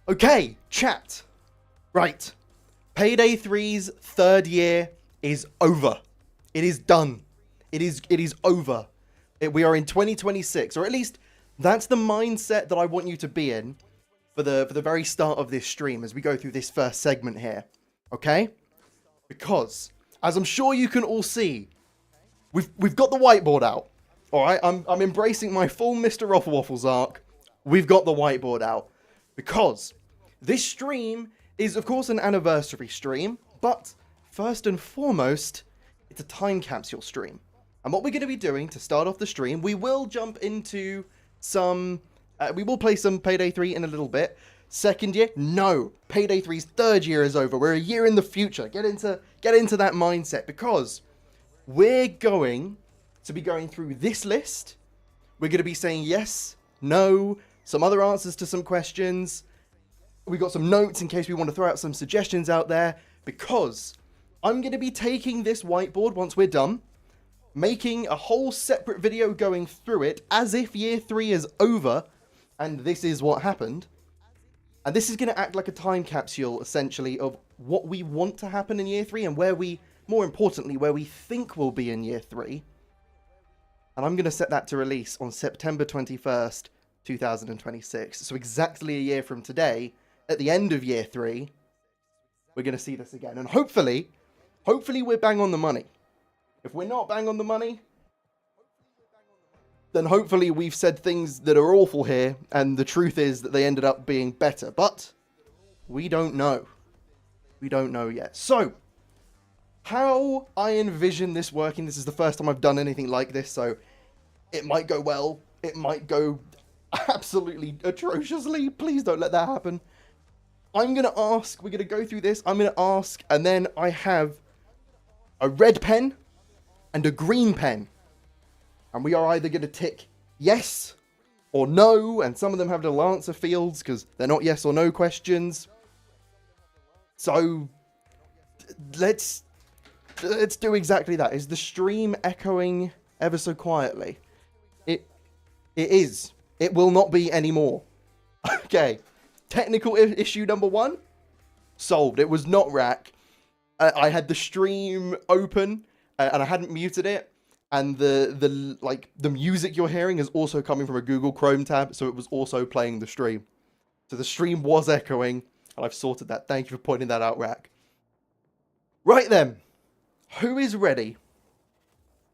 Okay, chat. Right. Payday 3's third year is over. It is done. It is over. We are in 2026, or at least that's the mindset that I want you to be in for the very start of this stream as we go through this first segment here. Okay? Because, as I'm sure you can all see, we've got the whiteboard out. Alright, I'm embracing my full Mr. Waffles arc. We've got the whiteboard out. Because this stream is, of course, an anniversary stream, but first and foremost, it's a time capsule stream. And what we're going to be doing to start off the stream, we will jump into some... we will play some Payday 3 in a little bit. Second year? No. Payday 3's third year is over. We're a year in the future. Get into that mindset, because we're going to be going through this list. We're going to be saying yes, no, some other answers to some questions. We got some notes in case we want to throw out some suggestions out there, because I'm going to be taking this whiteboard once we're done, making a whole separate video going through it as if year 3 is over and this is what happened. And this is going to act like a time capsule, essentially, of what we want to happen in year 3 and where we, more importantly, where we think we'll be in year 3. And I'm going to set that to release on September 21st, 2026. So exactly a year from today, at the end of year 3, we're going to see this again. And hopefully we're bang on the money. If we're not bang on the money, then hopefully we've said things that are awful here, and the truth is that they ended up being better. But we don't know. We don't know yet. So, how I envision this working, this is the first time I've done anything like this, so it might go well, it might go absolutely atrociously. Please don't let that happen. I'm going to ask, we're going to go through this, I'm going to ask, and then I have a red pen and a green pen. And we are either going to tick yes or no, and some of them have little answer fields because they're not yes or no questions. So let's do exactly that. Is the stream echoing ever so quietly? It is. It will not be anymore. Okay. Technical issue number 1 solved. It was not Rack. I had the stream open and I hadn't muted it. And the music you're hearing is also coming from a Google Chrome tab, so it was also playing the stream. So the stream was echoing, and I've sorted that. Thank you for pointing that out, Rack. Right then, who is ready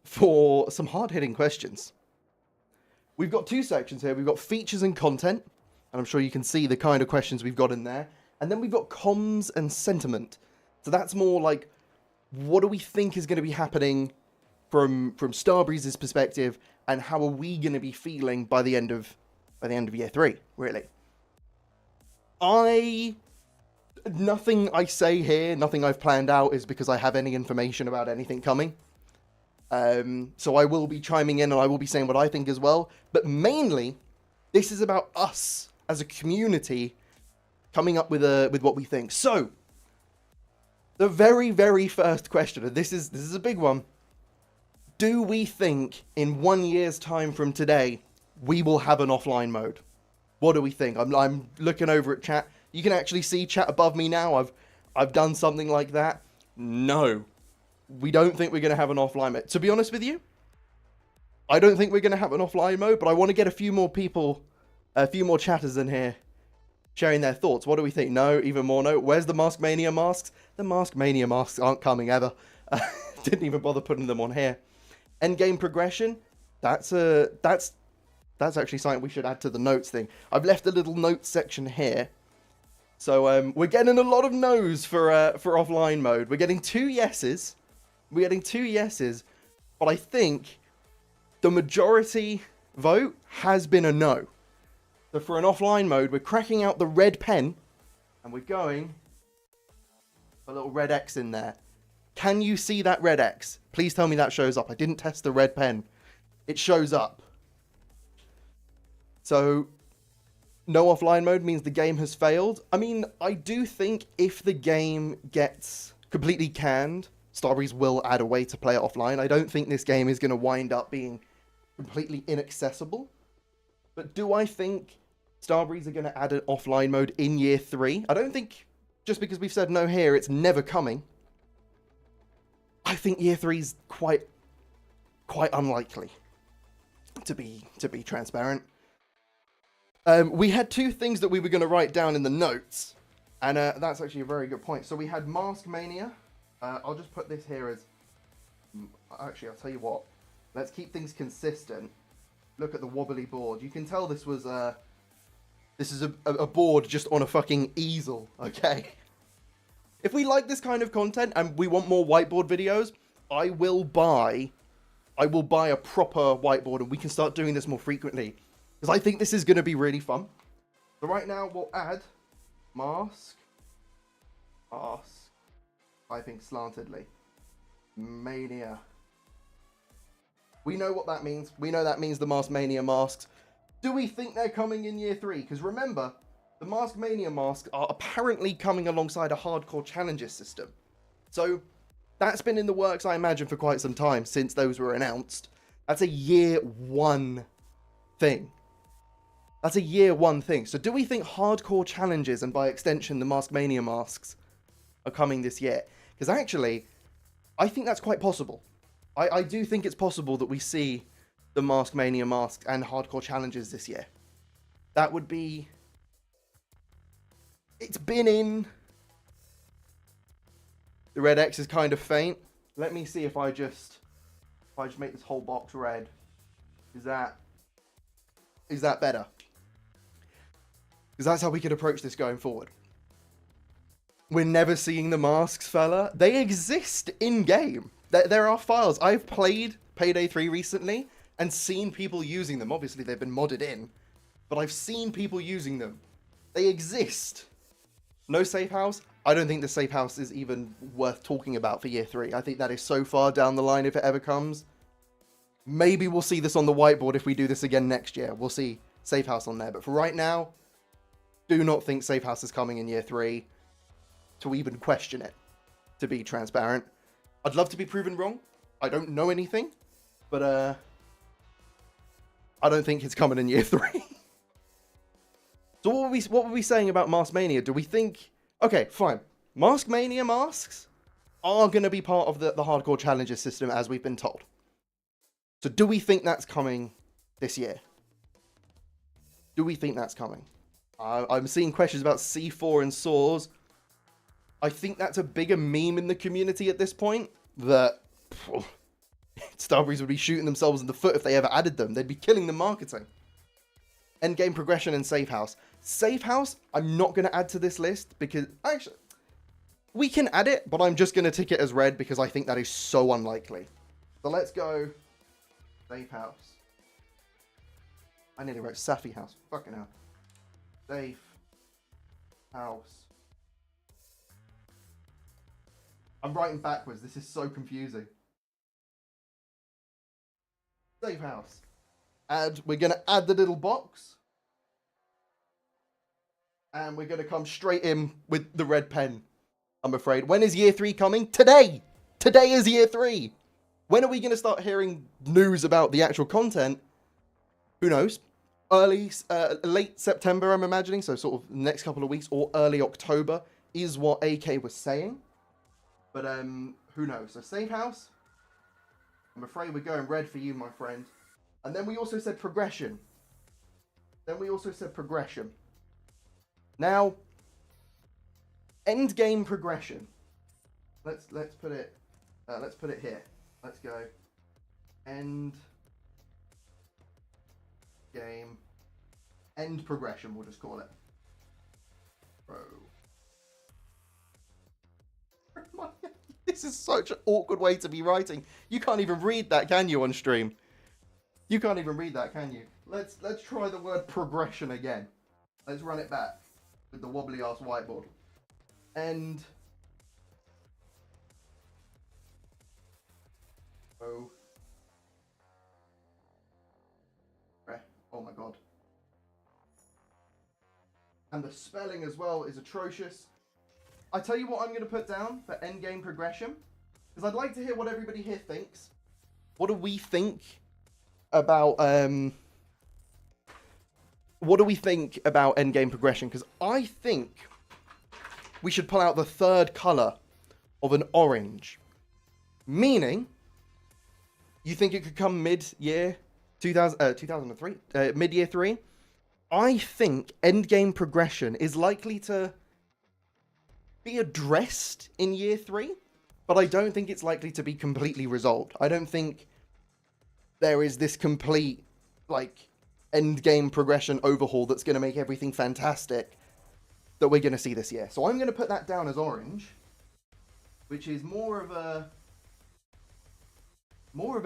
for some hard-hitting questions? We've got 2 sections here. We've got features and content, and I'm sure you can see the kind of questions we've got in there. And then we've got comms and sentiment. So that's more like, what do we think is going to be happening from Starbreeze's perspective, and how are we going to be feeling by the end of year 3, really? Nothing I say here, nothing I've planned out is because I have any information about anything coming. So I will be chiming in and I will be saying what I think as well. But mainly, this is about us as a community coming up with what we think. So, the very, very first question, and this is a big one. Do we think in 1 year's time from today, we will have an offline mode? What do we think? I'm looking over at chat. You can actually see chat above me now. I've done something like that. No, we don't think we're going to have an offline mode. To be honest with you, I don't think we're going to have an offline mode, but I want to get a few more people, a few more chatters in here sharing their thoughts. What do we think? No, even more no. Where's the Mask Mania masks? The Mask Mania masks aren't coming ever. Didn't even bother putting them on here. Endgame progression, that's actually something we should add to the notes thing. I've left a little notes section here. So we're getting a lot of no's for offline mode. We're getting 2 yeses. But I think the majority vote has been a no. So for an offline mode, we're cracking out the red pen and we're going a little red X in there. Can you see that red X? Please tell me that shows up. I didn't test the red pen. It shows up. So, no offline mode means the game has failed. I mean, I do think if the game gets completely canned, Starbreeze will add a way to play it offline. I don't think this game is going to wind up being completely inaccessible. But do I think Starbreeze are going to add an offline mode in year 3. I don't think, just because we've said no here, it's never coming. I think year 3's quite unlikely, to be transparent. We had 2 things that we were going to write down in the notes, and that's actually a very good point. So we had Mask Mania. I'll just put this here as... Actually, I'll tell you what. Let's keep things consistent. Look at the wobbly board. You can tell this was this is a board just on a fucking easel, okay? If we like this kind of content and we want more whiteboard videos, I will buy a proper whiteboard and we can start doing this more frequently. Because I think this is going to be really fun. So right now we'll add mask, typing slantedly, mania. We know what that means. We know that means the Mask Mania masks. Do we think they're coming in year 3? Because remember, the Mask Mania masks are apparently coming alongside a hardcore challenges system. So that's been in the works, I imagine, for quite some time since those were announced. That's a year 1 thing. That's a year 1 thing. So do we think hardcore challenges, and by extension the Mask Mania masks, are coming this year? Because actually, I think that's quite possible. I do think it's possible that we see the Mask Mania masks and hardcore challenges this year. That would be... It's been in... The red X is kind of faint. Let me see if I just make this whole box red. Is that better? Because that's how we could approach this going forward. We're never seeing the masks, fella. They exist in-game. There are files. I've played Payday 3 recently and seen people using them. Obviously, they've been modded in, but I've seen people using them. They exist. No safe house. I don't think the safe house is even worth talking about for year 3. I think that is so far down the line if it ever comes. Maybe we'll see this on the whiteboard if we do this again next year. We'll see safe house on there. But for right now, do not think safe house is coming in year 3 to even question it, to be transparent. I'd love to be proven wrong. I don't know anything, but I don't think it's coming in year 3. So what were we saying about Mask Mania? Do we think... Okay, fine. Mask Mania masks are going to be part of the hardcore challenges system as we've been told. So do we think that's coming this year? Do we think that's coming? I'm seeing questions about C4 and saws. I think that's a bigger meme in the community at this point, that Starbreeze would be shooting themselves in the foot if they ever added them. They'd be killing the marketing. Endgame progression and safe house. Safe house, I'm not going to add to this list because, actually, we can add it, but I'm just going to tick it as red because I think that is so unlikely. So let's go safe house. I nearly wrote Safi house. Fucking hell. Safe house. I'm writing backwards. This is so confusing. Safe house. And we're going to add the little box. And we're going to come straight in with the red pen, I'm afraid. When is year 3 coming? Today! Today is year 3! When are we going to start hearing news about the actual content? Who knows? Late September, I'm imagining. So sort of next couple of weeks, or early October is what AK was saying. But who knows? So safe house. I'm afraid we're going red for you, my friend. And then we also said progression. Now, end game progression. Let's put it here. Let's go end game end progression. We'll just call it. This is such an awkward way to be writing. You can't even read that, can you, on stream? You can't even read that, can you? Let's try the word progression again. Let's run it back with the wobbly ass whiteboard. And oh my god. And the spelling as well is atrocious. I tell you what I'm going to put down for endgame progression, because I'd like to hear what everybody here thinks. What do we think about what do we think about endgame progression? Because I think we should pull out the third color of an orange. Meaning, you think it could come mid-year 2003? Mid-year 3? I think endgame progression is likely to be addressed in year 3, but I don't think it's likely to be completely resolved. I don't think there is this complete, like, endgame progression overhaul that's going to make everything fantastic that we're going to see this year. So I'm going to put that down as orange, which is more of a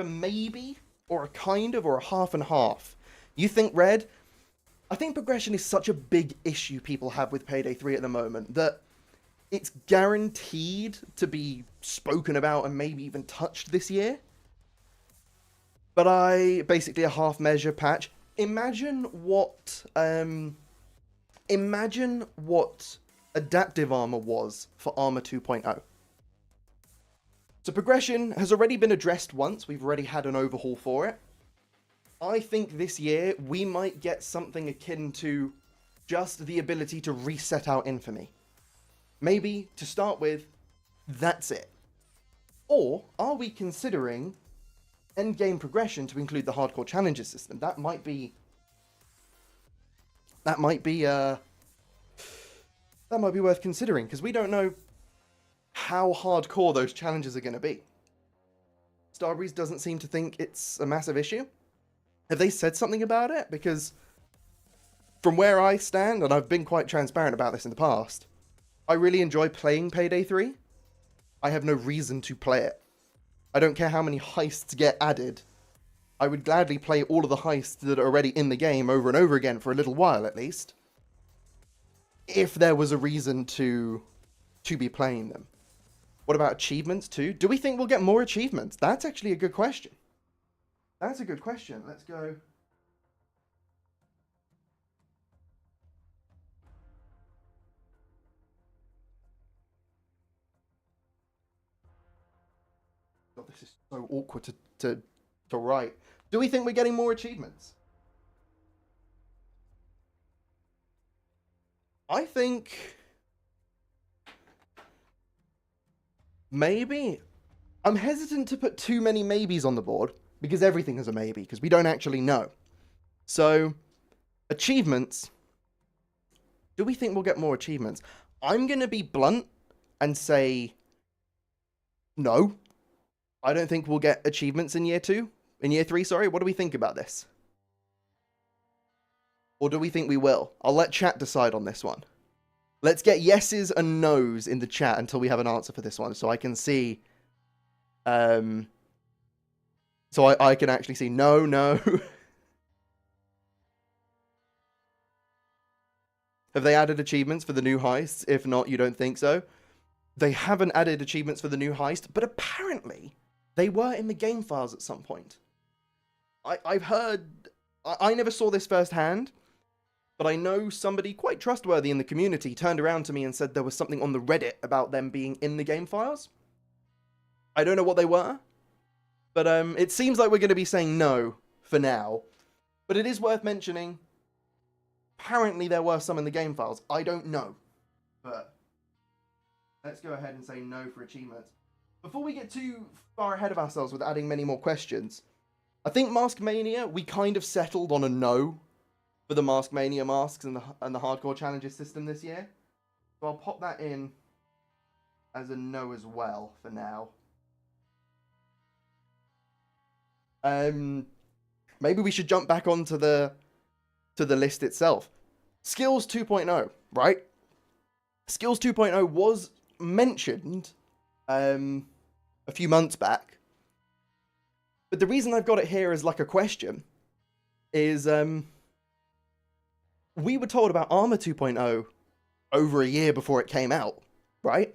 maybe, or a kind of, or a half and half. You think red? I think progression is such a big issue people have with Payday 3 at the moment that it's guaranteed to be spoken about and maybe even touched this year. But basically a half measure patch. Imagine what adaptive armor was for Armor 2.0. So progression has already been addressed once. We've already had an overhaul for it. I think this year we might get something akin to just the ability to reset our infamy. Maybe, to start with, that's it. Or are we considering endgame progression to include the hardcore challenges system? That might be worth considering, because we don't know how hardcore those challenges are going to be. Starbreeze doesn't seem to think it's a massive issue. Have they said something about it? Because from where I stand, and I've been quite transparent about this in the past, I really enjoy playing Payday 3. I have no reason to play it. I don't care how many heists get added. I would gladly play all of the heists that are already in the game over and over again for a little while at least, if there was a reason to be playing them. What about achievements too? Do we think we'll get more achievements? That's actually a good question. That's a good question. Let's go. God, this is so awkward to write. Do we think we're getting more achievements? I think maybe. I'm hesitant to put too many maybes on the board because everything is a maybe, because we don't actually know. So, achievements. Do we think we'll get more achievements? I'm going to be blunt and say no. I don't think we'll get achievements in year 3, sorry. What do we think about this? Or do we think we will? I'll let chat decide on this one. Let's get yeses and nos in the chat until we have an answer for this one, so I can see. So I can actually see no. Have they added achievements for the new heists? If not, you don't think so? They haven't added achievements for the new heist, but apparently they were in the game files at some point. I've heard. I never saw this firsthand, but I know somebody quite trustworthy in the community turned around to me and said there was something on the Reddit about them being in the game files. I don't know what they were, but it seems like we're going to be saying no for now. But it is worth mentioning, apparently there were some in the game files. I don't know, but let's go ahead and say no for achievements. Before we get too far ahead of ourselves with adding many more questions, I think Mask Mania, we kind of settled on a no for the Mask Mania masks and the hardcore challenges system this year. So I'll pop that in as a no as well for now. Maybe we should jump back onto the list itself. Skills 2.0, right? Skills 2.0 was mentioned a few months back. But the reason I've got it here as like a question is we were told about Armor 2.0 over a year before it came out, right?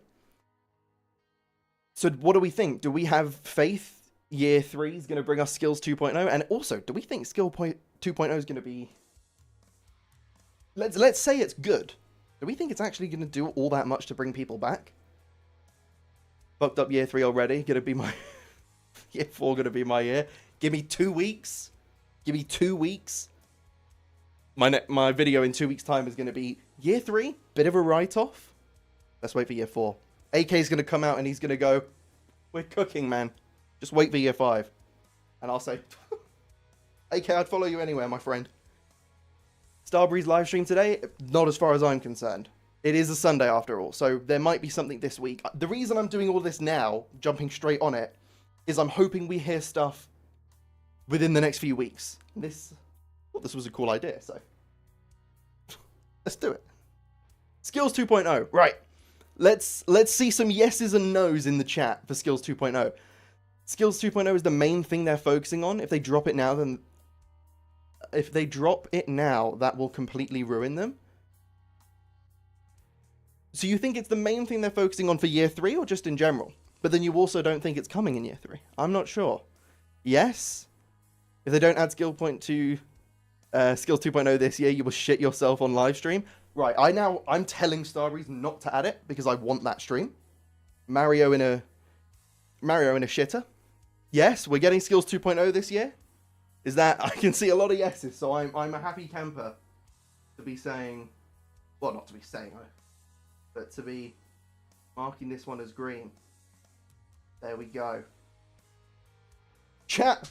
So what do we think? Do we have faith year 3 is going to bring us Skills 2.0? And also, do we think Skill 2.0 is going to be... Let's say it's good. Do we think it's actually going to do all that much to bring people back? Fucked up year 3 already. Going to be my... year 4 going to be my year. Give me 2 weeks. Give me 2 weeks. my video in 2 weeks' time is going to be year 3, bit of a write-off. Let's wait for year 4. AK is going to come out and he's going to go, we're cooking, man. Just wait for year 5. And I'll say, AK, I'd follow you anywhere, my friend. Starbreeze live stream today? Not as far as I'm concerned. It is a Sunday after all, so there might be something this week. The reason I'm doing all this now, jumping straight on it, is I'm hoping we hear stuff within the next few weeks. This was a cool idea, so let's do it. Skills 2.0, right. Let's see some yeses and nos in the chat for Skills 2.0. Skills 2.0 is the main thing they're focusing on. If they drop it now, that will completely ruin them. So you think it's the main thing they're focusing on for year 3 or just in general? But then you also don't think it's coming in year 3. I'm not sure. Yes? If they don't add skill point to Skills 2.0 this year, you will shit yourself on live stream. Right, I'm telling Starbreeze not to add it because I want that stream. Mario in a shitter. Yes, we're getting Skills 2.0 this year. Is that, I can see a lot of yeses, so I'm a happy camper to be saying, well, not to be saying, but to be marking this one as green. There we go. Chat,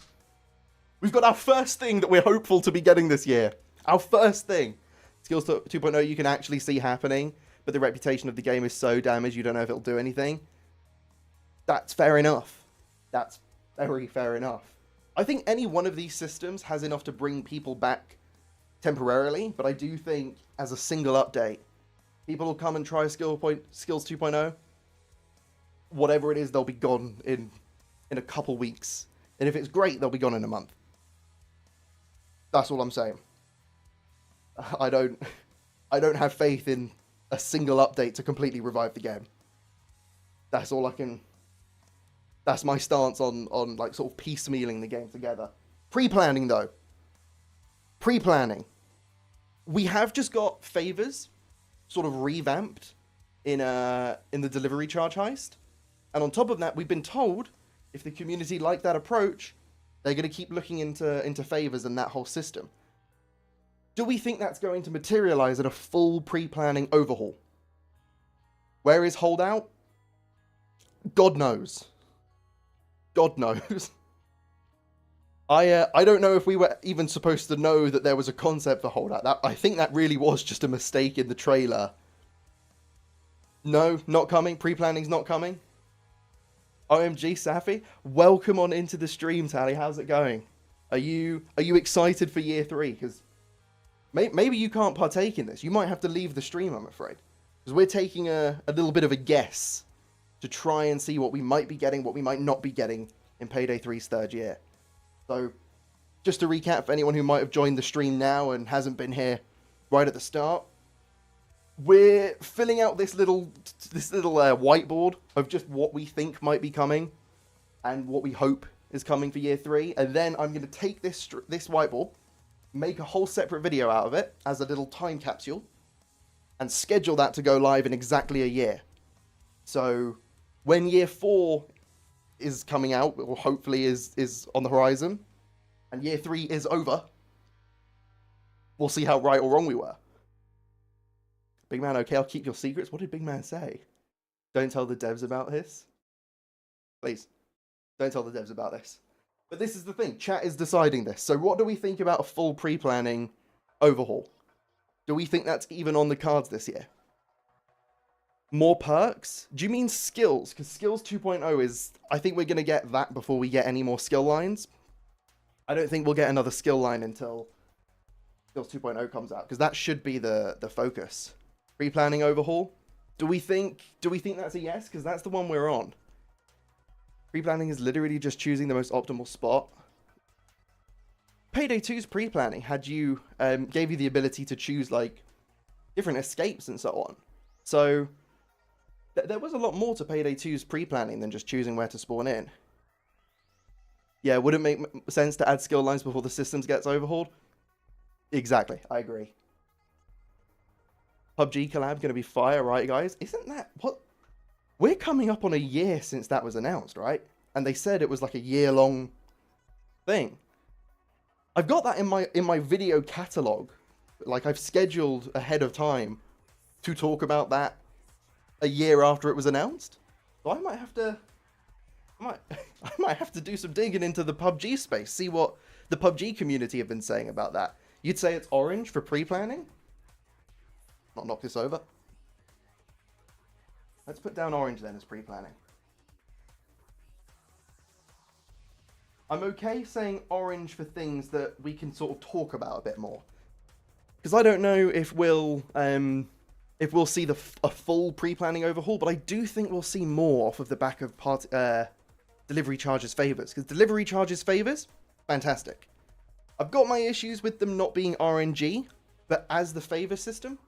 we've got our first thing that we're hopeful to be getting this year. Our first thing. Skills 2.0 you can actually see happening, but the reputation of the game is so damaged you don't know if it'll do anything. That's fair enough. That's very fair enough. I think any one of these systems has enough to bring people back temporarily, but I do think as a single update, people will come and try Skills 2.0. Whatever it is, they'll be gone in a couple weeks. And if it's great, they'll be gone in a month. That's all I'm saying. I don't have faith in a single update to completely revive the game. That's all I can... That's my stance on like sort of piecemealing the game together. Pre-planning though. Pre-planning. We have just got favors sort of revamped in the delivery charge heist. And on top of that, we've been told if the community like that approach, they're going to keep looking into favors and that whole system. Do we think that's going to materialize in a full pre-planning overhaul? Where is Holdout? God knows. God knows. I don't know if we were even supposed to know that there was a concept for Holdout. I think that really was just a mistake in the trailer. No, not coming. Pre-planning's not coming. OMG, Safi. Welcome on into the stream, Tally. How's it going? Are you excited for year 3? Because maybe you can't partake in this. You might have to leave the stream, I'm afraid. Because we're taking a little bit of a guess to try and see what we might be getting, what we might not be getting in Payday 3's 3rd year. So, just to recap for anyone who might have joined the stream now and hasn't been here right at the start, we're filling out this little whiteboard of just what we think might be coming and what we hope is coming for year 3. And then I'm going to take this whiteboard, make a whole separate video out of it as a little time capsule, and schedule that to go live in exactly a year. So when year 4 is coming out, or hopefully is on the horizon, and year 3 is over, we'll see how right or wrong we were. Big Man, okay, I'll keep your secrets. What did Big Man say? Don't tell the devs about this. Please, don't tell the devs about this. But this is the thing, chat is deciding this. So what do we think about a full pre-planning overhaul? Do we think that's even on the cards this year? More perks? Do you mean skills? Because skills 2.0 is... I think we're going to get that before we get any more skill lines. I don't think we'll get another skill line until skills 2.0 comes out. Because that should be the focus. Pre-planning overhaul? Do we think that's a yes? Because that's the one we're on. Pre-planning is literally just choosing the most optimal spot. Payday 2's pre-planning gave you the ability to choose like different escapes and so on. So there was a lot more to Payday 2's pre-planning than just choosing where to spawn in. Yeah, would it make sense to add skill lines before the systems gets overhauled? Exactly, I agree. PUBG collab going to be fire, right, guys? Isn't that what? We're coming up on a year since that was announced, right? And they said it was like a year-long thing. I've got that in my video catalog Like, I've scheduled ahead of time to talk about that a year after it was announced. So I might have to... I might have to do some digging into the PUBG space, see what the PUBG community have been saying about that. You'd say it's orange for pre-planning? Not knock this over. Let's put down orange then as pre-planning. I'm okay saying orange for things that we can sort of talk about a bit more. Because I don't know if we'll see a full pre-planning overhaul, but I do think we'll see more off of the back of delivery charges favors. Because delivery charges favors, fantastic. I've got my issues with them not being RNG, but as the favor system,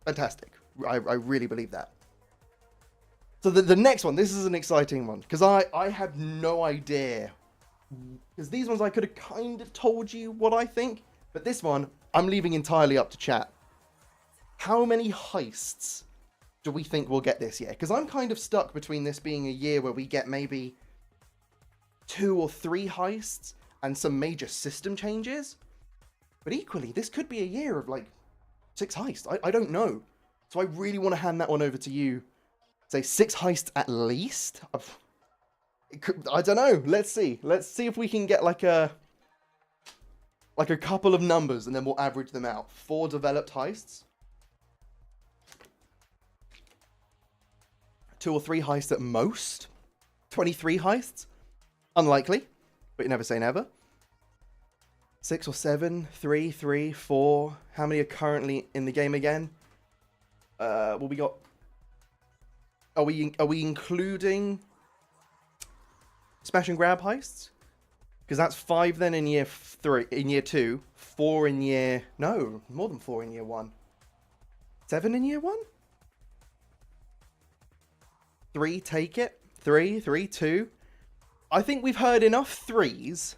fantastic. I really believe that. So the next one, this is an exciting one, because I had no idea. Because these ones I could have kind of told you what I think, but this one, I'm leaving entirely up to chat. How many heists do we think we'll get this year? Because I'm kind of stuck between this being a year where we get maybe 2 or 3 heists and some major system changes. But equally, this could be a year of like 6 heists. I don't know. So I really want to hand that one over to you. Say 6 heists at least. I don't know. Let's see. Let's see if we can get like a couple of numbers and then we'll average them out. 4 developed heists. 2 or 3 heists at most. 23 heists. Unlikely, but you never say never. 6 or 7, 3, 4. How many are currently in the game again? Well, we got. Are we including smash and grab heists? Because that's 5 then in year 3, in year 2, 4 in year. No, more than 4 in year 1. 7 in year 1. 3, take it. 3, 2. I think we've heard enough 3s,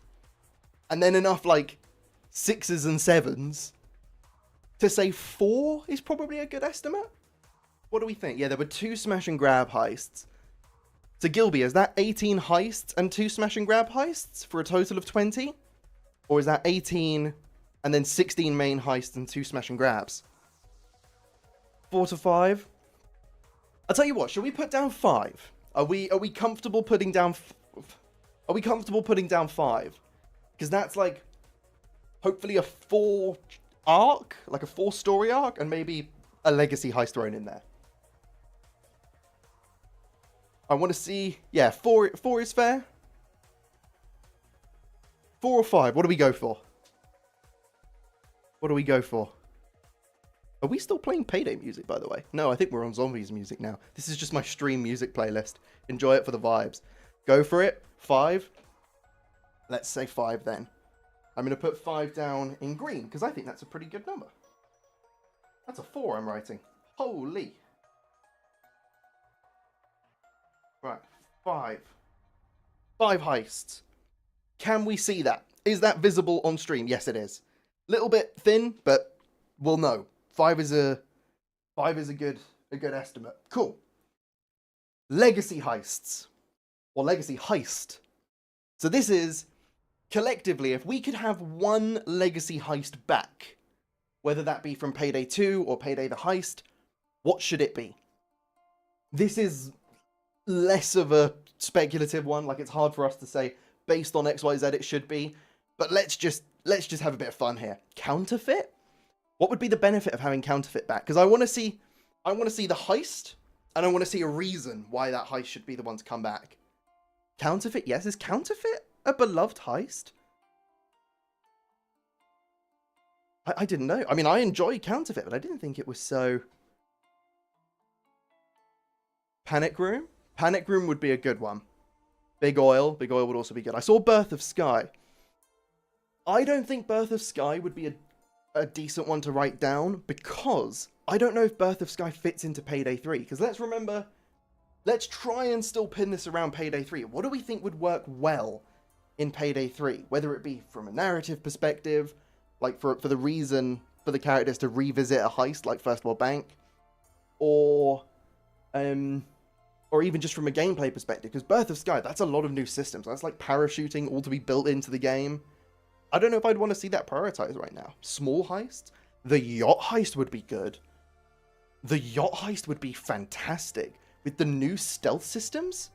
and then enough like 6s and 7s to say 4 is probably a good estimate. What do we think? Yeah, there were 2 smash and grab heists. So Gilby, is that 18 heists and 2 smash and grab heists for a total of 20? Or is that 18 and then 16 main heists and 2 smash and grabs? 4 to 5? I'll tell you what, shall we put down 5? Are we comfortable putting down Are we comfortable putting down 5? Because that's like hopefully a 4 arc, like a 4 story arc, and maybe a legacy heist thrown in there. I want to see, yeah, 4 is fair. 4 or 5, what do we go for? What do we go for? Are we still playing Payday music, by the way? No, I think we're on Zombies music now. This is just my stream music playlist. Enjoy it for the vibes. Go for it. 5. Let's say 5 then. I'm going to put 5 down in green, because I think that's a pretty good number. That's a 4 I'm writing. Holy. Right. 5. 5 heists. Can we see that? Is that visible on stream? Yes, it is. Little bit thin, but we'll know. 5 is a good estimate. Cool. Legacy heists. Or legacy heist. So this is, collectively, if we could have one legacy heist back, whether that be from Payday 2 or Payday the Heist, what should it be? This is less of a speculative one, like it's hard for us to say, based on XYZ it should be, but let's just have a bit of fun here. Counterfeit? What would be the benefit of having counterfeit back? Because I want to see the heist, and I want to see a reason why that heist should be the one to come back. Counterfeit, yes. Is counterfeit a beloved heist? I didn't know. I mean, I enjoy counterfeit, but I didn't think it was so... Panic Room? Panic Room would be a good one. Big Oil. Big Oil would also be good. I saw Birth of Sky. I don't think Birth of Sky would be a decent one to write down, because I don't know if Birth of Sky fits into Payday 3. Because let's remember... Let's try and still pin this around Payday 3. What do we think would work well in Payday 3? Whether it be from a narrative perspective, like for the reason for the characters to revisit a heist like First World Bank, or even just from a gameplay perspective, because Birth of Sky, that's a lot of new systems. That's like parachuting all to be built into the game. I don't know if I'd want to see that prioritized right now. Small heist? The yacht heist would be good. The yacht heist would be fantastic. With the new stealth systems?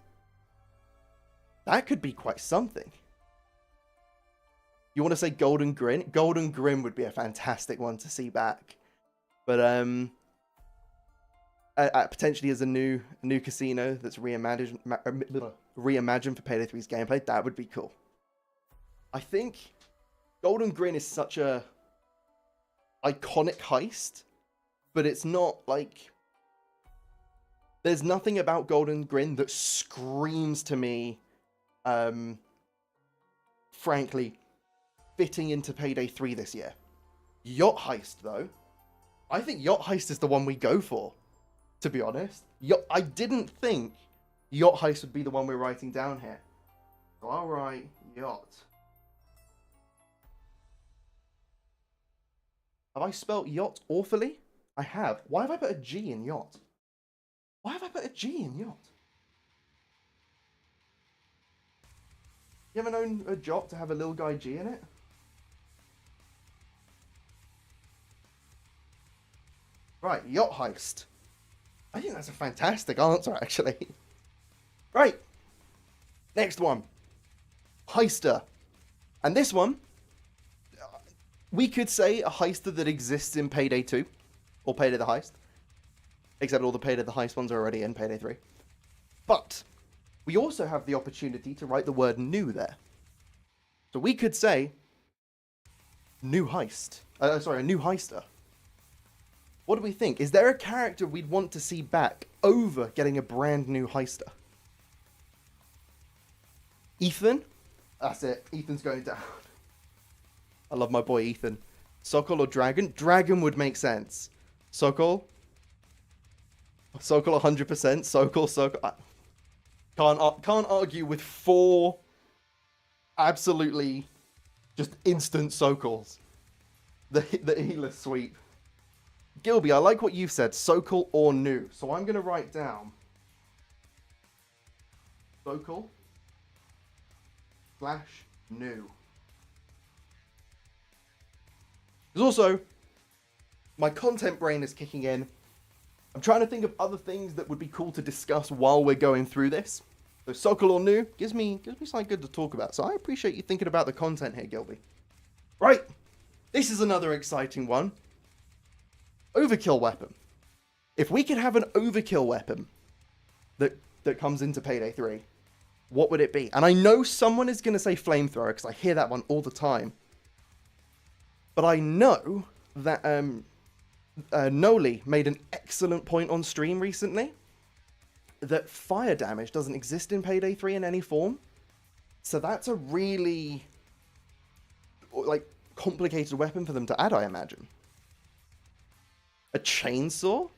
That could be quite something. You want to say Golden Grin? Golden Grin would be a fantastic one to see back. But, potentially as a new casino that's reimagined for Payday 3's gameplay, that would be cool. I think Golden Grin is such a iconic heist, but it's not like... There's nothing about Golden Grin that screams to me, frankly, fitting into Payday 3 this year. Yacht Heist, though. I think Yacht Heist is the one we go for, to be honest. I didn't think Yacht Heist would be the one we're writing down here. So I'll write Yacht. Have I spelt yacht awfully? I have. Why have I put a G in yacht? Why have I put a G in yacht? You ever known a yacht to have a little guy G in it? Right, yacht heist. I think that's a fantastic answer, actually. Right. Next one. Heister. And this one, we could say a heister that exists in Payday 2. Or Payday the Heist. Except all the Payday the Heist ones are already in Payday 3. But we also have the opportunity to write the word new there. So we could say new heist. A new heister. What do we think? Is there a character we'd want to see back over getting a brand new heister? Ethan? That's it. Ethan's going down. I love my boy Ethan. Sokol or Dragon? Dragon would make sense. Sokol? Sokol 100%. Sokol. Can't argue with 4 absolutely just instant Sokols. The healer sweep. Gilby, I like what you've said. Sokol or new. So I'm going to write down Sokol / new. Because also, my content brain is kicking in. I'm trying to think of other things that would be cool to discuss while we're going through this. So Sokol or new gives me something good to talk about. So I appreciate you thinking about the content here, Gilby. Right. This is another exciting one. Overkill weapon. If we could have an overkill weapon that comes into Payday 3, what would it be? And I know someone is going to say flamethrower because I hear that one all the time. But I know that Noli made an excellent point on stream recently that fire damage doesn't exist in Payday 3 in any form. So that's a really complicated weapon for them to add, I imagine. A chainsaw?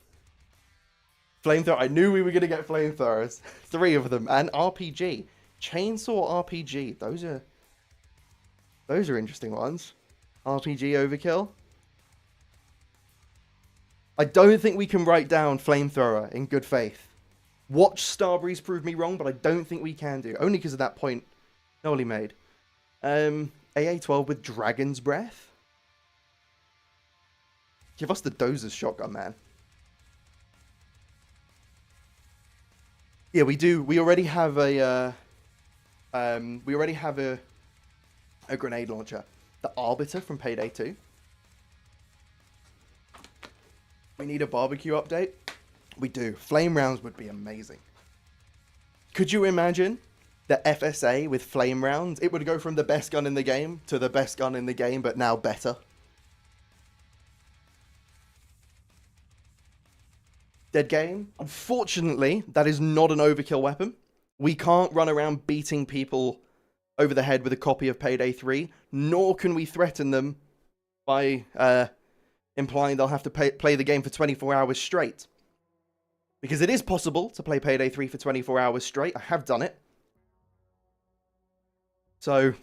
Flamethrower. I knew we were going to get flamethrowers. 3 of them. And RPG. Chainsaw RPG. Those are interesting ones. RPG overkill. I don't think we can write down flamethrower in good faith. Watch Starbreeze prove me wrong, but I don't think we can do. Only because of that point Noli made. AA-12 with Dragon's Breath. Give us the Dozer's shotgun, man. Yeah, we do. We already have a grenade launcher. The Arbiter from Payday 2. We need a barbecue update. We do. Flame rounds would be amazing. Could you imagine the FSA with flame rounds? It would go from the best gun in the game to the best gun in the game, but now better. Dead game. Unfortunately, that is not an overkill weapon. We can't run around beating people over the head with a copy of Payday 3, nor can we threaten them by implying they'll have to play the game for 24 hours straight. Because it is possible to play Payday 3 for 24 hours straight. I have done it. So,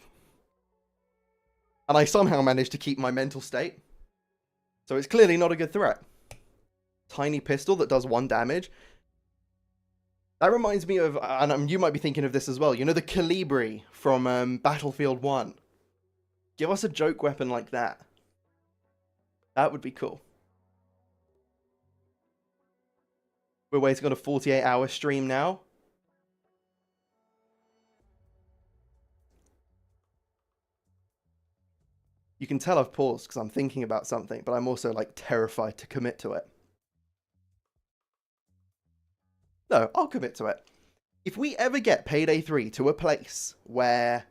and I somehow managed to keep my mental state. So it's clearly not a good threat. Tiny pistol that does 1 damage. That reminds me of, and you might be thinking of this as well, you know the Calibri from Battlefield 1. Give us a joke weapon like that. That would be cool. We're waiting on a 48-hour stream now. You can tell I've paused because I'm thinking about something, but I'm also like terrified to commit to it. No, I'll commit to it. If we ever get Payday 3 to a place where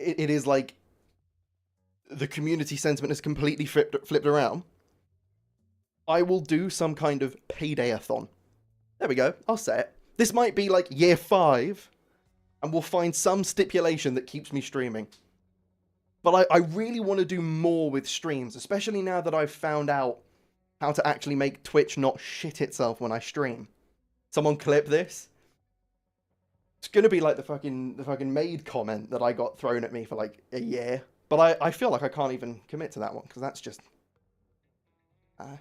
it is like the community sentiment is completely flipped around, I will do some kind of Payday-a-thon. There we go. I'll say it. This might be like year 5, and we'll find some stipulation that keeps me streaming. But I really want to do more with streams, especially now that I've found out how to actually make Twitch not shit itself when I stream. Someone clip this. It's gonna be like the fucking maid comment that I got thrown at me for like a year. But I feel like I can't even commit to that one, because that's just... let's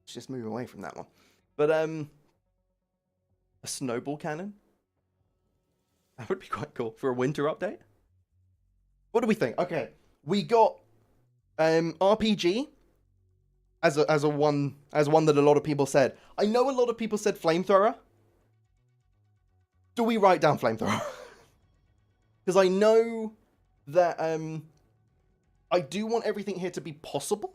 just move away from that one. But, a snowball cannon? That would be quite cool for a winter update. What do we think? Okay, we got RPG as one that a lot of people said. I know a lot of people said flamethrower. Do we write down flamethrower? Because I know that I do want everything here to be possible.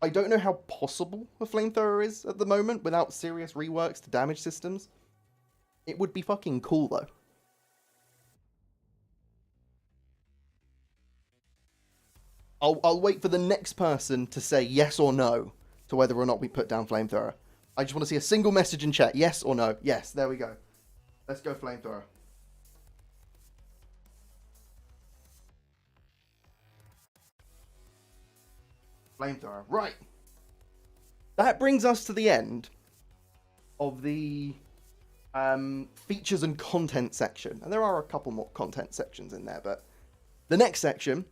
I don't know how possible a flamethrower is at the moment without serious reworks to damage systems. It would be fucking cool though. I'll wait for the next person to say yes or no to whether or not we put down flamethrower. I just want to see a single message in chat. Yes or no. Yes, there we go. Let's go flamethrower. Flamethrower. Right. That brings us to the end of the features and content section. And there are a couple more content sections in there, but the next section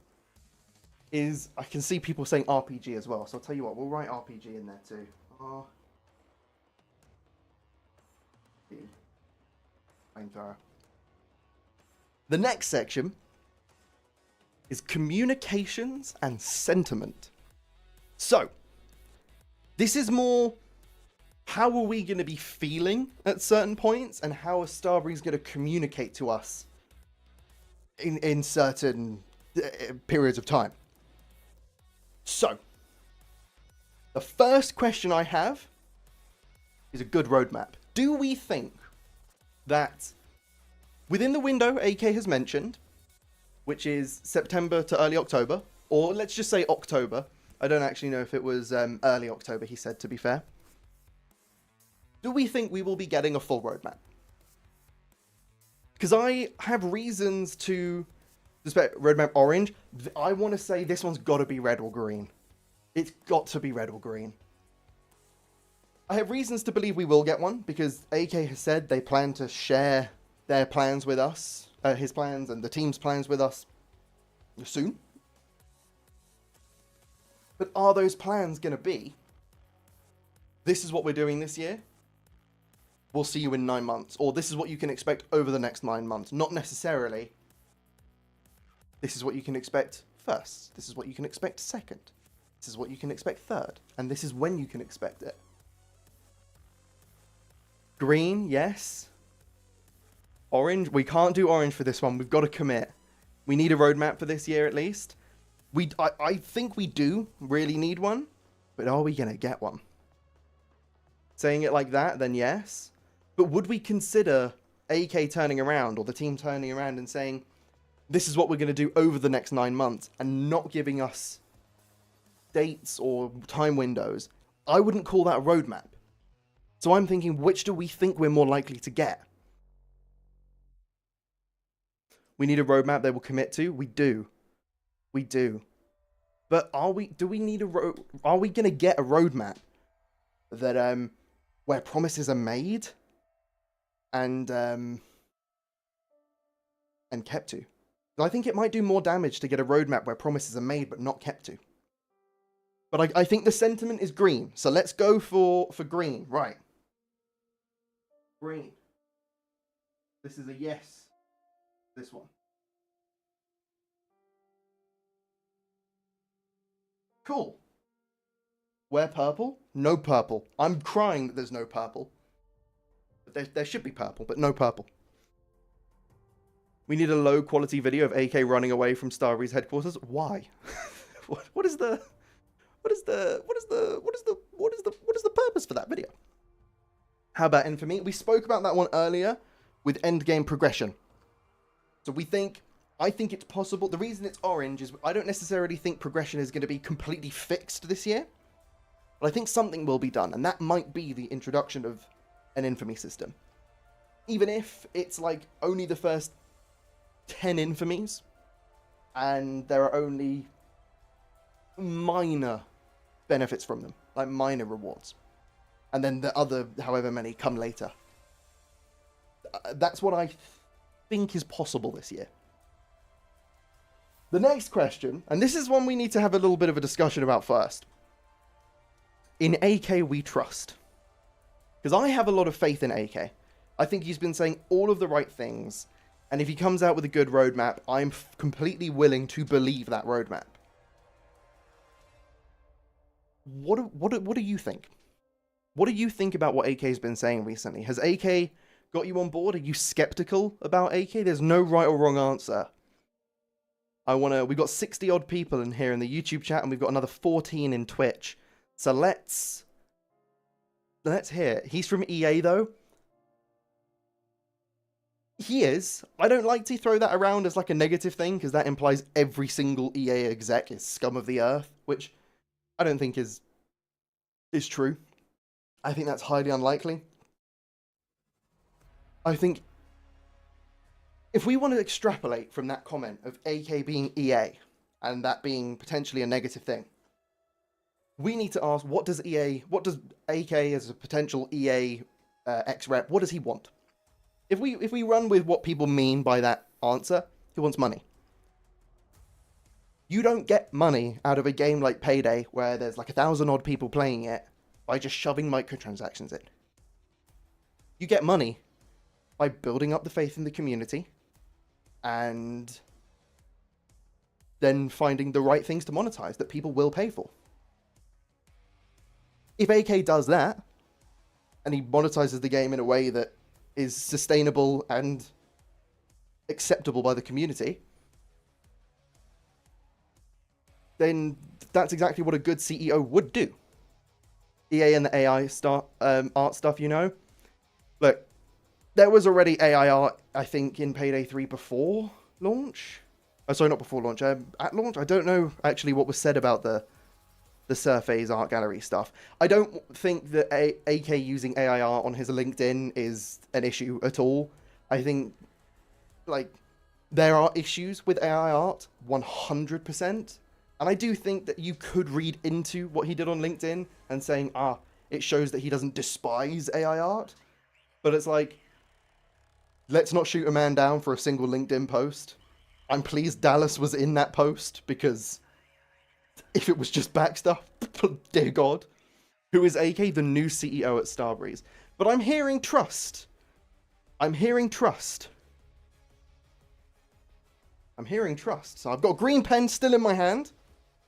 is, I can see people saying RPG as well. So I'll tell you what, we'll write RPG in there too. Flamethrower. The next section is communications and sentiment. So, this is more, how are we going to be feeling at certain points, and how are Starbreeze going to communicate to us in certain periods of time. So, the first question I have is a good roadmap. Do we think that within the window AK has mentioned, which is September to early October, or let's just say October. I don't actually know if it was early October, he said, to be fair. Do we think we will be getting a full roadmap? Because I have reasons to suspect roadmap orange. I want to say this one's got to be red or green. It's got to be red or green. I have reasons to believe we will get one, because AK has said they plan to share their plans with us, his plans and the team's plans with us soon. But are those plans going to be, this is what we're doing this year, we'll see you in 9 months, or this is what you can expect over the next 9 months? Not necessarily, this is what you can expect first, this is what you can expect second, this is what you can expect third, and this is when you can expect it. Green, yes. Orange, we can't do orange for this one. We've got to commit. We need a roadmap for this year at least. I think we do really need one, but are we going to get one? Saying it like that, then yes. But would we consider AK turning around, or the team turning around and saying, this is what we're going to do over the next 9 months, and not giving us dates or time windows? I wouldn't call that a roadmap. So I'm thinking, which do we think we're more likely to get? We need a roadmap they will commit to. We do. We do. But are we going to get a roadmap that where promises are made and kept to? I think it might do more damage to get a roadmap where promises are made but not kept to. But I think the sentiment is green. So let's go for green. Right. Green. This is a yes. This one. Cool. Wear purple? No purple. I'm crying that there's no purple. But there should be purple, but no purple. We need a low quality video of AK running away from Starbreeze headquarters. Why? what is the purpose for that video? How about Infamy? We spoke about that one earlier with endgame progression. So I think it's possible. The reason it's orange is I don't necessarily think progression is going to be completely fixed this year. But I think something will be done, and that might be the introduction of an Infamy system. Even if it's like only the first 10 Infamies, and there are only minor benefits from them, like minor rewards. And then the other, however many, come later. That's what I think is possible this year. The next question, and this is one we need to have a little bit of a discussion about first. In AK we trust. Because I have a lot of faith in AK. I think he's been saying all of the right things. And if he comes out with a good roadmap, I'm completely willing to believe that roadmap. What do you think? What do you think about what AK's been saying recently? Has AK got you on board? Are you skeptical about AK? There's no right or wrong answer. We've got 60 odd people in here in the YouTube chat, and we've got another 14 in Twitch. So let's hear. He's from EA though. He is. I don't like to throw that around as like a negative thing, because that implies every single EA exec is scum of the earth, which I don't think is true. I think that's highly unlikely. I think if we want to extrapolate from that comment of AK being EA and that being potentially a negative thing, we need to ask, what does AK as a potential EA ex-rep, what does he want? If we run with what people mean by that answer, he wants money. You don't get money out of a game like Payday, where there's like 1,000 odd people playing it, by just shoving microtransactions in. You get money by building up the faith in the community, and then finding the right things to monetize that people will pay for. If AK does that, and he monetizes the game in a way that is sustainable and acceptable by the community, then that's exactly what a good CEO would do. EA and the AI art stuff, you know? Look, there was already AI art, I think, in Payday 3 before launch. Oh, sorry, not before launch. At launch? I don't know actually what was said about the Surface art gallery stuff. I don't think that AK using AI art on his LinkedIn is an issue at all. I think, like, there are issues with AI art, 100%. And I do think that you could read into what he did on LinkedIn and saying, it shows that he doesn't despise AI art. But it's like, let's not shoot a man down for a single LinkedIn post. I'm pleased Dallas was in that post, because if it was just back stuff, dear God. Who is AK, the new CEO at Starbreeze? But I'm hearing trust. I'm hearing trust. So I've got a green pen still in my hand.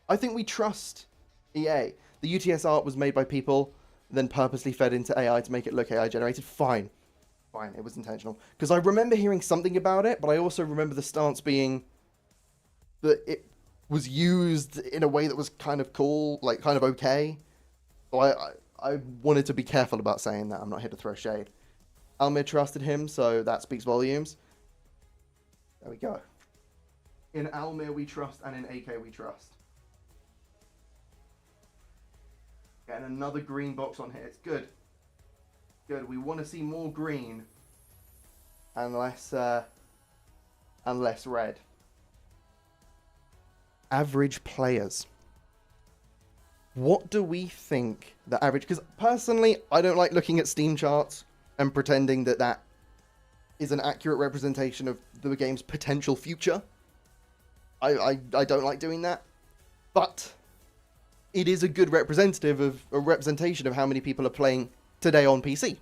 I think we trust EA. The UTS art was made by people, then purposely fed into AI to make it look AI generated. Fine, it was intentional. Because I remember hearing something about it, but I also remember the stance being that it was used in a way that was kind of cool, like kind of okay. So I wanted to be careful about saying that. I'm not here to throw shade. Almir trusted him, so that speaks volumes. There we go. In Almir we trust, and in AK we trust. Getting another green box on here. It's good. Good. We want to see more green and less red. Average players. What do we think the average... Because personally, I don't like looking at Steam charts and pretending that that is an accurate representation of the game's potential future. I don't like doing that. But it is a good representation of how many people are playing today on PC.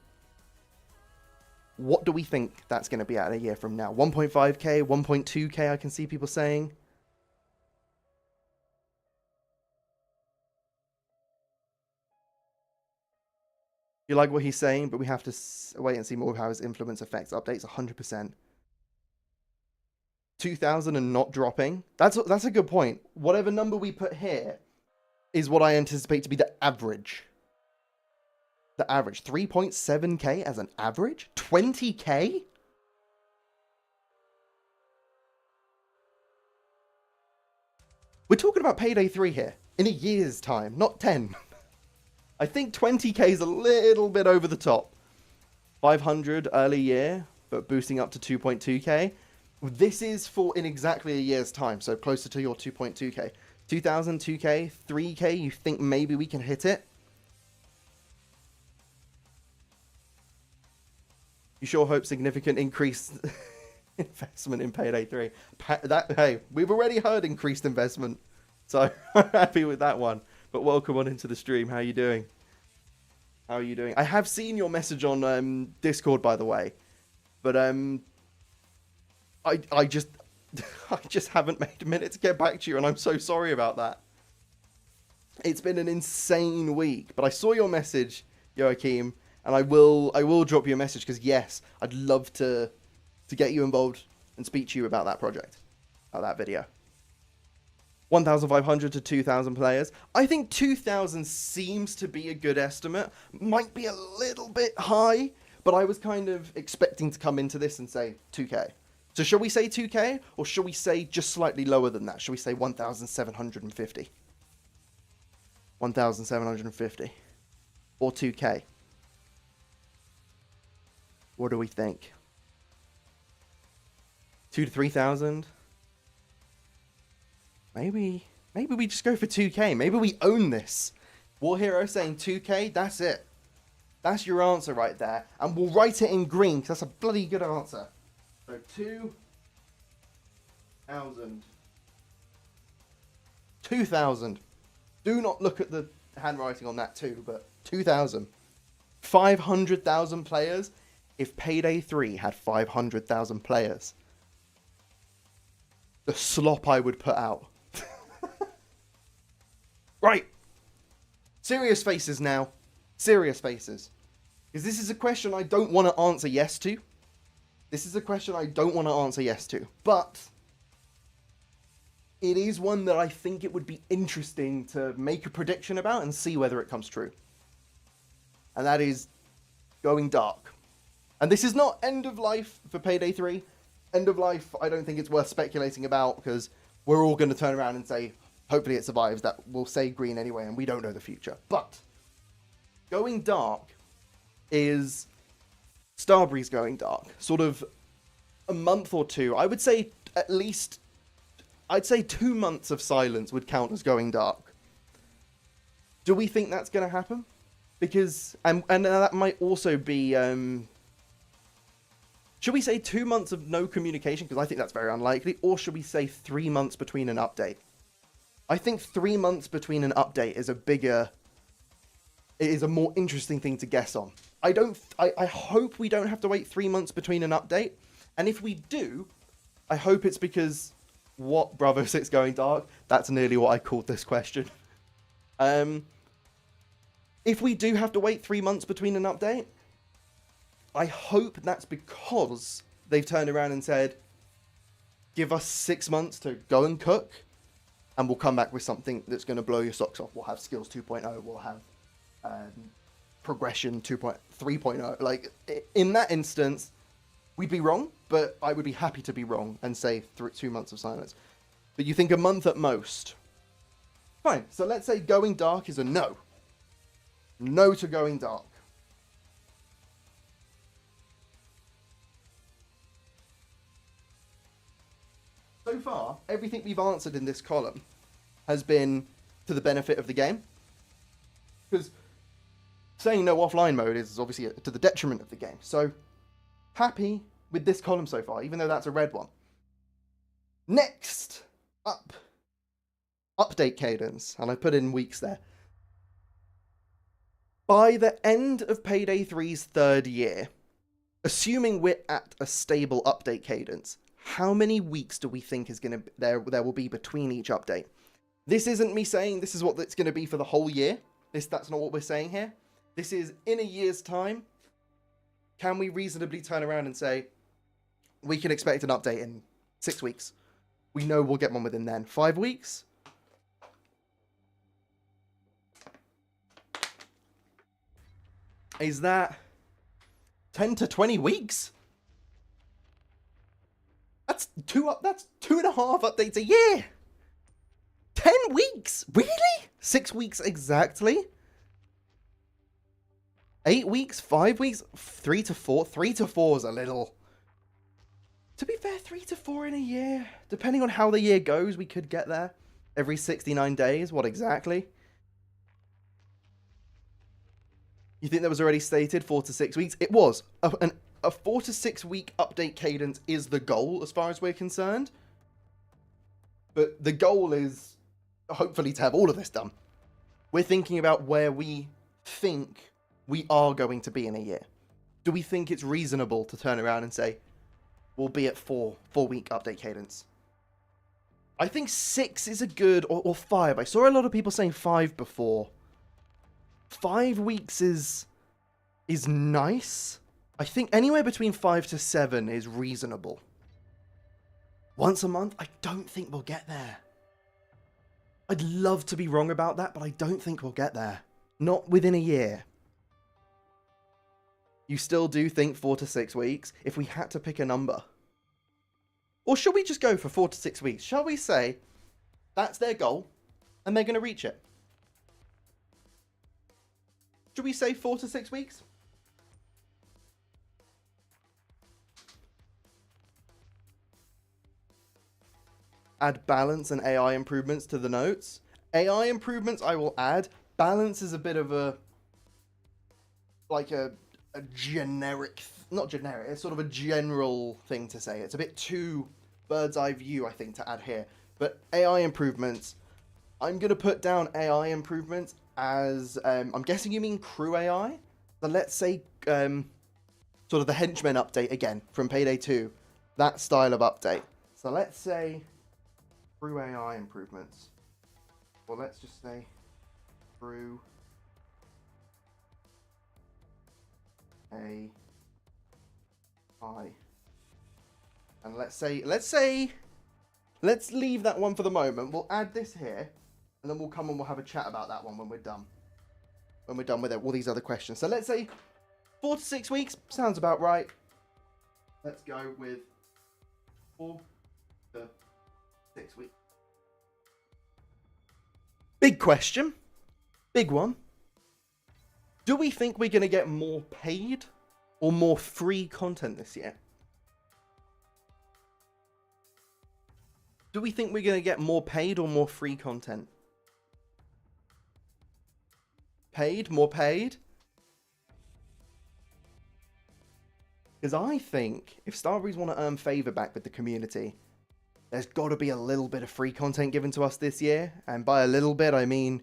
What do we think that's going to be at a year from now? 1.5k, 1.2k, I can see people saying. You like what he's saying, but we have to wait and see more of how his influence affects updates. 100%. 2,000 and not dropping. That's a good point. Whatever number we put here is what I anticipate to be the average. The average. 3.7k as an average? 20k? We're talking about Payday 3 here. In a year's time, not 10. I think 20k is a little bit over the top. 500 early year, but boosting up to 2.2k. This is for in exactly a year's time, so closer to your 2.2k. 2,000, 2k, 3k, you think maybe we can hit it? You sure hope significant increased investment in Payday 3. Hey, we've already heard increased investment, so I'm happy with that one. But welcome on into the stream. How are you doing? How are you doing? I have seen your message on Discord, by the way, but I just haven't made a minute to get back to you, and I'm so sorry about that. It's been an insane week, but I saw your message, Joachim, and I will drop you a message because yes, I'd love to get you involved and speak to you about that project, about that video. 1,500 to 2,000 players. I think 2,000 seems to be a good estimate. Might be a little bit high, but I was kind of expecting to come into this and say 2k. So shall we say 2k, or shall we say just slightly lower than that? Shall we say 1,750? 1,750. Or 2k? What do we think? 2 to 3,000? Maybe we just go for 2k. Maybe we own this. War Hero saying 2k, that's it. That's your answer right there. And we'll write it in green, because that's a bloody good answer. So 2,000. 2,000. Do not look at the handwriting on that too, but 2,000. 500,000 players. If Payday 3 had 500,000 players, the slop I would put out. Right. Serious faces now. Serious faces. Because this is a question I don't want to answer yes to. This is a question I don't want to answer yes to. But it is one that I think it would be interesting to make a prediction about and see whether it comes true. And that is going dark. And this is not end of life for Payday 3. End of life, I don't think it's worth speculating about because we're all going to turn around and say, hopefully it survives. That will say green anyway, and we don't know the future. But going dark is Starbreeze going dark. Sort of a month or two. I would say at least, I'd say 2 months of silence would count as going dark. Do we think that's going to happen? Because, and that might also be, should we say 2 months of no communication? Because I think that's very unlikely. Or should we say 3 months between an update? I think 3 months between an update is a more interesting thing to guess on. I hope we don't have to wait 3 months between an update. And if we do, I hope it's because what Bravo 6 going dark? That's nearly what I called this question. If we do have to wait 3 months between an update, I hope that's because they've turned around and said, give us 6 months to go and cook, and we'll come back with something that's going to blow your socks off. We'll have Skills 2.0, we'll have Progression 3.0. Like, in that instance, we'd be wrong, but I would be happy to be wrong and say 2 months of silence. But you think a month at most. Fine, so let's say going dark is a no. No to going dark. So far, everything we've answered in this column has been to the benefit of the game. Because saying no offline mode is obviously to the detriment of the game. So, happy with this column so far, even though that's a red one. Next up, update cadence. And I put in weeks there. By the end of Payday 3's 3rd year, assuming we're at a stable update cadence, how many weeks do we think is going to there will be between each update? This isn't me saying this is what it's going to be for the whole year. That's not what we're saying here. This is in a year's time. Can we reasonably turn around and say, we can expect an update in 6 weeks? We know we'll get one within then. 5 weeks? Is that 10 to 20 weeks? That's 2.5 updates a year. 10 weeks? Really? 6 weeks exactly? 8 weeks? 5 weeks? 3 to 4? 3 to 4 is a little... To be fair, 3 to 4 in a year. Depending on how the year goes, we could get there. Every 69 days. What exactly? You think that was already stated? 4 to 6 weeks? It was. A 4 to 6 week update cadence is the goal as far as we're concerned. But the goal is hopefully to have all of this done. We're thinking about where we think we are going to be in a year. Do we think it's reasonable to turn around and say, we'll be at 4-week update cadence? I think 6 is a good, or 5. I saw a lot of people saying 5 before. 5 weeks is nice. I think anywhere between 5 to 7 is reasonable. Once a month, I don't think we'll get there. I'd love to be wrong about that, but I don't think we'll get there. Not within a year. You still do think 4 to 6 weeks if we had to pick a number? Or should we just go for 4 to 6 weeks? Shall we say that's their goal and they're going to reach it? Should we say 4 to 6 weeks? Add balance and AI improvements to the notes. AI improvements I will add. Balance is a bit of a... like a generic... not generic, it's sort of a general thing to say. It's a bit too bird's eye view, I think, to add here. But AI improvements, I'm going to put down AI improvements as... I'm guessing you mean crew AI? So let's say sort of the henchman update again from Payday 2. That style of update. So let's say crew AI improvements. Well, let's just say crew AI. And let's leave that one for the moment. We'll add this here, and then we'll come and we'll have a chat about that one when we're done. When we're done with all these other questions. So let's say 4 to 6 weeks. Sounds about right. Let's go with 4 to 6 weeks. Big question. Big one. Do we think we're going to get more paid or more free content this year? Do we think we're going to get more paid or more free content? Paid? More paid? Because I think if Starbreeze want to earn favour back with the community, there's got to be a little bit of free content given to us this year. And by a little bit, I mean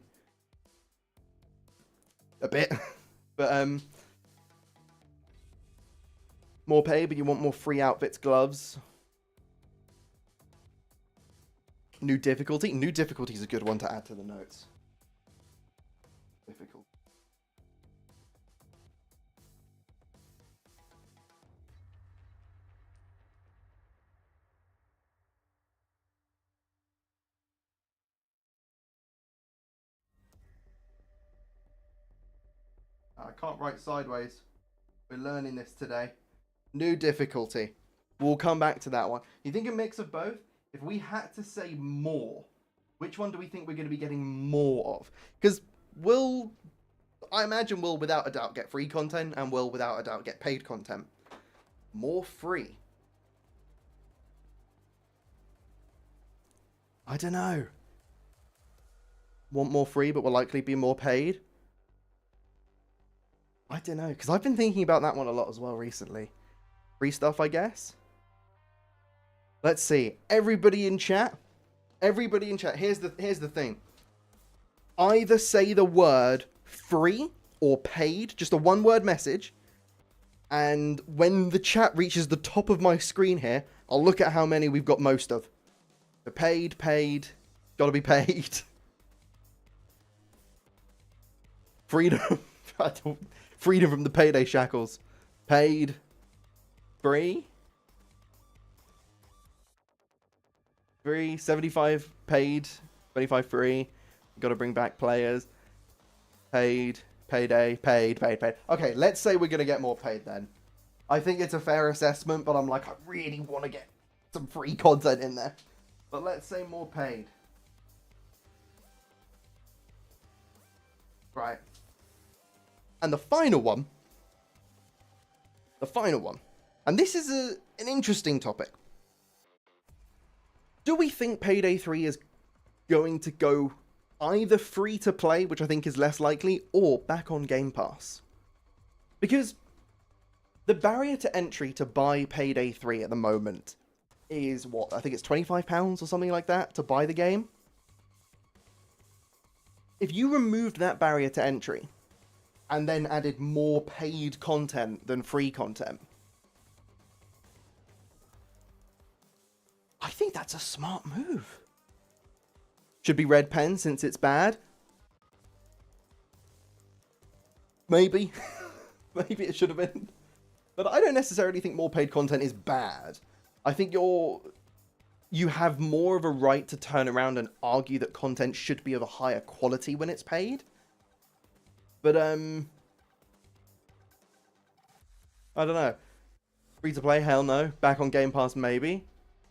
a bit. But more pay, but you want more free outfits, gloves. New difficulty. New difficulty is a good one to add to the notes. Difficult. I can't write sideways. We're learning this today. New difficulty. We'll come back to that one. You think a mix of both? If we had to say more, which one do we think we're going to be getting more of? Because I imagine we'll without a doubt get free content and we'll without a doubt get paid content. More free. I don't know. Want more free but will likely be more paid? I don't know, because I've been thinking about that one a lot as well recently. Free stuff, I guess? Let's see. Everybody in chat. Everybody in chat. Here's the thing. Either say the word free or paid, just a one-word message. And when the chat reaches the top of my screen here, I'll look at how many we've got most of. So paid, gotta be paid. Freedom. Freedom from the Payday shackles. Paid. Free. 75 paid. 25 free. Got to bring back players. Paid. Payday. Paid. Okay, let's say we're going to get more paid then. I think it's a fair assessment, but I'm like, I really want to get some free content in there. But let's say more paid. Right. And the final one. And this is an interesting topic. Do we think Payday 3 is going to go either free to play, which I think is less likely, or back on Game Pass? Because the barrier to entry to buy Payday 3 at the moment is what? I think it's £25 or something like that to buy the game. If you removed that barrier to entry and then added more paid content than free content, I think that's a smart move. Should be red pen since it's bad. Maybe. Maybe it should have been. But I don't necessarily think more paid content is bad. I think you have more of a right to turn around and argue that content should be of a higher quality when it's paid. But, I don't know. Free to play? Hell no. Back on Game Pass? Maybe.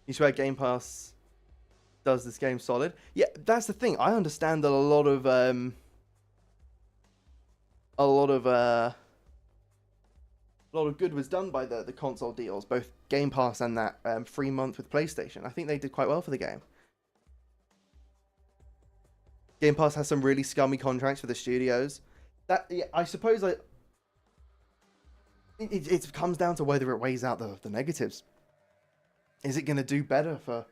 You swear Game Pass does this game solid? Yeah, that's the thing. I understand that a lot of good was done by the console deals, both Game Pass and that free month with PlayStation. I think they did quite well for the game. Game Pass has some really scummy contracts for the studios. I suppose it comes down to whether it weighs out the negatives. Is it going to do better for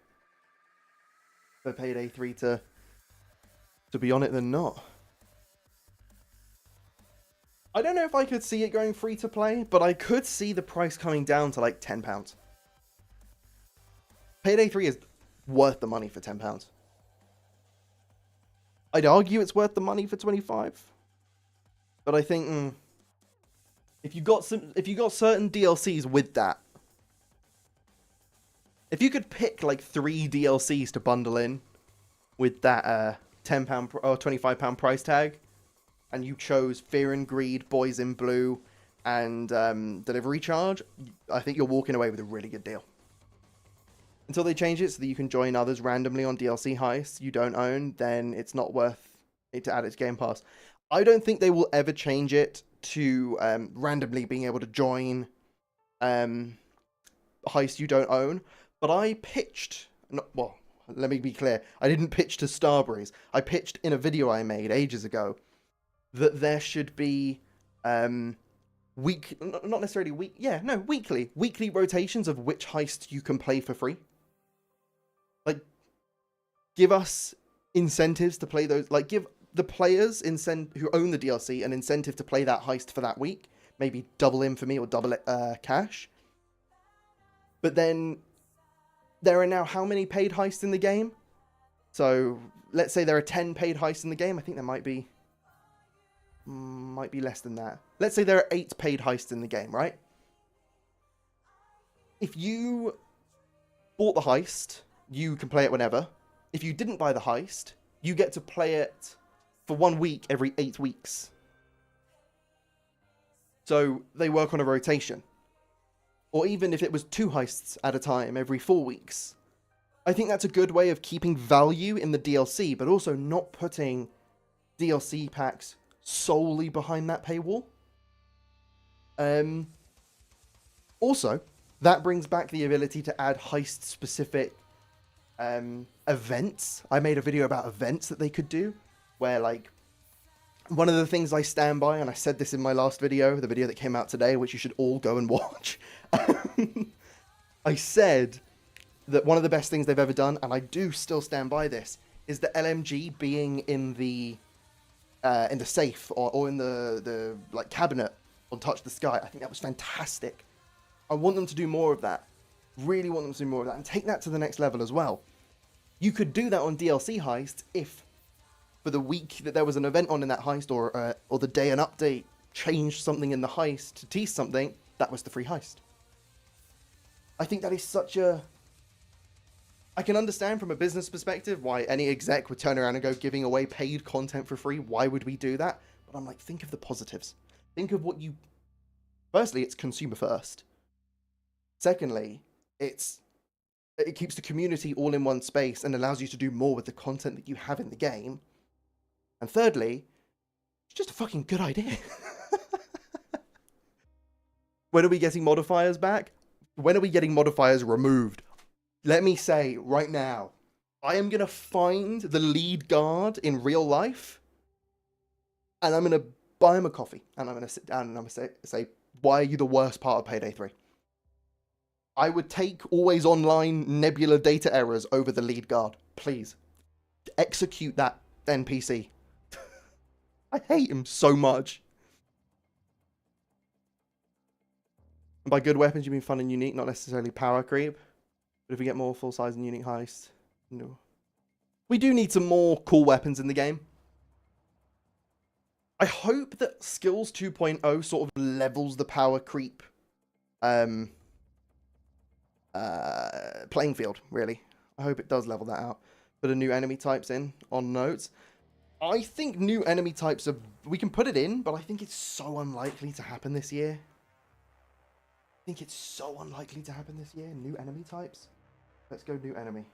Payday 3 to be on it than not? I don't know if I could see it going free to play, but I could see the price coming down to like £10. Payday 3 is worth the money for £10. I'd argue it's worth the money for 25. But I think if you got certain DLCs with that, if you could pick like 3 DLCs to bundle in with that £10 or £25 price tag, and you chose Fear and Greed, Boys in Blue, and Delivery Charge, I think you're walking away with a really good deal. Until they change it so that you can join others randomly on DLC heists you don't own, then it's not worth it to add it to Game Pass. I don't think they will ever change it to randomly being able to join heists you don't own. But I pitched, well, let me be clear, I didn't pitch to Starbreeze. I pitched in a video I made ages ago that there should be weekly rotations of which heist you can play for free. Like, give us incentives to play those. Like, give the players who own the DLC an incentive to play that heist for that week. Maybe double infamy or double cash. But then there are now how many paid heists in the game? So let's say there are 10 paid heists in the game. I think there might be less than that. Let's say there are 8 paid heists in the game, right? If you bought the heist, you can play it whenever. If you didn't buy the heist, you get to play it for 1 week every 8 weeks. So they work on a rotation. Or even if it was 2 heists at a time every 4 weeks. I think that's a good way of keeping value in the DLC, but also not putting DLC packs solely behind that paywall. Also, that brings back the ability to add heist-specific events. I made a video about events that they could do, where, like, one of the things I stand by, and I said this in my last video, the video that came out today, which you should all go and watch. I said that one of the best things they've ever done, and I do still stand by this, is the LMG being in the safe or in the like cabinet on Touch the Sky. I think that was fantastic. I want them to do more of that. Really want them to do more of that and take that to the next level as well. You could do that on DLC heists if for the week that there was an event on in that heist or the day an update changed something in the heist to tease something, that was the free heist. I think that is such a... I can understand from a business perspective why any exec would turn around and go, giving away paid content for free, why would we do that? But I'm like, think of the positives. Think of what you... Firstly, it's consumer first. Secondly, it keeps the community all in one space and allows you to do more with the content that you have in the game. And thirdly, it's just a fucking good idea. When are we getting modifiers back? When are we getting modifiers removed? Let me say right now, I am going to find the lead guard in real life, and I'm going to buy him a coffee, and I'm going to sit down and I'm going to say, why are you the worst part of Payday 3? I would take always online nebula data errors over the lead guard. Please. Execute that NPC. I hate him so much. And by good weapons, you mean fun and unique, not necessarily power creep. But if we get more full-size and unique heists, no. We do need some more cool weapons in the game. I hope that Skills 2.0 sort of levels the power creep playing field, really. I hope it does level that out. Put a new enemy types in on notes. I think new enemy types are... We can put it in, but I think it's so unlikely to happen this year. I think it's so unlikely to happen this year. New enemy types. Let's go new enemy.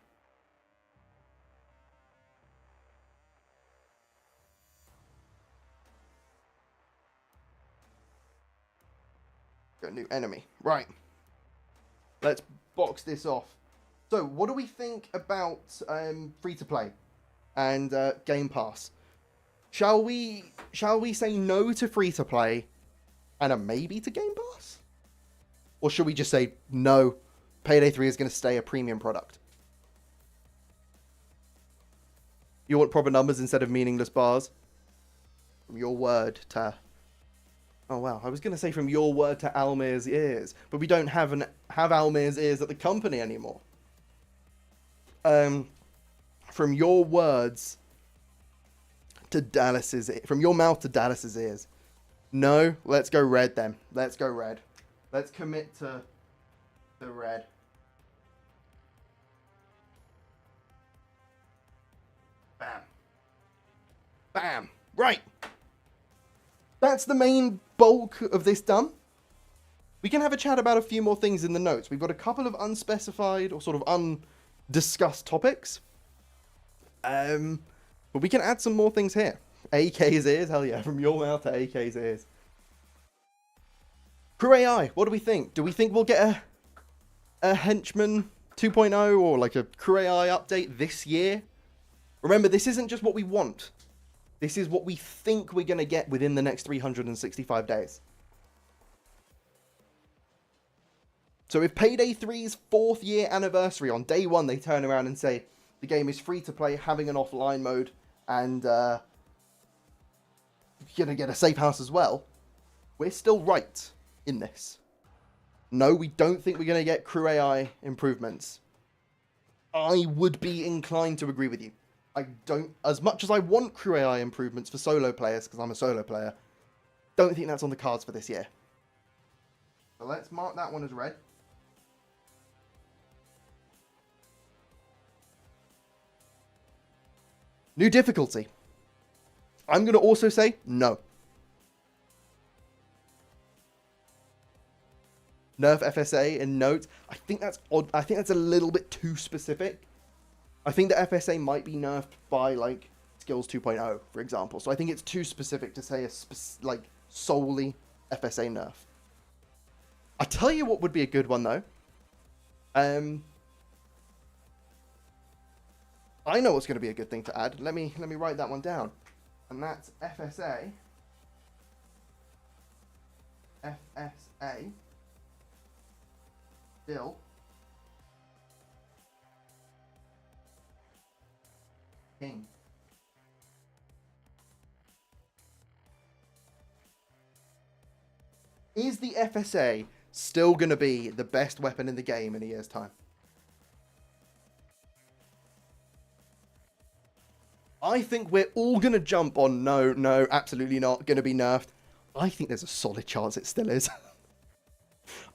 Go new enemy. Right. Let's box this off. So, what do we think about free-to-play and Game Pass? Shall we say no to free-to-play and a maybe to Game Pass? Or should we just say, no, Payday 3 is going to stay a premium product? You want proper numbers instead of meaningless bars? From your word to... Oh, wow. I was going to say from your word to Almir's ears. But we don't have Almir's ears at the company anymore. From your words to Dallas's... From your mouth to Dallas's ears. No, let's go red then. Let's go red. Let's commit to the red. Bam. Bam. Right. That's the main bulk of this done. We can have a chat about a few more things in the notes. We've got a couple of unspecified or sort of undiscussed topics. But we can add some more things here. AK's ears, hell yeah, from your mouth to AK's ears. Crew AI, what do we think? Do we think we'll get a Henchman 2.0 or like a Crew AI update this year? Remember, this isn't just what we want. This is what we think we're going to get within the next 365 days. So if Payday 3's 4th year anniversary, on day 1 they turn around and say the game is free to play, having an offline mode, and you're going to get a safe house as well, we're still right in this. No, we don't think we're going to get Crew AI improvements. I would be inclined to agree with you. I don't, as much as I want Crew AI improvements for solo players, because I'm a solo player, don't think that's on the cards for this year. So let's mark that one as red. New difficulty. I'm going to also say no. Nerf FSA in notes. I think that's odd. I think that's a little bit too specific. I think the FSA might be nerfed by like Skills 2.0, for example. So I think it's too specific to say like solely FSA nerf. I tell you what would be a good one though. I know what's going to be a good thing to add. Let me write that one down. And that's FSA. FSA. Still. King. Is the FSA still going to be the best weapon in the game in a year's time? I think we're all going to jump on no, absolutely not, going to be nerfed. I think there's a solid chance it still is.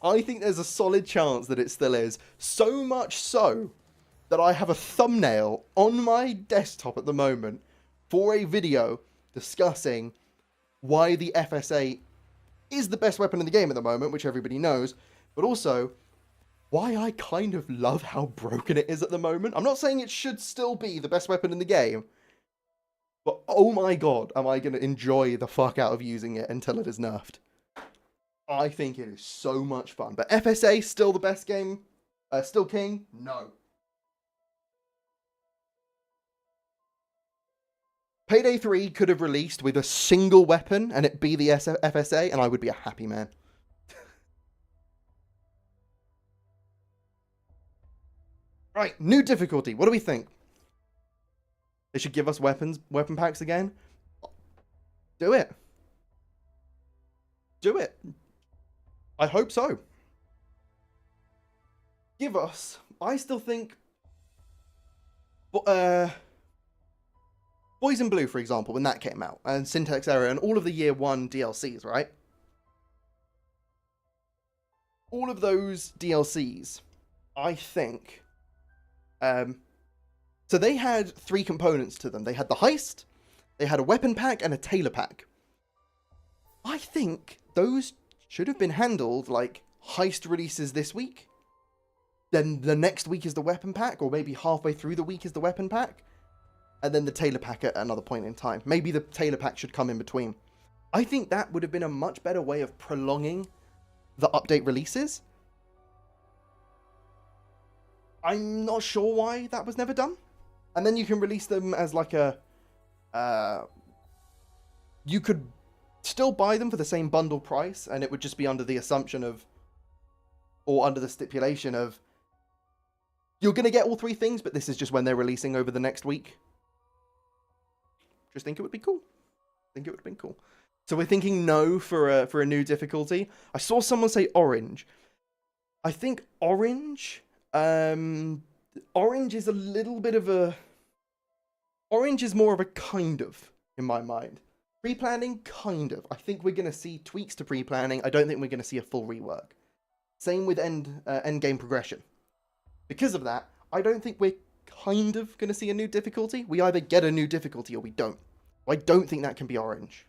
I think there's a solid chance that it still is. So much so that I have a thumbnail on my desktop at the moment for a video discussing why the FSA is the best weapon in the game at the moment, which everybody knows, but also why I kind of love how broken it is at the moment. I'm not saying it should still be the best weapon in the game, but oh my god, am I going to enjoy the fuck out of using it until it is nerfed. I think it is so much fun. But FSA, still the best game? Still king? No. Payday 3 could have released with a single weapon and it be the FSA, and I would be a happy man. Right, new difficulty. What do we think? They should give us weapon packs again? Do it. Do it. I hope so. Give us, I still think, Boys in Blue, for example, when that came out, and Syntax Error, and all of the Year 1 DLCs, right? All of those DLCs, I think, so they had 3 components to them. They had the heist, they had a weapon pack, and a tailor pack. I think those should have been handled like heist releases this week. Then the next week is the weapon pack, or maybe halfway through the week is the weapon pack. And then the tailor pack at another point in time. Maybe the tailor pack should come in between. I think that would have been a much better way of prolonging the update releases. I'm not sure why that was never done. And then you can release them as like a... you could still buy them for the same bundle price, and it would just be under the assumption of... or under the stipulation of... you're going to get all 3 things, but this is just when they're releasing over the next week. Just think it would be cool. Think it would have been cool. So we're thinking no for a new difficulty. I saw someone say orange. I think orange... orange is a little bit of a... orange is more of a kind of, in my mind. Pre-planning, kind of. I think we're going to see tweaks to pre-planning. I don't think we're going to see a full rework. Same with end game progression. Because of that, I don't think we're kind of going to see a new difficulty. We either get a new difficulty or we don't. I don't think that can be orange.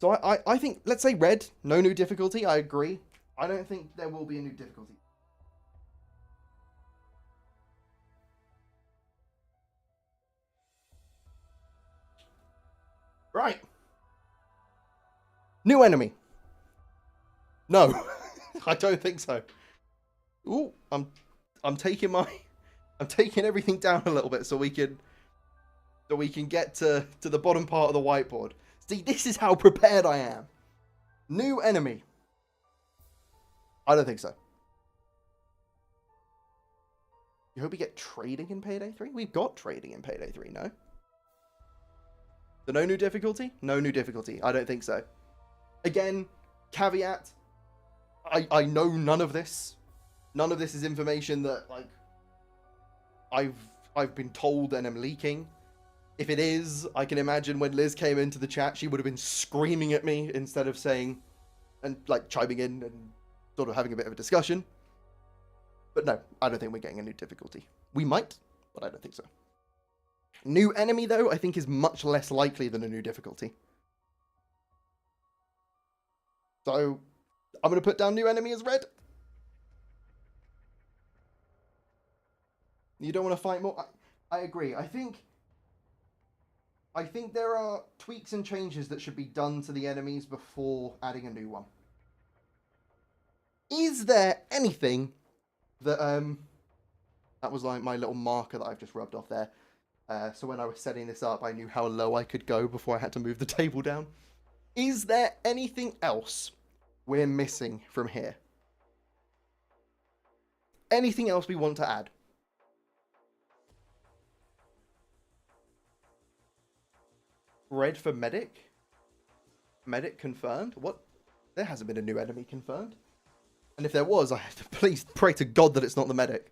So I think, let's say red, no new difficulty, I agree. I don't think there will be a new difficulty. Right. New enemy. No, I don't think so. Ooh, I'm taking everything down a little bit so we can get to the bottom part of the whiteboard. See, this is how prepared I am. New enemy. I don't think so. You hope we get trading in Payday 3? We've got trading in Payday 3, no? So no new difficulty? No new difficulty. I don't think so. Again, caveat. I know none of this. None of this is information that, like, I've been told and am leaking. If it is, I can imagine when Liz came into the chat, she would have been screaming at me instead of saying, and like chiming in and sort of having a bit of a discussion. But no, I don't think we're getting a new difficulty. We might, but I don't think so. New enemy, though, I think is much less likely than a new difficulty. So, I'm going to put down new enemy as red. You don't want to fight more? I agree. I think there are tweaks and changes that should be done to the enemies before adding a new one. Is there anything that... that was like my little marker that I've just rubbed off there. So when I was setting this up, I knew how low I could go before I had to move the table down. Is there anything else we're missing from here? Anything else we want to add? Red for medic? Medic confirmed? What? There hasn't been a new enemy confirmed. And if there was, I have to please pray to God that it's not the medic.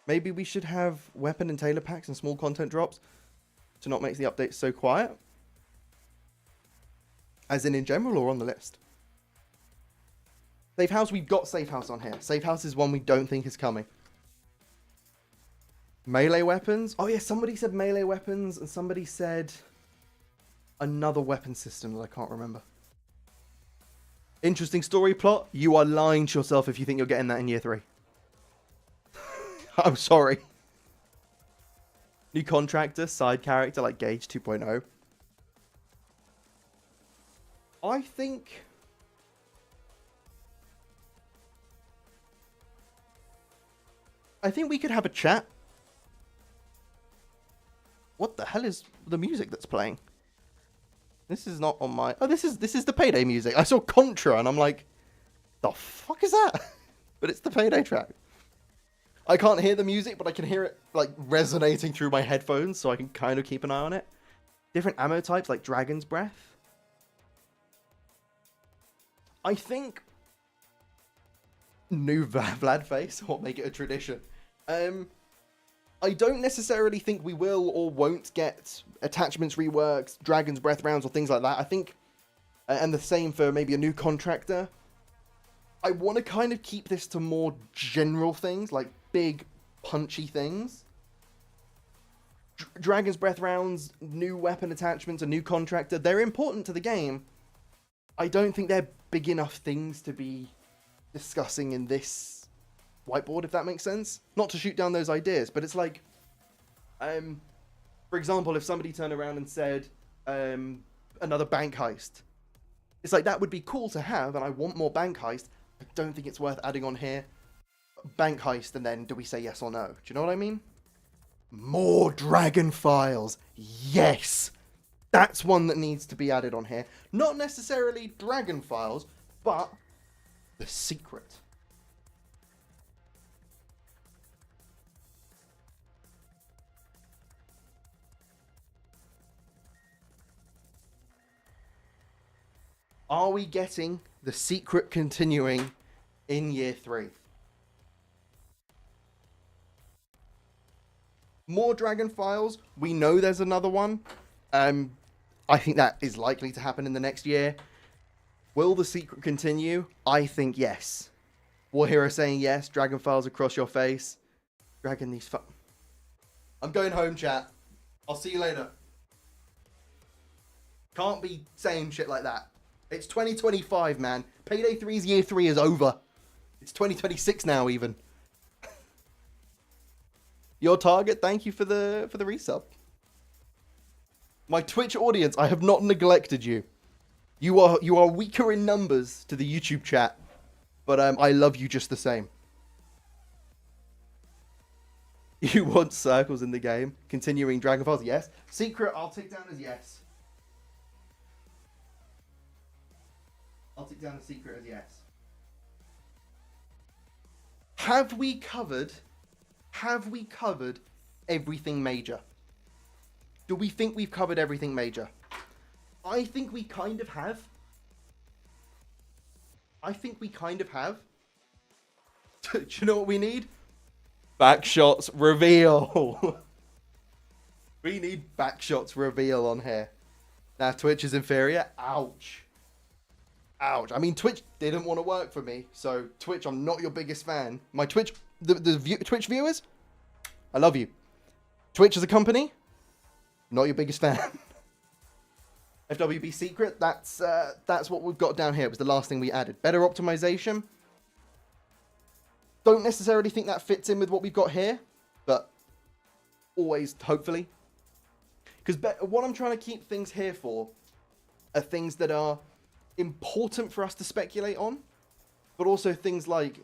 Maybe we should have weapon and tailor packs and small content drops. to not make the updates so quiet? As in general or on the list? Safe House, we've got Safe House on here. Safe House is one we don't think is coming. Melee weapons? Oh yeah, somebody said melee weapons and somebody said another weapon system that I can't remember. Interesting story plot. You are lying to yourself if you think you're getting that in year 3. I'm sorry. New contractor, side character like Gage 2.0. I think we could have a chat. What the hell is the music that's playing? This is not on my... Oh, this is the Payday music. I saw Contra and I'm like, the fuck is that? But it's the Payday track. I can't hear the music, but I can hear it like resonating through my headphones, so I can kind of keep an eye on it. Different ammo types like Dragon's Breath. I think new Vlad face or make it a tradition. I don't necessarily think we will or won't get attachments reworks, Dragon's Breath rounds, or things like that. I think, and the same for maybe a new contractor. I want to kind of keep this to more general things, like big, punchy things. Dragon's Breath rounds, new weapon attachments, a new contractor, they're important to the game. I don't think they're big enough things to be discussing in this whiteboard, if that makes sense. Not to shoot down those ideas, but it's like, for example, if somebody turned around and said another bank heist, it's like that would be cool to have, and I want more bank heist. I don't think it's worth adding on here. Bank heist, and then do we say yes or no? Do you know what I mean? More Dragon Files. Yes! That's one that needs to be added on here. Not necessarily Dragon Files, but the secret. Are we getting the secret continuing in year 3? More Dragon Files. We know there's another one. I think that is likely to happen in the next year. Will the secret continue? I think yes. Warhero saying yes. Dragon Files across your face. Dragging these I'm going home, chat. I'll see you later. Can't be saying shit like that. It's 2025, man. Payday 3's year 3 is over. It's 2026 now, even. Your target, thank you for the resub. My Twitch audience, I have not neglected you. You are weaker in numbers to the YouTube chat, but I love you just the same. You want circles in the game? Continuing Dragon Files, yes. Secret, I'll take down as yes. I'll take down the secret as yes. Have we covered everything major? Do we think we've covered everything major? I think we kind of have. Do you know what we need? Backshots reveal. We need backshots reveal on here. Now Twitch is inferior. Ouch. Ouch. I mean, Twitch didn't want to work for me, so Twitch, I'm not your biggest fan. My Twitch, Twitch viewers, I love you. Twitch as a company, not your biggest fan. FWB secret, that's what we've got down here. It was the last thing we added. Better optimization. Don't necessarily think that fits in with what we've got here, but always, hopefully. Because what I'm trying to keep things here for are things that are important for us to speculate on, but also things like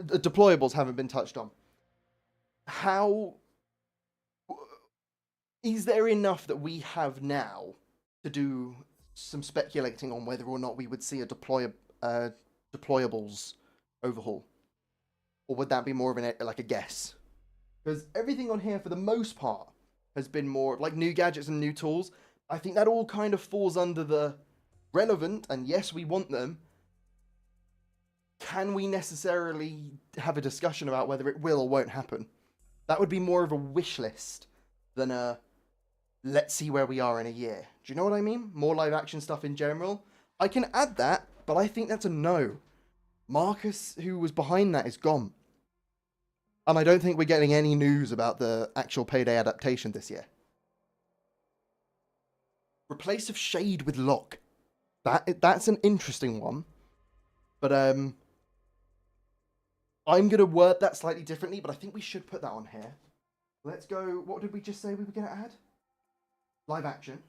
deployables haven't been touched on. How is there enough that we have now to do some speculating on whether or not we would see a deployables overhaul, or would that be more of like a guess? Because everything on here for the most part has been more like new gadgets and new tools. I think that all kind of falls under the relevant, and yes, we want them. Can we necessarily have a discussion about whether it will or won't happen? That would be more of a wish list than a let's see where we are in a year. Do you know what I mean? More live action stuff in general. I can add that, but I think that's a no. Marcus, who was behind that, is gone. And I don't think we're getting any news about the actual Payday adaptation this year. Replace of Shade with Locke. That's an interesting one. But I'm gonna word that slightly differently, but I think we should put that on here. Let's go. What did we just say we were gonna add? Live action.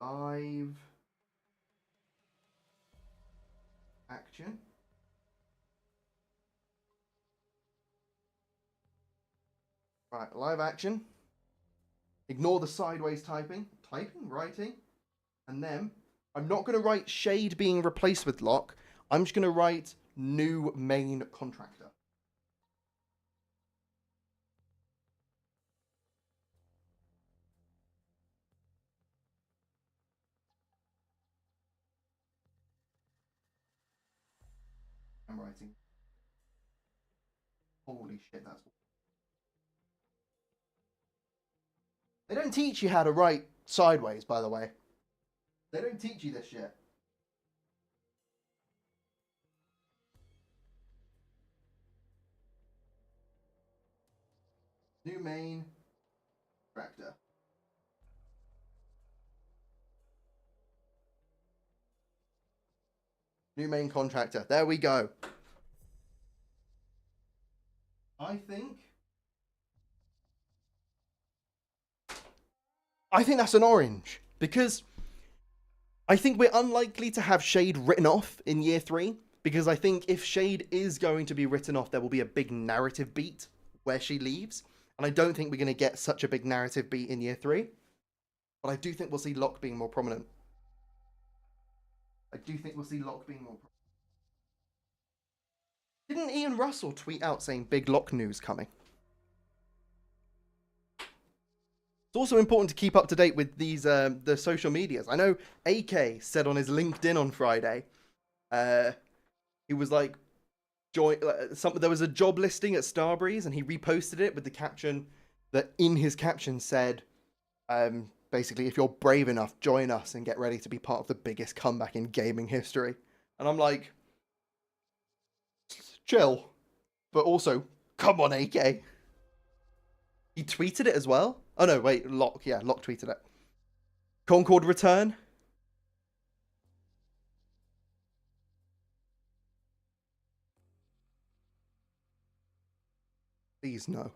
Live action. Right, live action. Ignore the sideways typing. Writing. And then I'm not going to write Shade being replaced with Locke. I'm just going to write new main contractor. I'm writing. Holy shit, that's... They don't teach you how to write sideways, by the way. They don't teach you this shit. New main contractor. New main contractor. There we go. I think that's an orange, because I think we're unlikely to have Shade written off in year 3, because I think if Shade is going to be written off, there will be a big narrative beat where she leaves, and I don't think we're going to get such a big narrative beat in year 3, but I do think we'll see Locke being more prominent. Didn't Ian Russell tweet out saying big Locke news coming? It's also important to keep up to date with these the social medias. I know AK said on his LinkedIn on Friday, he was like, there was a job listing at Starbreeze, and he reposted it with the caption that in his caption said, basically, if you're brave enough, join us and get ready to be part of the biggest comeback in gaming history. And I'm like, chill, but also, come on, AK. He tweeted it as well. Oh no, wait, Locke tweeted it. Concord return. Please no.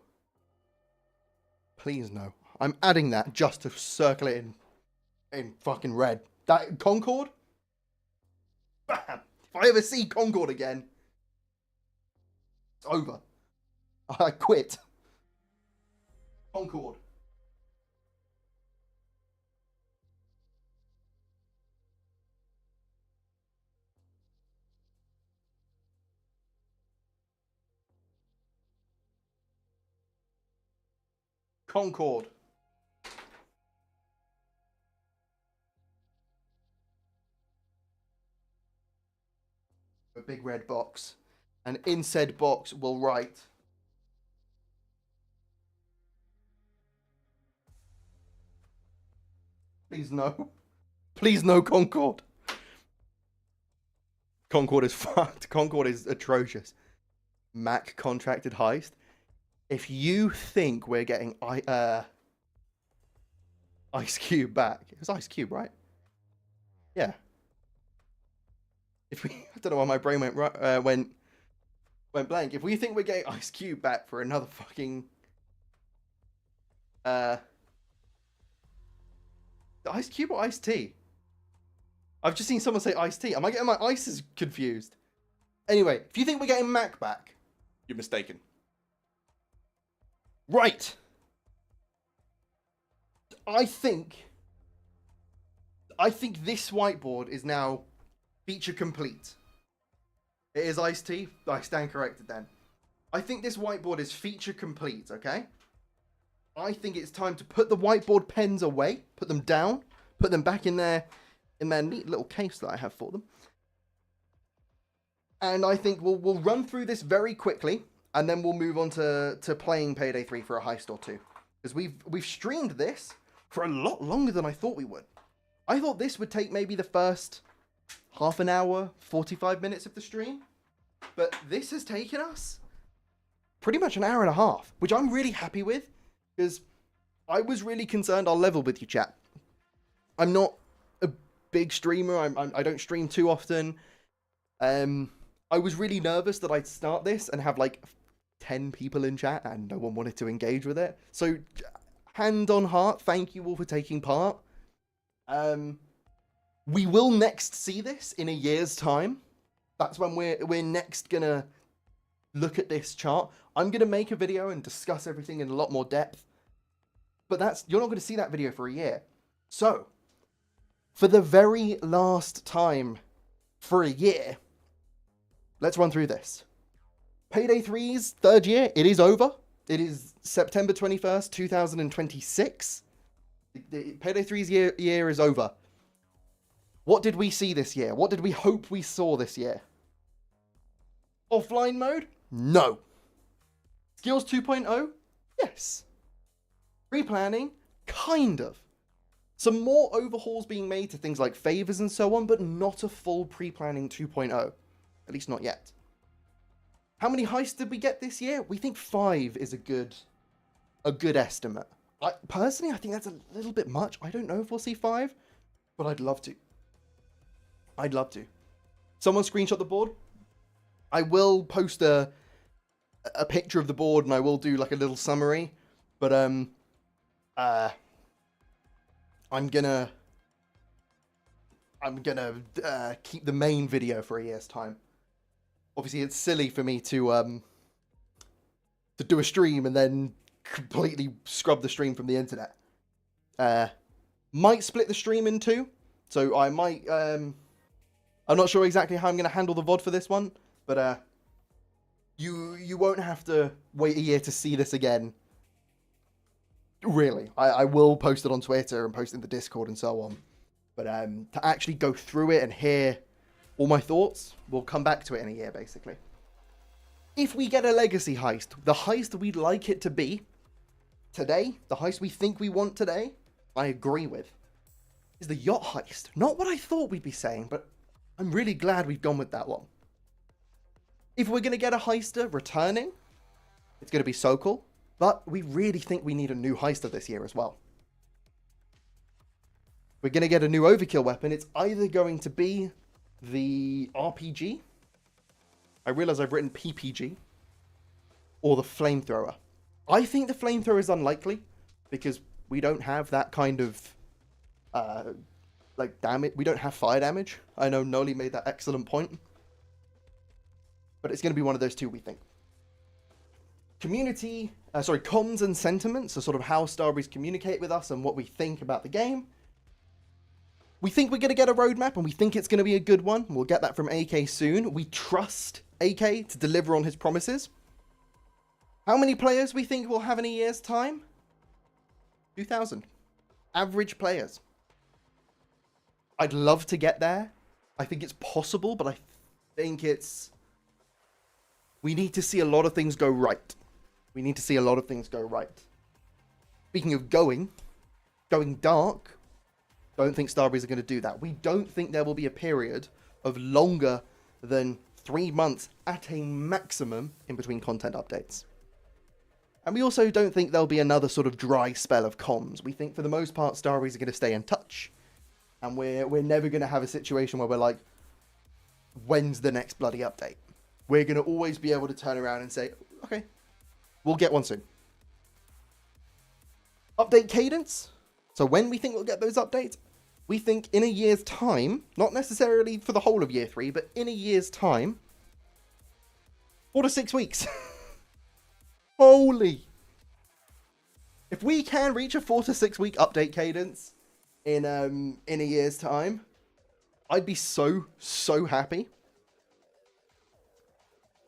Please no. I'm adding that just to circle it in fucking red. That Concord? Bam! If I ever see Concord again, it's over. I quit. Concord. Concord. A big red box. And in said box we'll write, please no. Please no, Concord. Concord is fucked. Concord is atrocious. Mac contracted heist. If you think we're getting Ice Cube back, it was Ice Cube, right? Yeah. If we, I don't know why my brain went blank. If we think we're getting Ice Cube back for another fucking Ice Cube or Ice T? I've just seen someone say Ice T. Am I getting my ices confused? Anyway, if you think we're getting Mac back, you're mistaken. Right. I think this whiteboard is now feature complete. It is Ice T. I stand corrected then. I think this whiteboard is feature complete, okay? I think it's time to put the whiteboard pens away, put them down, put them back in their neat little case that I have for them. And I think we'll run through this very quickly, and then we'll move on to playing Payday 3 for a heist or two. because we've streamed this for a lot longer than I thought we would. I thought this would take maybe the first half an hour, 45 minutes of the stream, but this has taken us pretty much an hour and a half, which I'm really happy with, because I was really concerned. I'll level with you, chat. I'm not a big streamer. I don't stream too often. I was really nervous that I'd start this and have like 10 people in chat and no one wanted to engage with it. So, hand on heart, thank you all for taking part. We will next see this in a year's time. That's when we're next gonna look at this chart. I'm gonna make a video and discuss everything in a lot more depth. But you're not gonna see that video for a year. So, for the very last time for a year, let's run through this. Payday 3's third year, it is over. It is September 21st, 2026. Payday 3's year is over. What did we see this year? What did we hope we saw this year? Offline mode? No. Skills 2.0? Yes. Pre-planning? Kind of. Some more overhauls being made to things like favors and so on, but not a full pre-planning 2.0. At least not yet. How many heists did we get this year? We think 5 is a good estimate. Personally, I think that's a little bit much. I don't know if we'll see 5, but I'd love to. I'd love to. Someone screenshot the board. I will post a picture of the board and I will do like a little summary. But I'm gonna keep the main video for a year's time. Obviously, it's silly for me to do a stream and then completely scrub the stream from the internet. Might split the stream in two, so I might. I'm not sure exactly how I'm going to handle the VOD for this one, but you won't have to wait a year to see this again. Really, I will post it on Twitter and post it in the Discord and so on. But to actually go through it and hear all my thoughts, we'll come back to it in a year, basically. If we get a legacy heist, the heist we'd like it to be today, the heist we think we want today, I agree with, is the yacht heist. Not what I thought we'd be saying, but I'm really glad we've gone with that one. If we're going to get a heister returning, it's going to be Sokol, but we really think we need a new heister this year as well. We're going to get a new overkill weapon. It's either going to be the RPG, I realize I've written PPG, or the flamethrower. I think the flamethrower is unlikely because we don't have that kind of like damage. We don't have fire damage. I know Noli made that excellent point, but it's going to be one of those two, we think. Comms and sentiments are sort of how Starbreeze communicate with us and what we think about the game. We think we're going to get a roadmap, and we think it's going to be a good one. We'll get that from AK soon. We trust AK to deliver on his promises. How many players we think we'll have in a year's time? 2,000. Average players. I'd love to get there. I think it's possible, but I think we need to see a lot of things go right. We need to see a lot of things go right. Speaking of going dark, don't think Starbreeze are going to do that. We don't think there will be a period of longer than 3 months at a maximum in between content updates. And we also don't think there'll be another sort of dry spell of comms. We think for the most part Starbreeze are going to stay in touch. And we're never going to have a situation where we're like, when's the next bloody update? We're going to always be able to turn around and say, okay, we'll get one soon. Update cadence. So when we think we'll get those updates, we think in a year's time, not necessarily for the whole of year 3, but in a year's time, 4 to 6 weeks. Holy. If we can reach a 4 to 6 week update cadence in a year's time, I'd be so happy.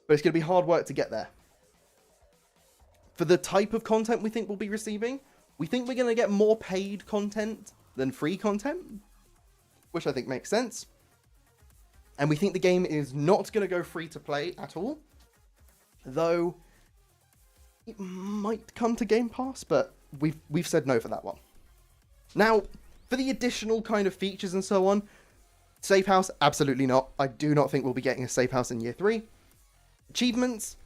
But it's going to be hard work to get there. For the type of content we think we'll be receiving, we think we're going to get more paid content than free content, which I think makes sense. And we think the game is not going to go free to play at all, though it might come to Game Pass, but we've said no for that one. Now, for the additional kind of features and so on, safe house, absolutely not. I do not think we'll be getting a safe house in year 3. Achievements,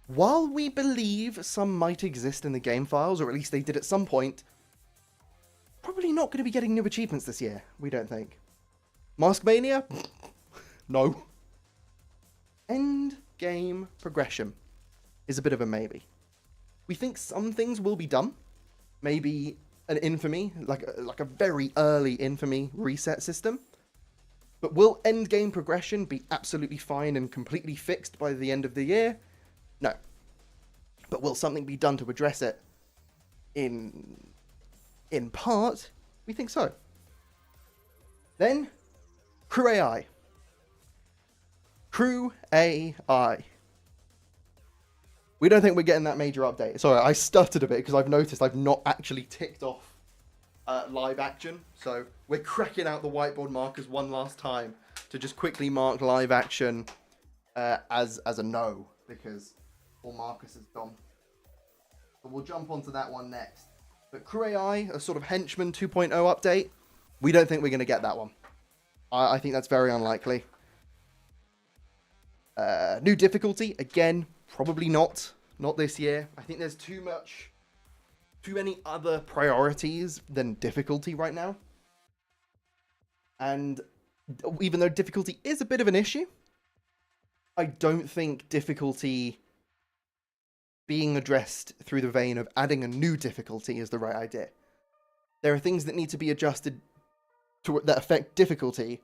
while we believe some might exist in the game files, or at least they did at some point, probably not going to be getting new achievements this year, we don't think. Mask Mania? No. End game progression is a bit of a maybe. We think some things will be done. Maybe an infamy, like a very early infamy reset system. But will end game progression be absolutely fine and completely fixed by the end of the year? No. But will something be done to address it? In part, we think so. Then, Crew AI. Crew AI. We don't think we're getting that major update. Sorry, I stuttered a bit because I've noticed I've not actually ticked off live action. So we're cracking out the whiteboard markers one last time to just quickly mark live action as a no, because all Marcus is gone. But we'll jump onto that one next. But Crew AI, a sort of henchman 2.0 update, we don't think we're going to get that one. I think that's very unlikely. New difficulty, again, probably not. Not this year. I think there's too many other priorities than difficulty right now. And even though difficulty is a bit of an issue, I don't think difficulty being addressed through the vein of adding a new difficulty is the right idea. There are things that need to be adjusted that affect difficulty,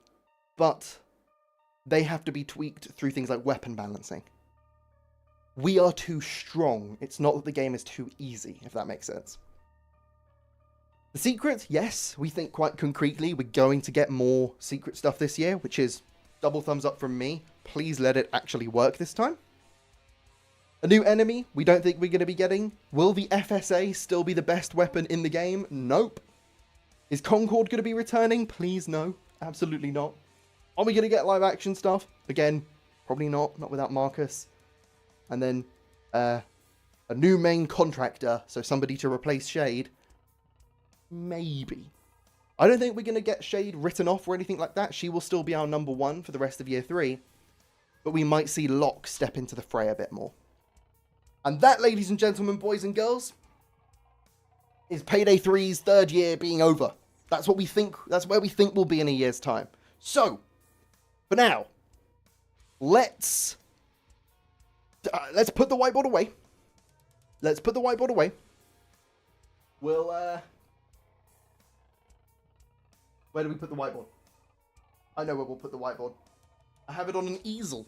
but they have to be tweaked through things like weapon balancing. We are too strong. It's not that the game is too easy, if that makes sense. The secret, yes, we think quite concretely we're going to get more secret stuff this year, which is double thumbs up from me. Please let it actually work this time. A new enemy, we don't think we're going to be getting. Will the FSA still be the best weapon in the game? Nope. Is Concord going to be returning? Please no. Absolutely not. Are we going to get live action stuff? Again, probably not. Not without Marcus. And then a new main contractor, so somebody to replace Shade. Maybe. I don't think we're going to get Shade written off or anything like that. She will still be our number 1 for the rest of year 3. But we might see Locke step into the fray a bit more. And that, ladies and gentlemen, boys and girls, is Payday 3's 3rd year being over. That's what we think. That's where we think we'll be in a year's time. So, for now, let's put the whiteboard away. Let's put the whiteboard away. We'll, where do we put the whiteboard? I know where we'll put the whiteboard. I have it on an easel.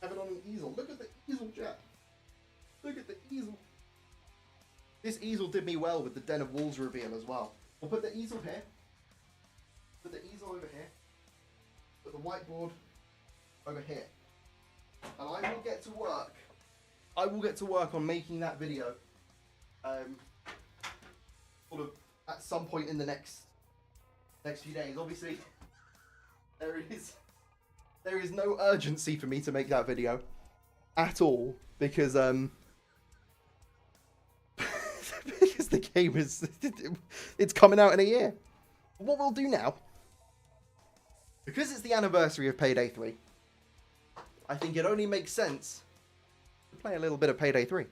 Look at the easel, chat. Look at the easel. This easel did me well with the Den of Wolves reveal as well. We'll put the easel here. Put the easel over here. Put the whiteboard over here. And I will get to work. I will get to work on making that video. Sort of at some point in the next few days. Obviously, there is no urgency for me to make that video at all because because the game it's coming out in a year. What we'll do now, because it's the anniversary of Payday 3, I think it only makes sense to play a little bit of Payday 3.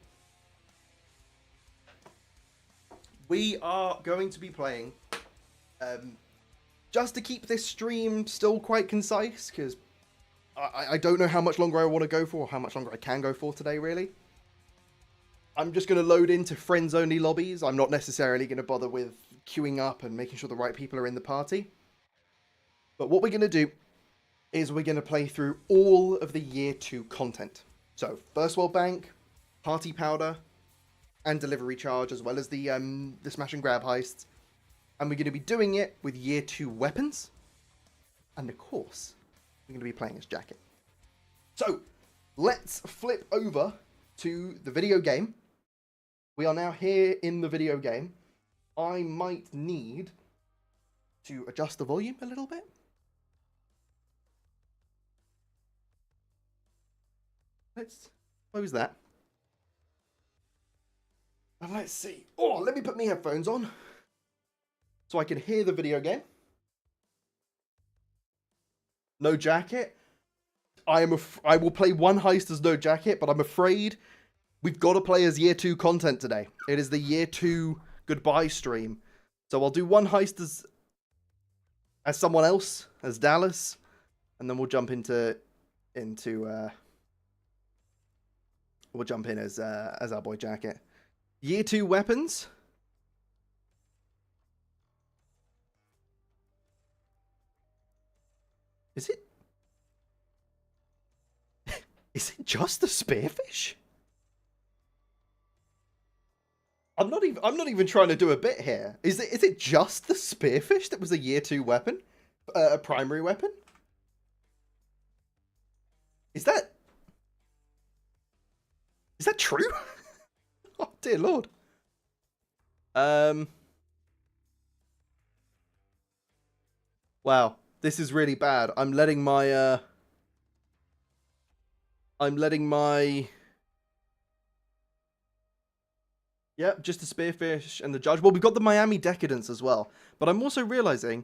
We are going to be playing, just to keep this stream still quite concise, because I don't know how much longer I want to go for, or how much longer I can go for today, really. I'm just going to load into friends-only lobbies. I'm not necessarily going to bother with queuing up and making sure the right people are in the party. But what we're going to do is we're going to play through all of the Year 2 content. So, First World Bank, Party Powder, and Delivery Charge, as well as the Smash and Grab heists. And we're going to be doing it with Year 2 weapons. And of course, we're going to be playing as Jacket. So, let's flip over to the video game. We are now here in the video game. I might need to adjust the volume a little bit. Let's close that. And let's see. Oh, let me put my headphones on so I can hear the video game. No jacket. I will play one heist as no jacket, but I'm afraid we've got to play as year 2 content today. It is the year 2 goodbye stream. So I'll do one heist as someone else, as Dallas, and then we'll jump into we'll jump in as our boy Jacket. Year 2 weapons. Is it? Is it just the spearfish? I'm not even trying to do a bit here. Is it just the spearfish that was a year 2 weapon? A primary weapon? Is that true? Oh dear lord. Wow, this is really bad. I'm letting my yep, just the spearfish and the judge. Well, we've got the Miami Decadence as well. But I'm also realizing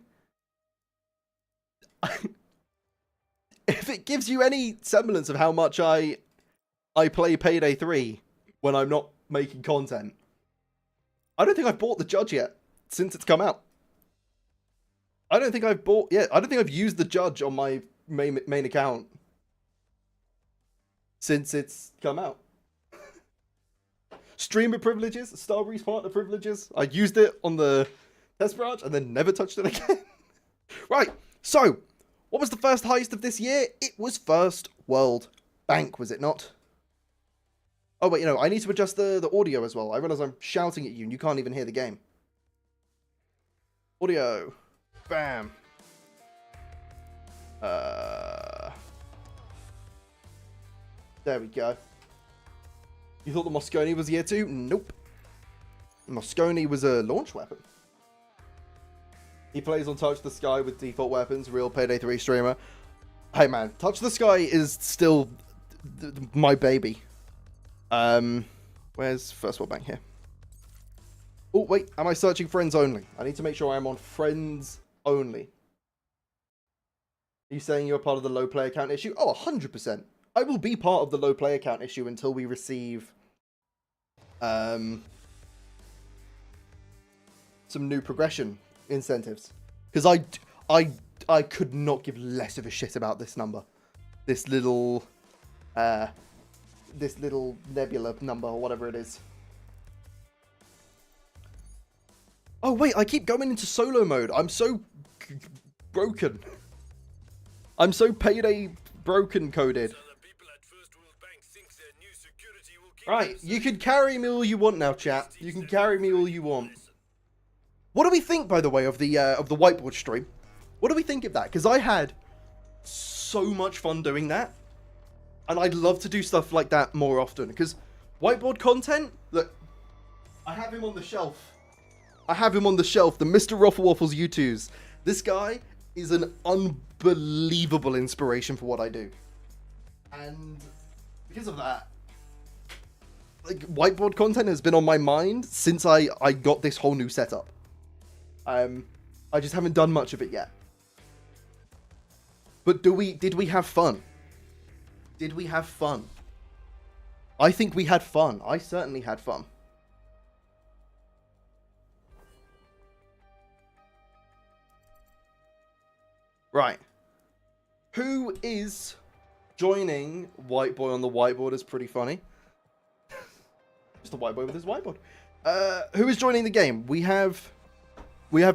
if it gives you any semblance of how much I play Payday 3 when I'm not making content, I don't think I've bought the judge yet since it's come out. I don't think I've used the judge on my main account since it's come out. Streamer privileges, Starbreeze partner privileges. I used it on the test branch and then never touched it again. Right, so what was the first heist of this year? It was First World Bank, was it not? Oh wait, I need to adjust the audio as well. I realize I'm shouting at you and you can't even hear the game. Audio. Bam. There we go. You thought the Moscone was year 2? Nope. Moscone was a launch weapon. He plays on Touch the Sky with default weapons, real Payday 3 streamer. Hey man, Touch the Sky is still my baby. Where's First World Bank here? Oh wait, am I searching friends only? I need to make sure I'm on friends only. Are you saying you're part of the low player count issue? Oh, 100%. I will be part of the low player count issue until we receive some new progression incentives. Because I could not give less of a shit about this number. This little nebula number or whatever it is. Oh wait, I keep going into solo mode. I'm so broken. I'm so Payday broken coded. Right, you can carry me all you want now, chat. You can carry me all you want. What do we think, by the way, of the whiteboard stream? What do we think of that? Because I had so much fun doing that, and I'd love to do stuff like that more often. Because whiteboard content, look, I have him on the shelf. The Mr. Ruffle Waffles U2s. This guy is an unbelievable inspiration for what I do, and because of that, like, whiteboard content has been on my mind since I got this whole new setup. I just haven't done much of it yet. But did we have fun? Did we have fun? I think we had fun. I certainly had fun. Right. Who is joining White Boy on the whiteboard is pretty funny. Just a white boy with his whiteboard. Who is joining the game? We have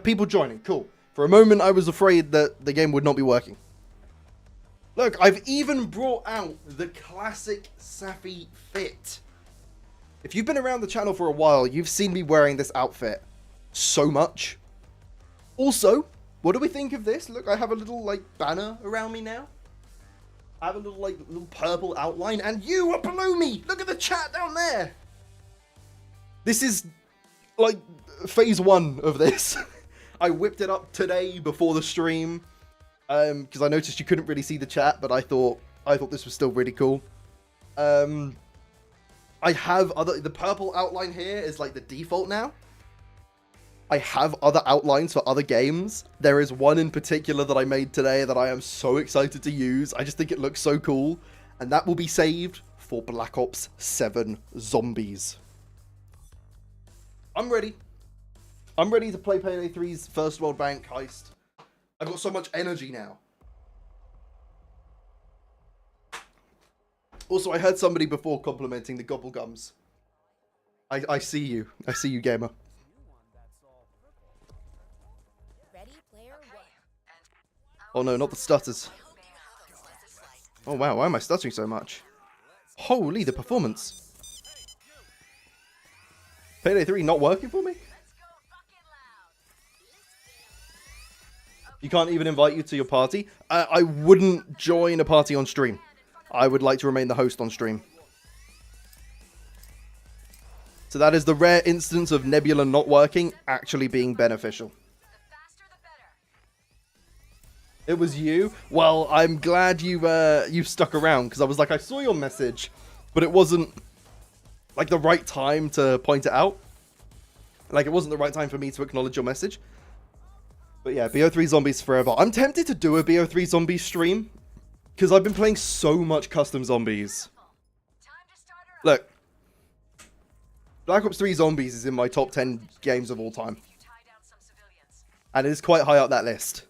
people joining. Cool. For a moment, I was afraid that the game would not be working. Look, I've even brought out the classic Safi fit. If you've been around the channel for a while, you've seen me wearing this outfit so much. Also, what do we think of this? Look, I have a little, like, banner around me now. I have a little purple outline, and you are below me! Look at the chat down there! This is, like, phase 1 of this. I whipped it up today before the stream, because I noticed you couldn't really see the chat, but I thought this was still really cool. I have other... The purple outline here is like the default now. I have other outlines for other games. There is one in particular that I made today that I am so excited to use. I just think it looks so cool. And that will be saved for Black Ops 7 Zombies. I'm ready. I'm ready to play Payday 3's First World Bank heist. I've got so much energy now. Also, I heard somebody before complimenting the Gobblegums. I see you. I see you, gamer. Oh no, not the stutters. Oh wow, why am I stuttering so much? Holy, the performance. Payday 3 not working for me? You can't even invite you to your party? I wouldn't join a party on stream. I would like to remain the host on stream. So that is the rare instance of Nebula not working actually being beneficial. It was you? Well, I'm glad you stuck around, because I was like, I saw your message, but it wasn't like the right time to point it out. Like, it wasn't the right time for me to acknowledge your message. But yeah, BO3 Zombies forever. I'm tempted to do a BO3 Zombies stream, because I've been playing so much custom zombies. Look, Black Ops 3 Zombies is in my top 10 games of all time. And it is quite high up that list.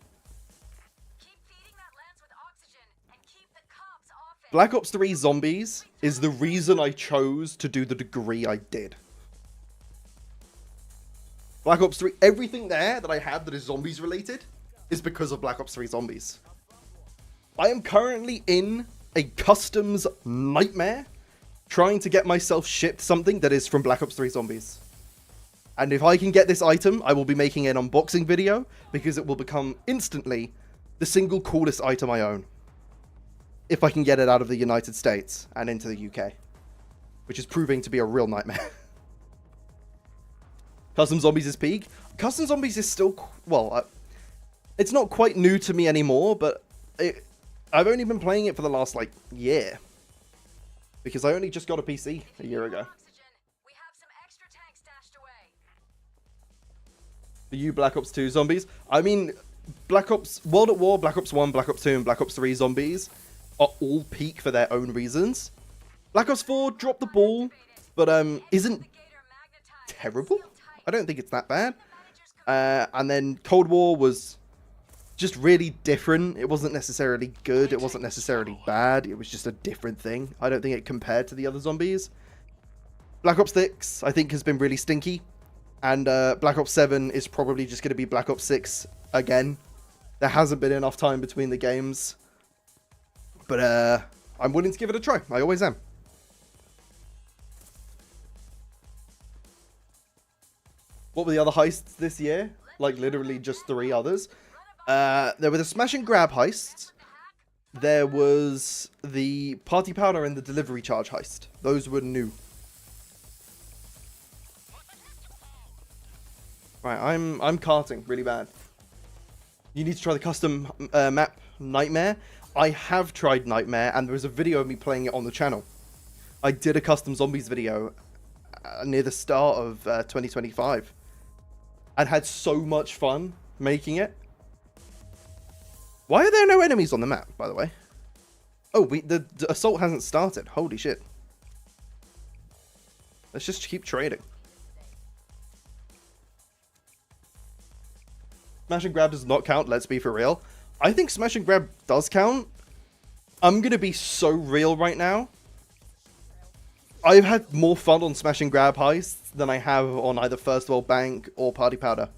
Black Ops 3 Zombies is the reason I chose to do the degree I did. Black Ops 3, everything there that I have that is zombies related is because of Black Ops 3 Zombies. I am currently in a customs nightmare trying to get myself shipped something that is from Black Ops 3 Zombies. And if I can get this item, I will be making an unboxing video because it will become instantly the single coolest item I own. If I can get it out of the United States and into the UK. Which is proving to be a real nightmare. Custom Zombies is peak. Custom Zombies is still... Well, it's not quite new to me anymore, but I've only been playing it for the last, like, year. Because I only just got a PC a year ago. For you, Black Ops 2 Zombies. I mean, Black Ops... World at War, Black Ops 1, Black Ops 2, and Black Ops 3 Zombies are all peak for their own reasons. Black Ops 4 dropped the ball, but isn't terrible. I don't think it's that bad. And then Cold War was just really different. It wasn't necessarily good. It wasn't necessarily bad. It was just a different thing. I don't think it compared to the other zombies. Black Ops 6, I think, has been really stinky. And Black Ops 7 is probably just going to be Black Ops 6 again. There hasn't been enough time between the games. But I'm willing to give it a try. I always am. What were the other heists this year? Like, literally just 3 others. There were the smash and grab heists. There was the party powder and the delivery charge heist. Those were new. Right, I'm karting really bad. You need to try the custom map Nightmare. I have tried Nightmare, and there was a video of me playing it on the channel. I did a custom zombies video near the start of 2025. And had so much fun making it. Why are there no enemies on the map, by the way? Oh, the assault hasn't started. Holy shit. Let's just keep trading. Smash and grab does not count, let's be for real. I think smash and grab does count. I'm going to be so real right now. I've had more fun on smash and grab heists than I have on either First World Bank or Party Powder.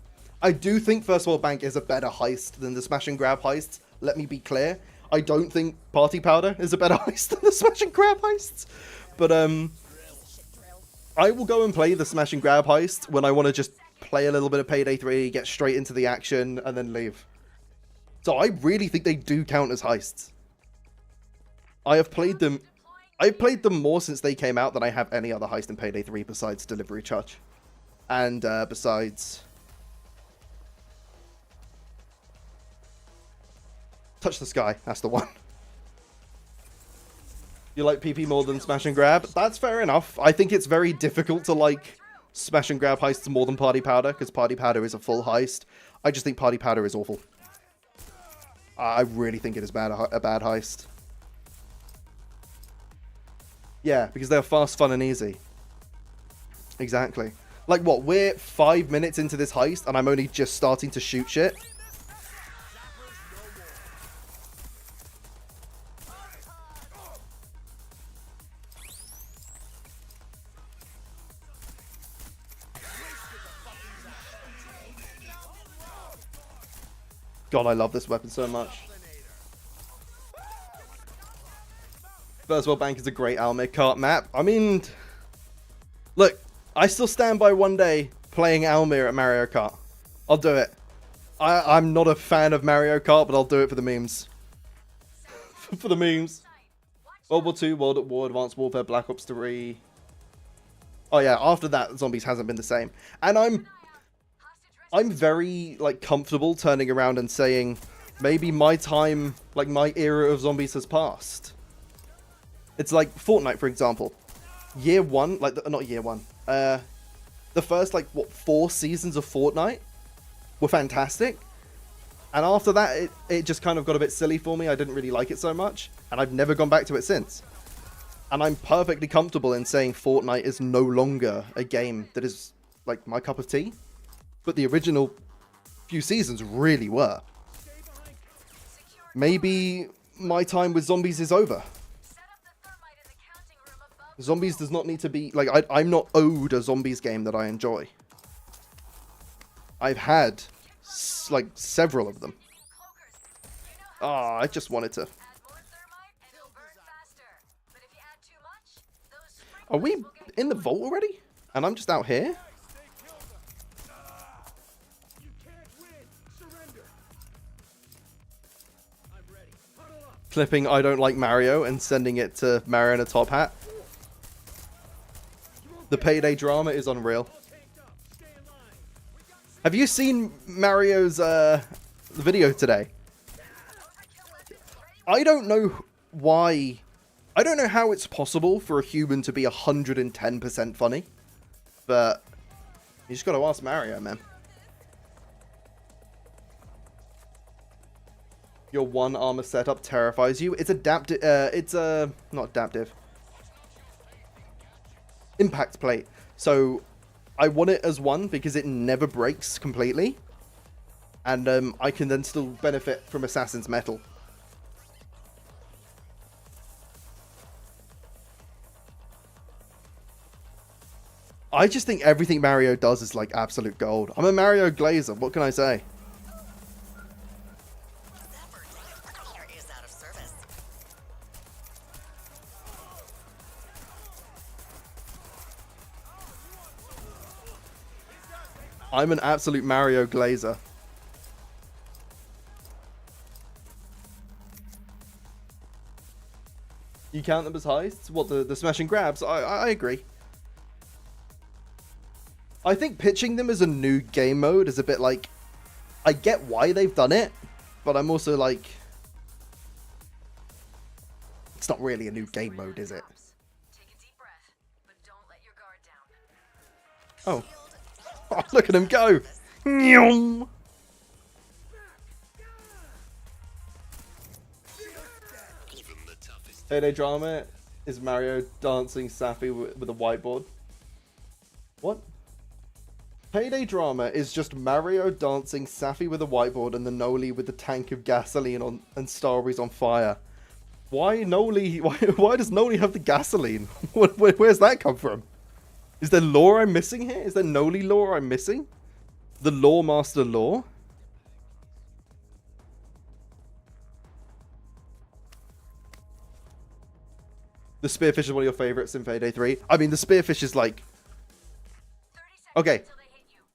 I do think First World Bank is a better heist than the smash and grab heists. Let me be clear. I don't think Party Powder is a better heist than the smash and grab heists. But I will go and play the smash and grab heist when I want to just play a little bit of Payday 3, get straight into the action, and then leave. So I really think they do count as heists. I've played them more since they came out than I have any other heist in Payday 3 besides Delivery Charge. And besides... Touch the Sky, that's the one. You like PP more than smash and grab? That's fair enough. I think it's very difficult to like smash and grab heists more than party powder, because party powder is a full heist. I just think party powder is awful. I really think it is a bad heist. Yeah, because they're fast, fun, and easy. Exactly. Like what, we're 5 minutes into this heist and I'm only just starting to shoot shit? God, I love this weapon so much. First World Bank is a great Almir Kart map. I mean, look, I still stand by one day playing Almir at Mario Kart. I'll do it. I'm not a fan of Mario Kart, but I'll do it for the memes. For the memes. World War II, World at War, Advanced Warfare, Black Ops 3. Oh yeah, after that, Zombies hasn't been the same. And I'm very, like, comfortable turning around and saying, maybe my time, like, my era of Zombies has passed. It's like Fortnite, for example. Year one, like, not year one. The first, like, what, 4 seasons of Fortnite were fantastic. And after that, it just kind of got a bit silly for me. I didn't really like it so much. And I've never gone back to it since. And I'm perfectly comfortable in saying Fortnite is no longer a game that is, like, my cup of tea. But the original few seasons really were. Maybe my time with Zombies is over. Zombies does not need to be... Like, I'm not owed a Zombies game that I enjoy. I've had, like, several of them. Ah, I just wanted to... Are we in the vault already? And I'm just out here? Clipping I don't like Mario and sending it to Mario in a top hat. The Payday drama is unreal. Have you seen Mario's video today? I don't know why. I don't know how it's possible for a human to be 110% funny. But you just gotta ask Mario, man. Your one armor setup terrifies you. It's adaptive. Not adaptive. Impact plate. So I want it as one because it never breaks completely, and I can then still benefit from Assassin's Metal. I just think everything Mario does is like absolute gold. I'm a Mario Glazer. What can I say? I'm an absolute Mario Glazer. You count them as heists? What, the smash and grabs? I agree. I think pitching them as a new game mode is a bit like... I get why they've done it, but I'm also like... It's not really a new game mode, is it? Oh. Oh, look at him go! Payday drama is Mario dancing Sappy with a whiteboard. What? Payday drama is just Mario dancing Sappy with a whiteboard and the Noli with the tank of gasoline on and Starberries on fire. Why Noli? Why does Noli have the gasoline? Where's that come from? Is there lore I'm missing here? Is there Noli lore I'm missing? The Lore Master lore? The Spearfish is one of your favorites in Payday 3. I mean, the Spearfish is like... Okay.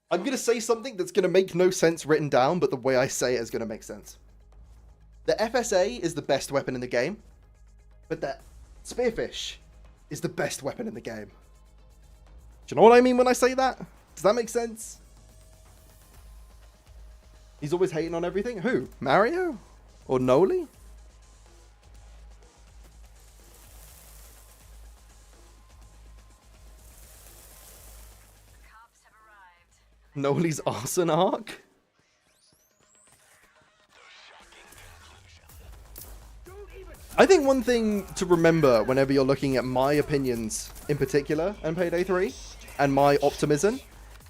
I'm going to say something that's going to make no sense written down, but the way I say it is going to make sense. The FSA is the best weapon in the game, but the Spearfish is the best weapon in the game. Do you know what I mean when I say that? Does that make sense? He's always hating on everything? Who? Mario? Or Noli? Noli's arson arc? I think one thing to remember whenever you're looking at my opinions in particular on Payday 3 and my optimism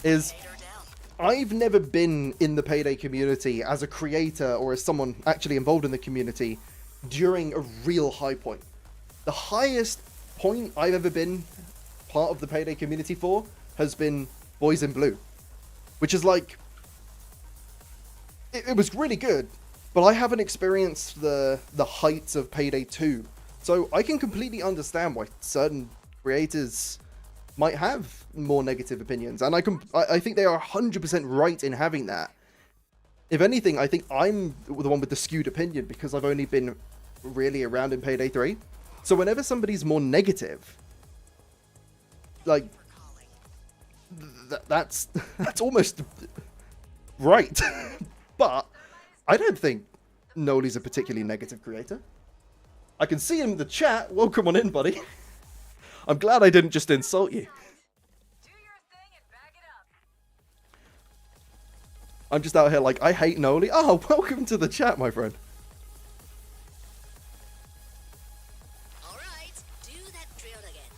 is I've never been in the Payday community as a creator or as someone actually involved in the community during a real high point. The highest point I've ever been part of the Payday community for has been Boys in Blue, which is like, it was really good, but I haven't experienced the heights of Payday 2. So I can completely understand why certain creators might have more negative opinions, and I think they are 100% right in having that. If anything, I think I'm the one with the skewed opinion because I've only been really around in Payday 3. So whenever somebody's more negative, like, that's almost right. But I don't think Noli's a particularly negative creator. I can see him in the chat. Welcome on in, buddy. I'm glad I didn't just insult you. Do your thing and back it up. I'm just out here like, I hate Noli. Oh, welcome to the chat, my friend. Alright, do that drill again.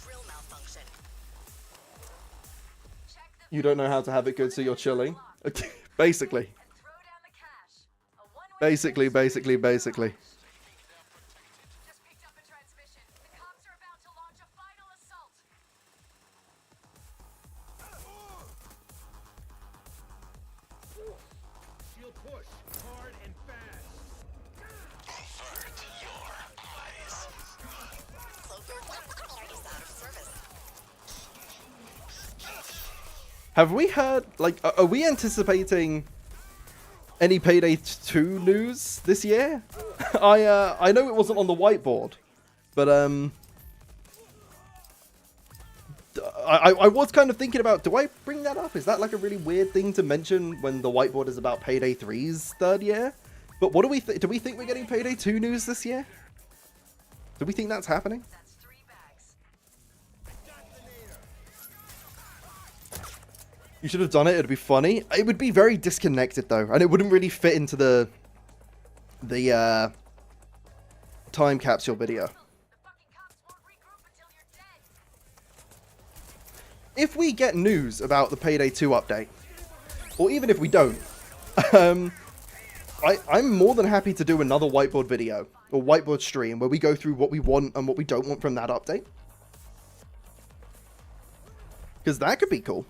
Drill malfunction. You don't know how to have it good, so you're chilling. Okay, basically. Basically. Just picked up a transmission. The cops are about to launch a final assault. She'll push hard and fast. Avert your eyes. Cloaker is out of service. Have we heard, like, are we anticipating any Payday 2 news this year? I know it wasn't on the whiteboard, but I was kind of thinking about, do I bring that up? Is that like a really weird thing to mention when the whiteboard is about Payday 3's third year? But what do we do we think we're getting Payday 2 news this year? Do we think that's happening? That's 3 bags. You should have done it. It'd be funny. It would be very disconnected though, and it wouldn't really fit into the time capsule video. The fucking cops won't regroup until you're dead. If we get news about the Payday 2 update, or even if we don't, I'm more than happy to do another whiteboard video or whiteboard stream where we go through what we want and what we don't want from that update. Because that could be cool.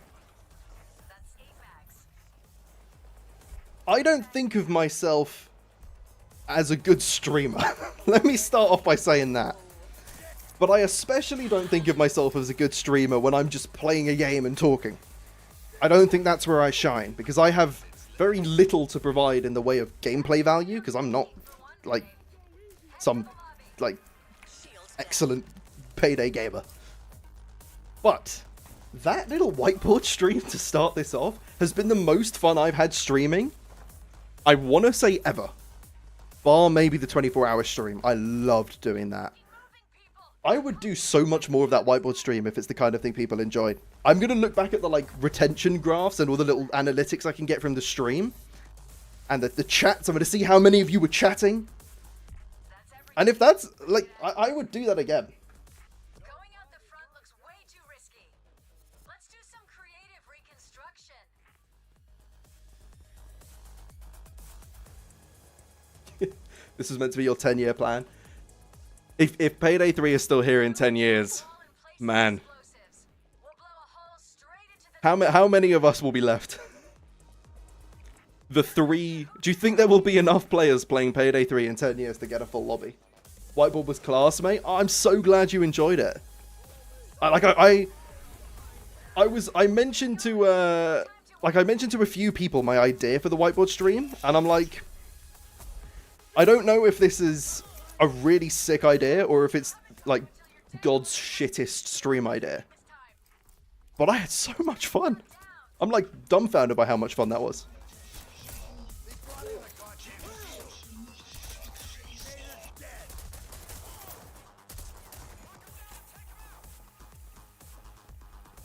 That's 8 bags. I don't think of myself as a good streamer. Let me start off by saying that. But I especially don't think of myself as a good streamer when I'm just playing a game and talking. I don't think that's where I shine, because I have very little to provide in the way of gameplay value, because I'm not, like, some, like, excellent Payday gamer. But that little whiteboard stream to start this off has been the most fun I've had streaming, I want to say ever. Bar maybe the 24-hour stream. I loved doing that. I would do so much more of that whiteboard stream if it's the kind of thing people enjoyed. I'm going to look back at the, like, retention graphs and all the little analytics I can get from the stream. And the chats. I'm going to see how many of you were chatting. And if that's, like, I would do that again. Going out the front looks way too risky. Let's do some creative reconstruction. This is meant to be your 10-year plan. If Payday 3 is still here in 10 years, man. We'll blow a hole straight into the How many of us will be left? The 3... Do you think there will be enough players playing Payday 3 in 10 years to get a full lobby? Whiteboard was class, mate. Oh, I'm so glad you enjoyed it. I mentioned to I mentioned to a few people my idea for the whiteboard stream, and I'm like, I don't know if this is a really sick idea or if it's like God's shittest stream idea. But I had so much fun. I'm like dumbfounded by how much fun that was.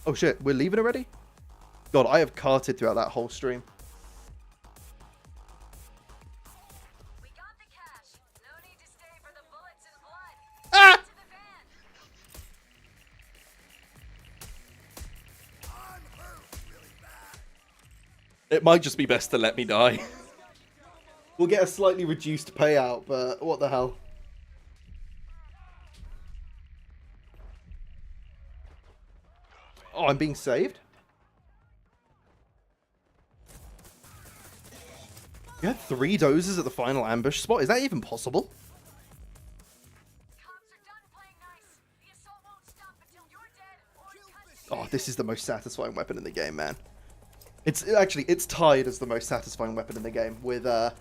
Oh shit, we're leaving already? God, I have carted throughout that whole stream. We got the cash. No need to stay for the bullets and blood. Ah! To the van. It might just be best to let me die. We'll get a slightly reduced payout, but what the hell? Oh, I'm being saved? You had 3 doses at the final ambush spot? Is that even possible? Cops are done playing nice. The assault won't stop until you're dead or in custody. Oh, this is the most satisfying weapon in the game, man. It's actually, it's tied as the most satisfying weapon in the game with the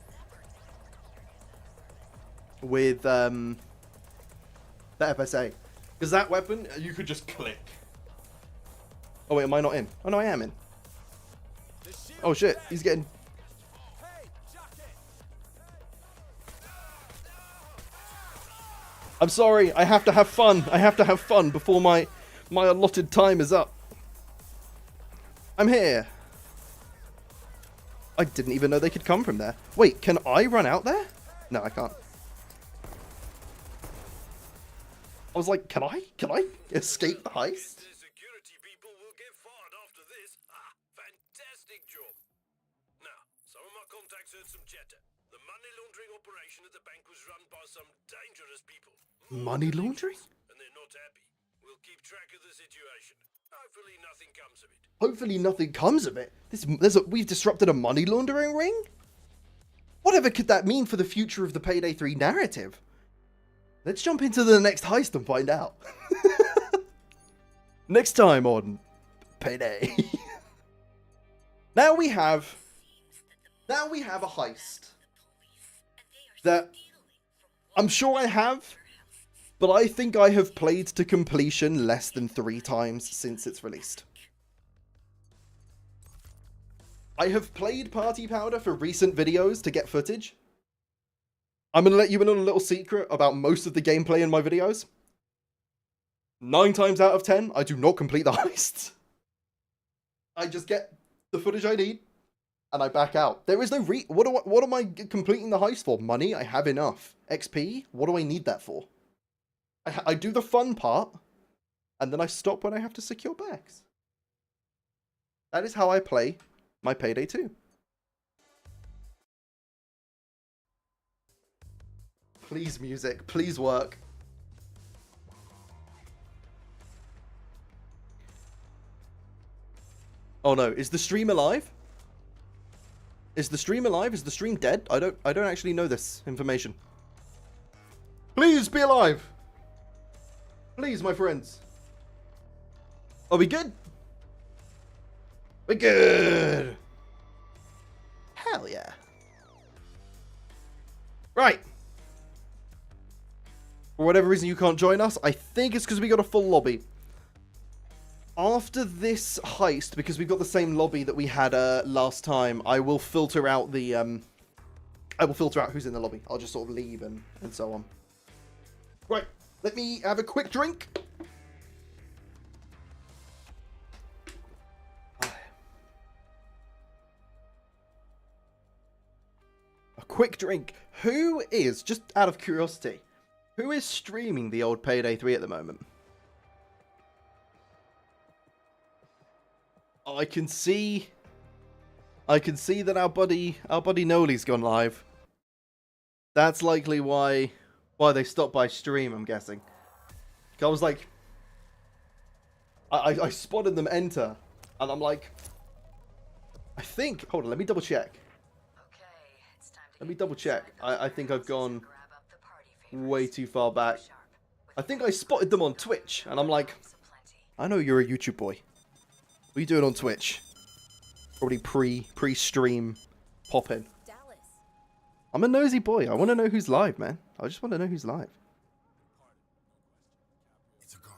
FSA. Because that weapon, you could just click. Oh wait, am I not in? Oh no, I am in. Oh shit, he's getting... I'm sorry, I have to have fun. I have to have fun before my allotted time is up. I'm here. I didn't even know they could come from there. Wait, can I run out there? No, I can't. I was like, can I escape the heist? The security people will get fired after this. Ah, fantastic job. Now, some of my contacts heard some chatter. The money laundering operation at the bank was run by some dangerous people. Money laundering? And they're not happy. We'll keep track of the situation. Hopefully nothing comes of it. Hopefully nothing comes of it. We've disrupted a money laundering ring? Whatever could that mean for the future of the Payday 3 narrative? Let's jump into the next heist and find out. Next time on Payday. Now we have a heist that I'm sure I have, but I think I have played to completion less than 3 times since it's released. I have played Party Powder for recent videos to get footage. I'm going to let you in on a little secret about most of the gameplay in my videos. 9 times out of 10, I do not complete the heists. I just get the footage I need, and I back out. There is no what am I completing the heist for? Money? I have enough. XP? What do I need that for? I do the fun part, and then I stop when I have to secure bags. That is how I play my Payday 2. Please, music. Please work. Oh no, is the stream alive? Is the stream alive? Is the stream dead? I don't actually know this information. Please be alive. Please, my friends. Are we good? We're good. Hell yeah. Right. For whatever reason you can't join us, I think it's because we got a full lobby. After this heist, because we've got the same lobby that we had last time, I will filter out the who's in the lobby. I'll just sort of leave and so on. Right, let me have a quick drink. A quick drink. Who is, just out of curiosity, who is streaming the old Payday 3 at the moment? I can see that our buddy Noli's gone live. That's likely why they stopped by stream, I'm guessing. I was like, I spotted them enter, and I'm like, I think, hold on, let me double check. Okay, it's time to Let me get double check. inside those I think I've boxes gone and grab up the party favorites. way too far back. Sharp. I think I spotted them on Twitch, and I'm like, Aplenty. I know you're a YouTube boy. What are you doing on Twitch? Probably pre-stream pop in. Dallas. I'm a nosy boy. I want to know who's live, man. I just want to know who's live. It's a guard.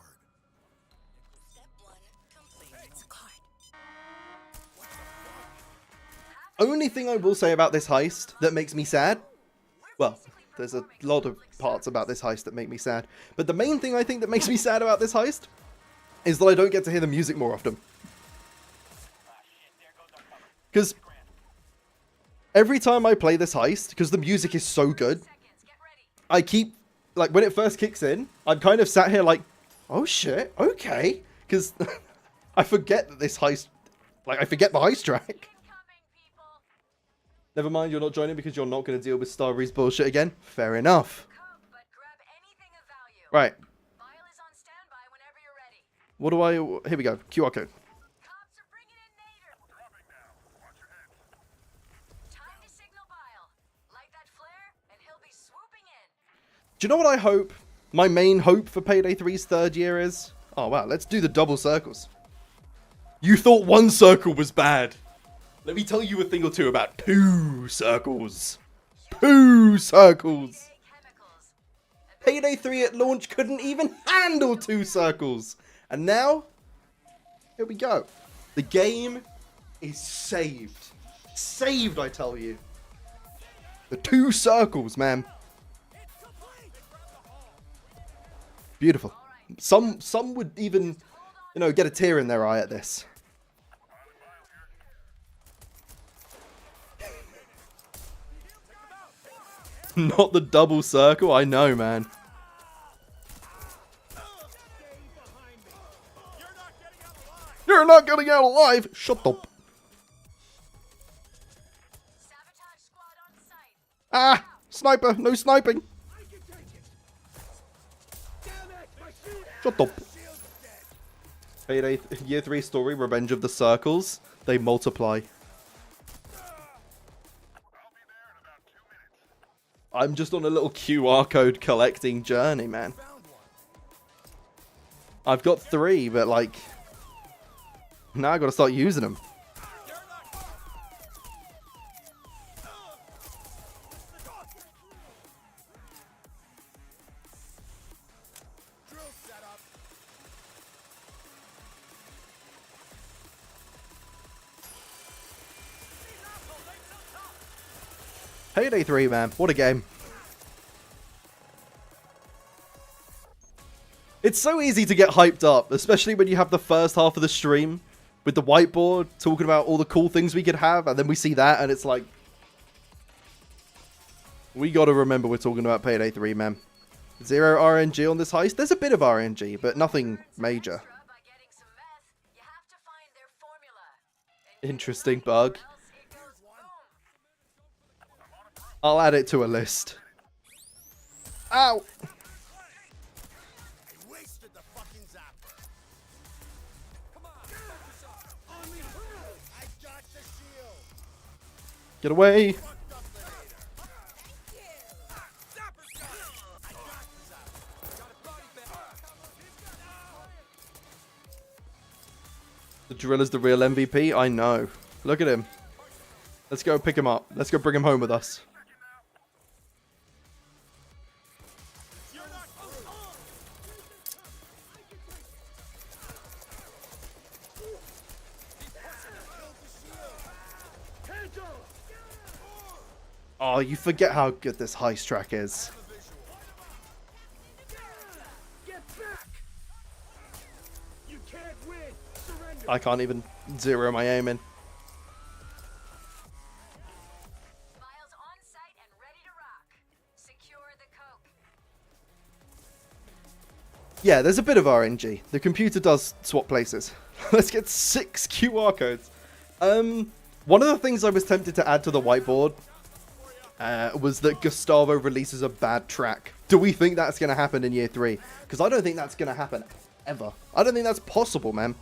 Step 1 complete. It's a card. Only thing I will say about this heist that makes me sad, well, there's a lot of parts about this heist that make me sad, but the main thing I think that makes me sad about this heist is that I don't get to hear the music more often. Because every time I play this heist, because the music is so good, I keep, like, when it first kicks in, I'm kind of sat here like, oh shit, okay. Because I forget that this heist, like, I forget the heist track. Never mind, you're not joining because you're not going to deal with Starry's bullshit again. Fair enough. Right. What do I... Here we go. QR code. Do you know what I hope? My main hope for Payday 3's third year is? Oh, wow. Let's do the double circles. You thought one circle was bad. Let me tell you a thing or two about 2 circles. 2 circles. Payday 3 at launch couldn't even handle 2 circles. And now, here we go. The game is saved. Saved, I tell you. The 2 circles, man. Beautiful. Some would even, you know, get a tear in their eye at this. Not the double circle, I know, man. You're not getting out alive! Shut up. Ah! Sniper! No sniping! Shut up. Payday Year 3 story, Revenge of the Circles. They multiply. I'm just on a little QR code collecting journey, man. I've got 3, but like... now I gotta start using them. Payday 3, man. What a game. It's so easy to get hyped up, especially when you have the first half of the stream with the whiteboard talking about all the cool things we could have, and then we see that, and it's like... we gotta remember we're talking about Payday 3, man. 0 RNG on this heist? There's a bit of RNG, but nothing major. Interesting bug. I'll add it to a list. Ow! Get away! The drill is the real MVP? I know. Look at him. Let's go pick him up. Let's go bring him home with us. Oh, you forget how good this heist track is. I can't even zero my aim in. Yeah, there's a bit of RNG. The computer does swap places. Let's get 6 QR codes. One of the things I was tempted to add to the whiteboard was that Gustavo releases a bad track. Do we think that's going to happen in Year 3? Because I don't think that's going to happen ever. I don't think that's possible, man.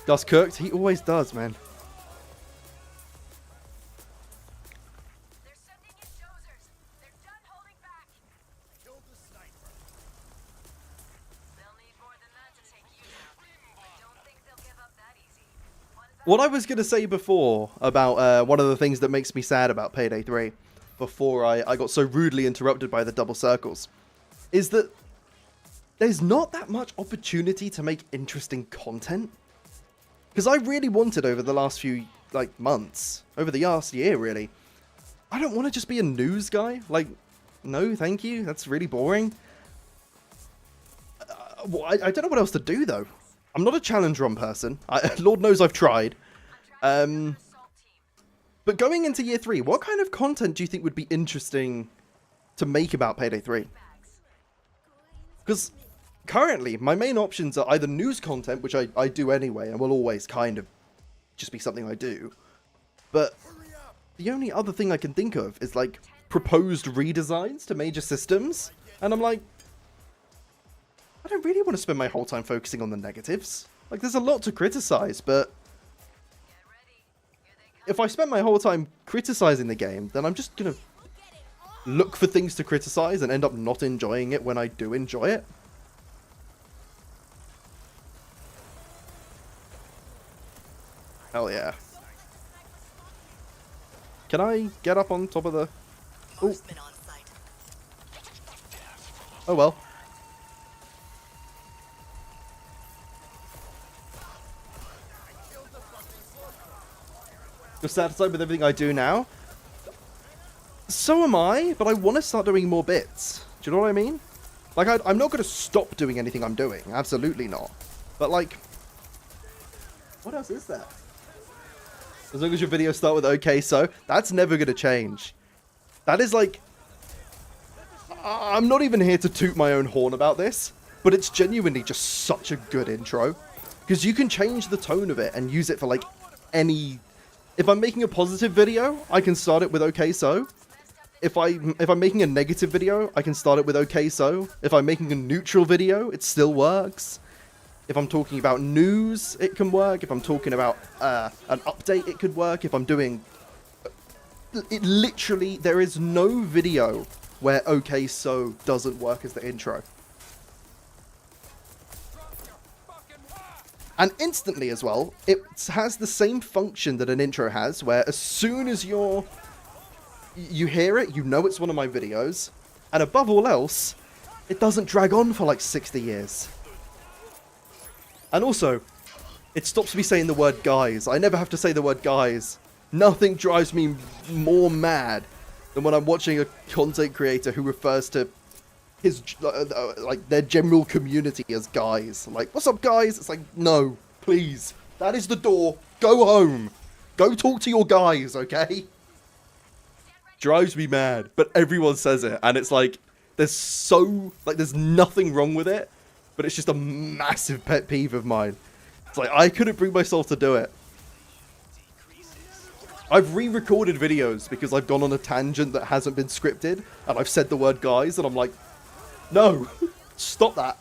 Dust cooked? He always does, man. What I was going to say before about one of the things that makes me sad about Payday 3, before I got so rudely interrupted by the double circles, is that there's not that much opportunity to make interesting content. Because I really wanted over the last few months, over the last year really, I don't want to just be a news guy. Like, no, thank you. That's really boring. Well, I don't know what else to do, though. I'm not a challenge run person. Lord knows I've tried. But going into year 3, what kind of content do you think would be interesting to make about Payday 3? Because currently, my main options are either news content, which I do anyway, and will always kind of just be something I do. But the only other thing I can think of is, like, proposed redesigns to major systems. And I'm like, I don't really want to spend my whole time focusing on the negatives. Like, there's a lot to criticize, but if I spend my whole time criticizing the game, then I'm just gonna look for things to criticize and end up not enjoying it when I do enjoy it. Hell yeah. Can I get up on top of the... Oh. Oh well. You're satisfied with everything I do now? So am I, but I want to start doing more bits. Do you know what I mean? Like, I'm not going to stop doing anything I'm doing. Absolutely not. But, like... What else is there? As long as your videos start with okay, so... That's never going to change. That is, like... I'm not even here to toot my own horn about this, but it's genuinely just such a good intro. Because you can change the tone of it and use it for, like, any... If I'm making a positive video, I can start it with okay so. If I'm making a negative video, I can start it with okay so. If I'm making a neutral video, it still works. If I'm talking about news, it can work. If I'm talking about an update, it could work. If I'm doing... It literally, there is no video where okay so doesn't work as the intro. And instantly as well, it has the same function that an intro has, where as soon as you hear it, you know it's one of my videos. And above all else, it doesn't drag on for like 60 years. And also, it stops me saying the word guys. I never have to say the word guys. Nothing drives me more mad than when I'm watching a content creator who refers to his, like, their general community as guys. Like, what's up, guys? It's like, no, please. That is the door. Go home. Go talk to your guys, okay? Drives me mad, but everyone says it, and it's like, there's nothing wrong with it, but it's just a massive pet peeve of mine. It's like, I couldn't bring myself to do it. I've re-recorded videos because I've gone on a tangent that hasn't been scripted, and I've said the word guys, and I'm like, no, stop that.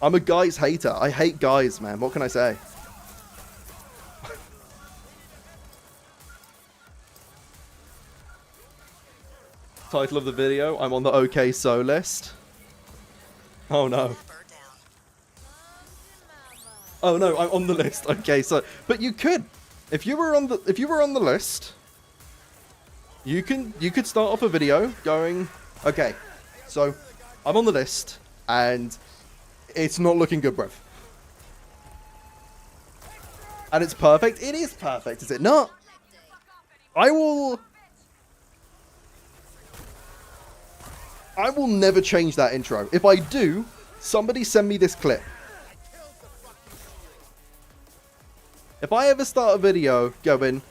I'm a guys hater. I hate guys, man. What can I say? Title of the video, I'm on the okay so list. Oh no. Oh no, I'm on the list. Okay, so but you could if you were on the list, you could start off a video going, okay, so I'm on the list and it's not looking good, bruv. And it's perfect. It is perfect, is it not? I will never change that intro. If I do, somebody send me this clip. If I ever start a video going,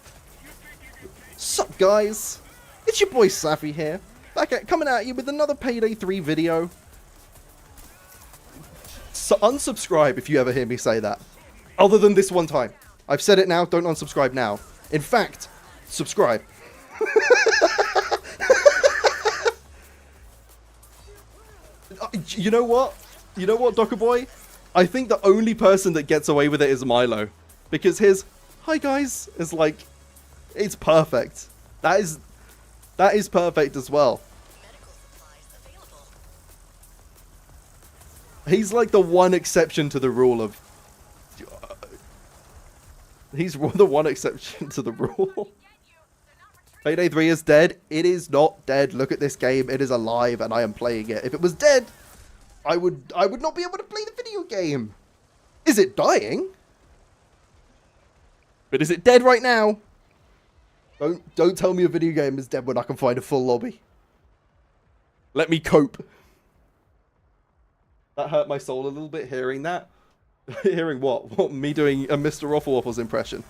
sup guys, it's your boy Safi here, coming at you with another Payday 3 video. So unsubscribe if you ever hear me say that. Other than this one time. I've said it now, don't unsubscribe now. In fact, subscribe. You know what? You know what, Docker Boy? I think the only person that gets away with it is Milo. Because his, hi guys, is like, it's perfect. That is perfect as well. He's like the one exception to the rule of... he's the one exception to the rule. Payday 3 is dead. It is not dead. Look at this game. It is alive and I am playing it. If it was dead, I would not be able to play the video game. Is it dying? But is it dead right now? Don't tell me a video game is dead when I can find a full lobby. Let me cope. That hurt my soul a little bit hearing that. Hearing what? What, me doing a Mr. Waffles impression?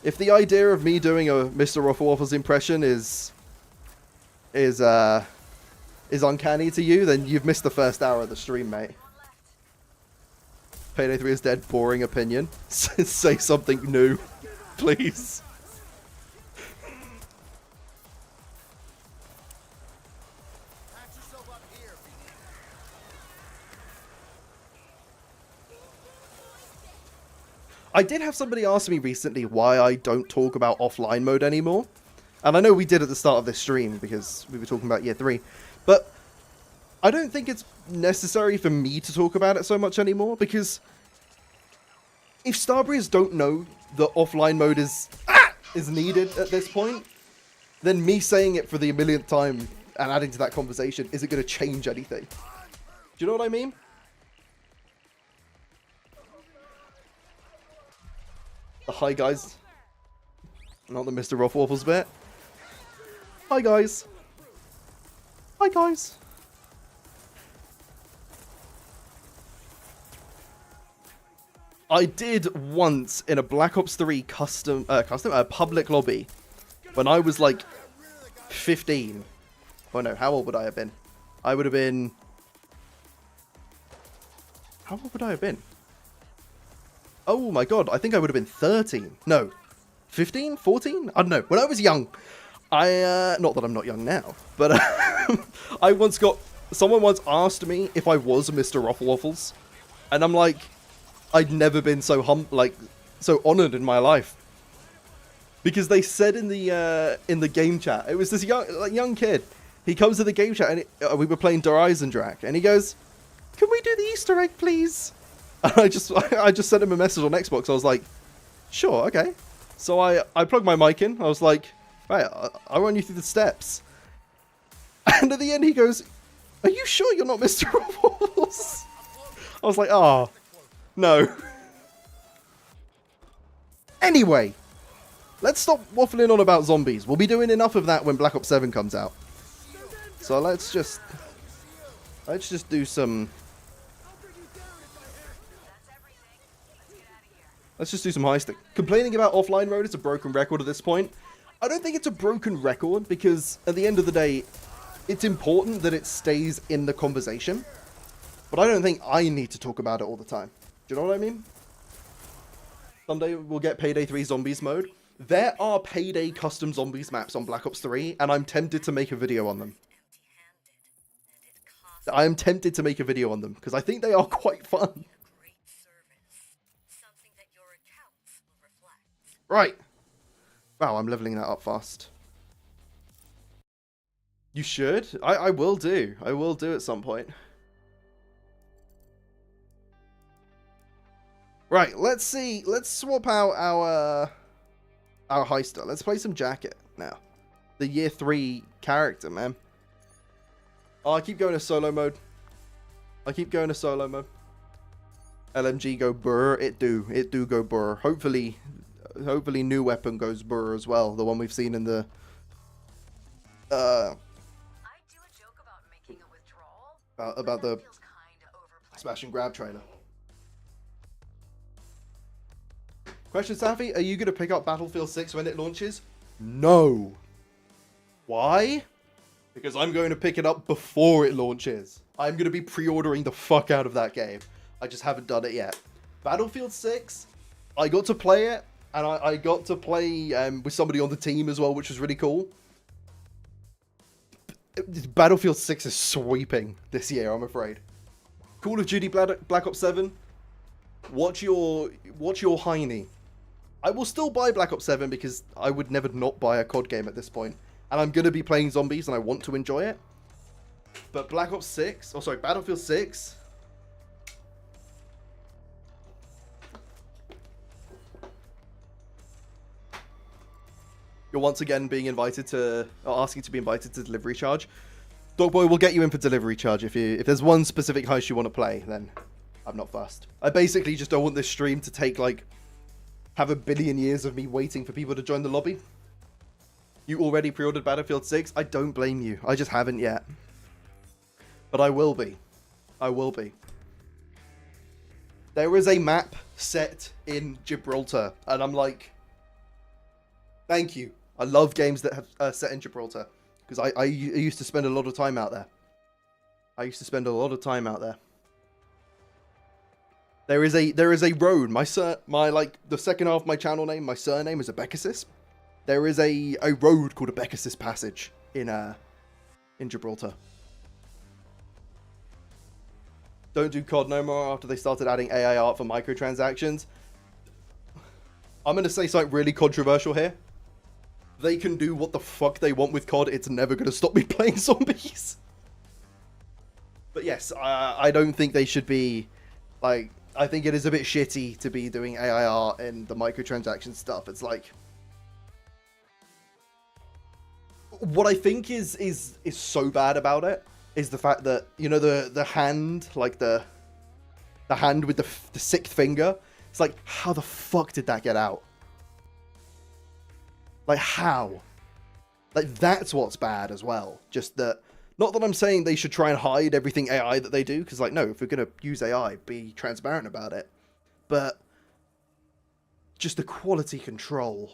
If the idea of me doing a Mr. Waffles impression is uncanny to you, then you've missed the first hour of the stream, mate. Payday 3 is dead. Boring opinion. Say something new, please. I did have somebody ask me recently why I don't talk about offline mode anymore. And I know we did at the start of this stream because we were talking about year 3. But I don't think it's necessary for me to talk about it so much anymore, because if Starbreeze don't know that offline mode is needed at this point, then me saying it for the millionth time and adding to that conversation isn't going to change anything. Do you know what I mean? The hi guys. Not the Mr. Rough Waffles bit. Hi guys. Hi guys. I did once in a Black Ops 3 public lobby when I was like 15. Oh no, how old would I have been? I would have been... How old would I have been? Oh my god, I think I would have been 13. No, 15? 14? I don't know. When I was young, not that I'm not young now, but I once got... Someone once asked me if I was Mr. Waffles, and I'm like, I'd never been so so honored in my life. Because they said in the game chat, it was this young kid. He comes to the game chat, and we were playing Horizon Drac, and he goes, "Can we do the Easter egg, please?" And I just sent him a message on Xbox. I was like, "Sure, okay." So I plugged my mic in. I was like, "Right, I'll run you through the steps." And at the end, he goes, "Are you sure you're not Mr. Waffles?" I was like, "Oh, no." Anyway, let's stop waffling on about zombies. We'll be doing enough of that when Black Ops 7 comes out. So let's just do some... Let's just do some high stick. Complaining about offline mode is a broken record at this point. I don't think it's a broken record because at the end of the day, it's important that it stays in the conversation. But I don't think I need to talk about it all the time. Do you know what I mean? Someday we'll get Payday 3 Zombies mode. There are Payday custom Zombies maps on Black Ops 3, and I'm tempted to make a video on them. I am tempted to make a video on them, because I think they are quite fun. Right. Wow, I'm leveling that up fast. You should. I will do. I will do at some point. Right, let's see. Let's swap out our heister. Let's play some Jacket now. The year 3 character, man. Oh, I keep going to solo mode. LMG go burr. It do go burr. Hopefully new weapon goes burr as well. The one we've seen in the I do a joke about making a withdrawal. about the Feels kinda overplayed. smash and grab trailer. Question, Safi, are you going to pick up Battlefield 6 when it launches? No. Why? Because I'm going to pick it up before it launches. I'm going to be pre-ordering the fuck out of that game. I just haven't done it yet. Battlefield 6, I got to play it, and I got to play with somebody on the team as well, which was really cool. Battlefield 6 is sweeping this year, I'm afraid. Call of Duty Black Ops 7, watch your hiney. I will still buy Black Ops 7 because I would never not buy a COD game at this point. And I'm going to be playing zombies and I want to enjoy it. But Battlefield 6... You're once again being invited to... or asking to be invited to Delivery Charge. Dogboy will get you in for Delivery Charge. If there's one specific heist you want to play, then I'm not fussed. I basically just don't want this stream to take, like, have a billion years of me waiting for people to join the lobby. You already pre-ordered Battlefield 6? I don't blame you. I just haven't yet. But I will be. I will be. There is a map set in Gibraltar, and I'm like, thank you. I love games that have set in Gibraltar, because I used to spend a lot of time out there. I used to spend a lot of time out there. There is a road. My the second half of my channel name, my surname is Abecasis. There is a road called Abecasis Passage in Gibraltar. Don't do COD no more after they started adding AI art for microtransactions. I'm going to say something really controversial here. They can do what the fuck they want with COD. It's never going to stop me playing zombies. But yes, I don't think they should be, like, I think it is a bit shitty to be doing AI art and the microtransaction stuff. It's like, what I think is so bad about it is the fact that, you know, the hand, like the hand with the sixth finger. It's like, how the fuck did that get out? Like, how? Like, that's what's bad as well. Just that, not that I'm saying they should try and hide everything AI that they do, because, like, no, if we're going to use AI, be transparent about it. But just the quality control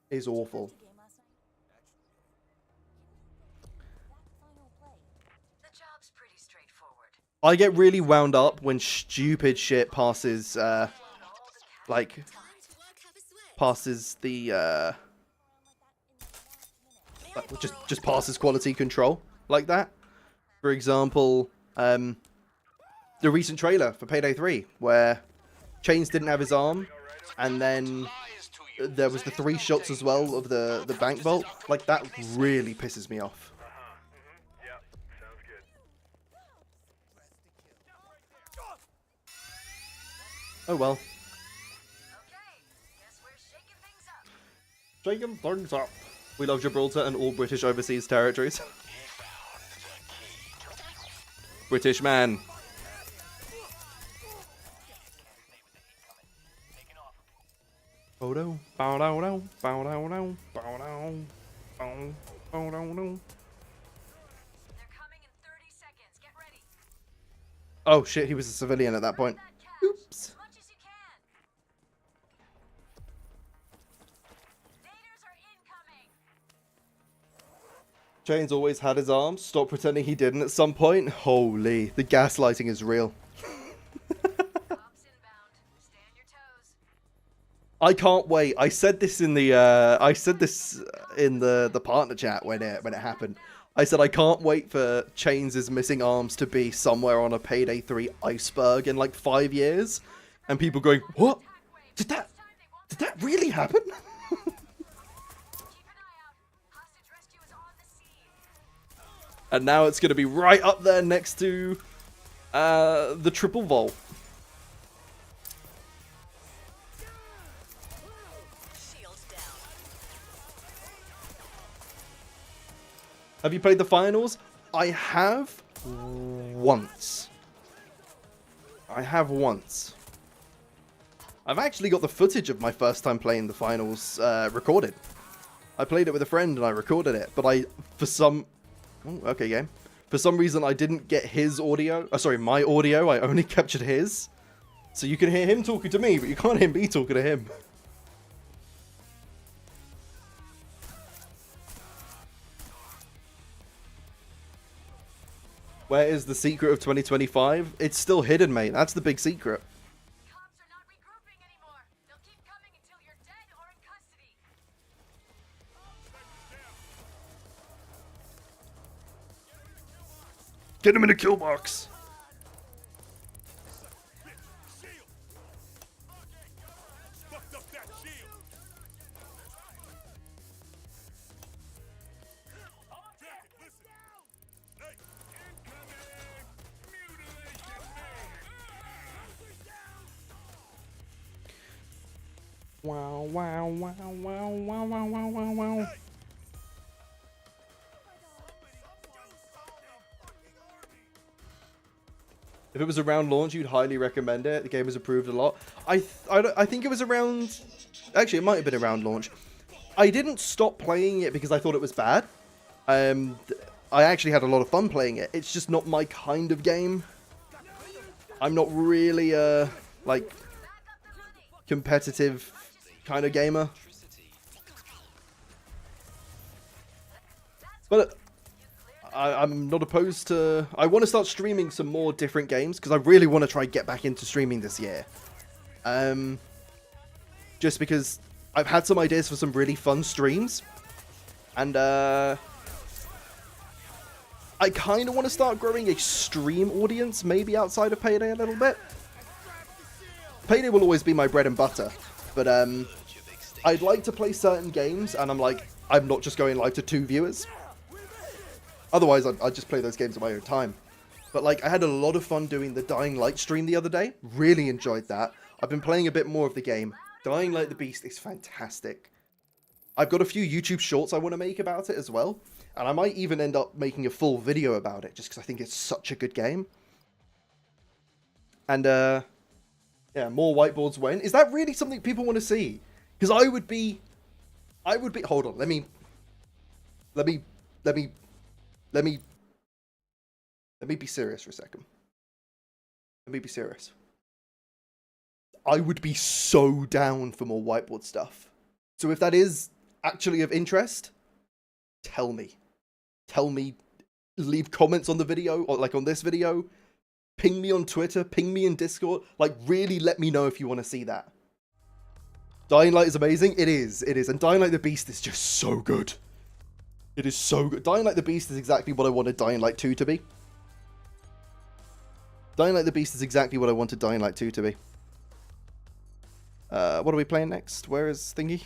is awful. The job's pretty straightforward. I get really wound up when stupid shit passes, like, passes the, like, just passes quality control like that. For example, the recent trailer for Payday 3, where Chains didn't have his arm, and then there was the 3 shots as well of the bank vault. Like, that really pisses me off. Oh well. Okay, guess we're shaking things up. Shaking things up. We love Gibraltar and all British overseas territories. British man. Bow-dow, bow-dow-dow, bow-dow-dow, bow-dow, bow-dow-dow. They're coming in 30 seconds. Get ready. Oh shit, he was a civilian at that point. That cash. Oops. As much as you can. Naders are incoming. Chains always had his arms. Stop pretending he didn't at some point. Holy, the gaslighting is real. Cops inbound. Stay on your toes. I can't wait. I said this in the the partner chat when it happened. I said I can't wait for Chains' missing arms to be somewhere on a Payday 3 iceberg in like 5 years, and people going, "What? Did that really happen?" Keep an eye out. Hostage rescue is on the scene. And now it's going to be right up there next to the triple vault. Shields down. Have you played the finals? I have once. I've actually got the footage of my first time playing the finals recorded. I played it with a friend and I recorded it, but for some reason I didn't get his audio. Sorry, my audio. I only captured his. So you can hear him talking to me, but you can't hear me talking to him. Where is the secret of 2025? It's still hidden, mate. That's the big secret. Cops are not regrouping anymore. They'll keep coming until you're dead or in custody. Get him in a kill box. Wow, wow, wow, wow, wow, wow, wow, wow, wow. If it was around launch, you'd highly recommend it. The game was approved a lot. I think it was around... Actually, it might have been around launch. I didn't stop playing it because I thought it was bad. I actually had a lot of fun playing it. It's just not my kind of game. I'm not really like competitive kind of gamer. But I'm not opposed to... I want to start streaming some more different games because I really want to try get back into streaming this year. Just because I've had some ideas for some really fun streams. And I kind of want to start growing a stream audience, maybe outside of Payday a little bit. Payday will always be my bread and butter. But I'd like to play certain games, and I'm like, I'm not just going live to 2 viewers. Otherwise, I'd just play those games at my own time. But like, I had a lot of fun doing the Dying Light stream the other day. Really enjoyed that. I've been playing a bit more of the game. Dying Light the Beast is fantastic. I've got a few YouTube shorts I want to make about it as well. And I might even end up making a full video about it, just because I think it's such a good game. And, yeah, more whiteboards when. Is that really something people want to see? Because I would be... Hold on, let me be serious for a second. Let me be serious. I would be so down for more whiteboard stuff. So if that is actually of interest, tell me. Tell me. Leave comments on the video, or like on this video. Ping me on Twitter. Ping me in Discord. Like, really let me know if you want to see that. Dying Light is amazing. It is. It is. And Dying Light the Beast is just so good. It is so good. Dying Light the Beast is exactly what I wanted Dying Light 2 to be. Dying Light the Beast is exactly what I wanted Dying Light 2 to be. What are we playing next? Where is Thingy?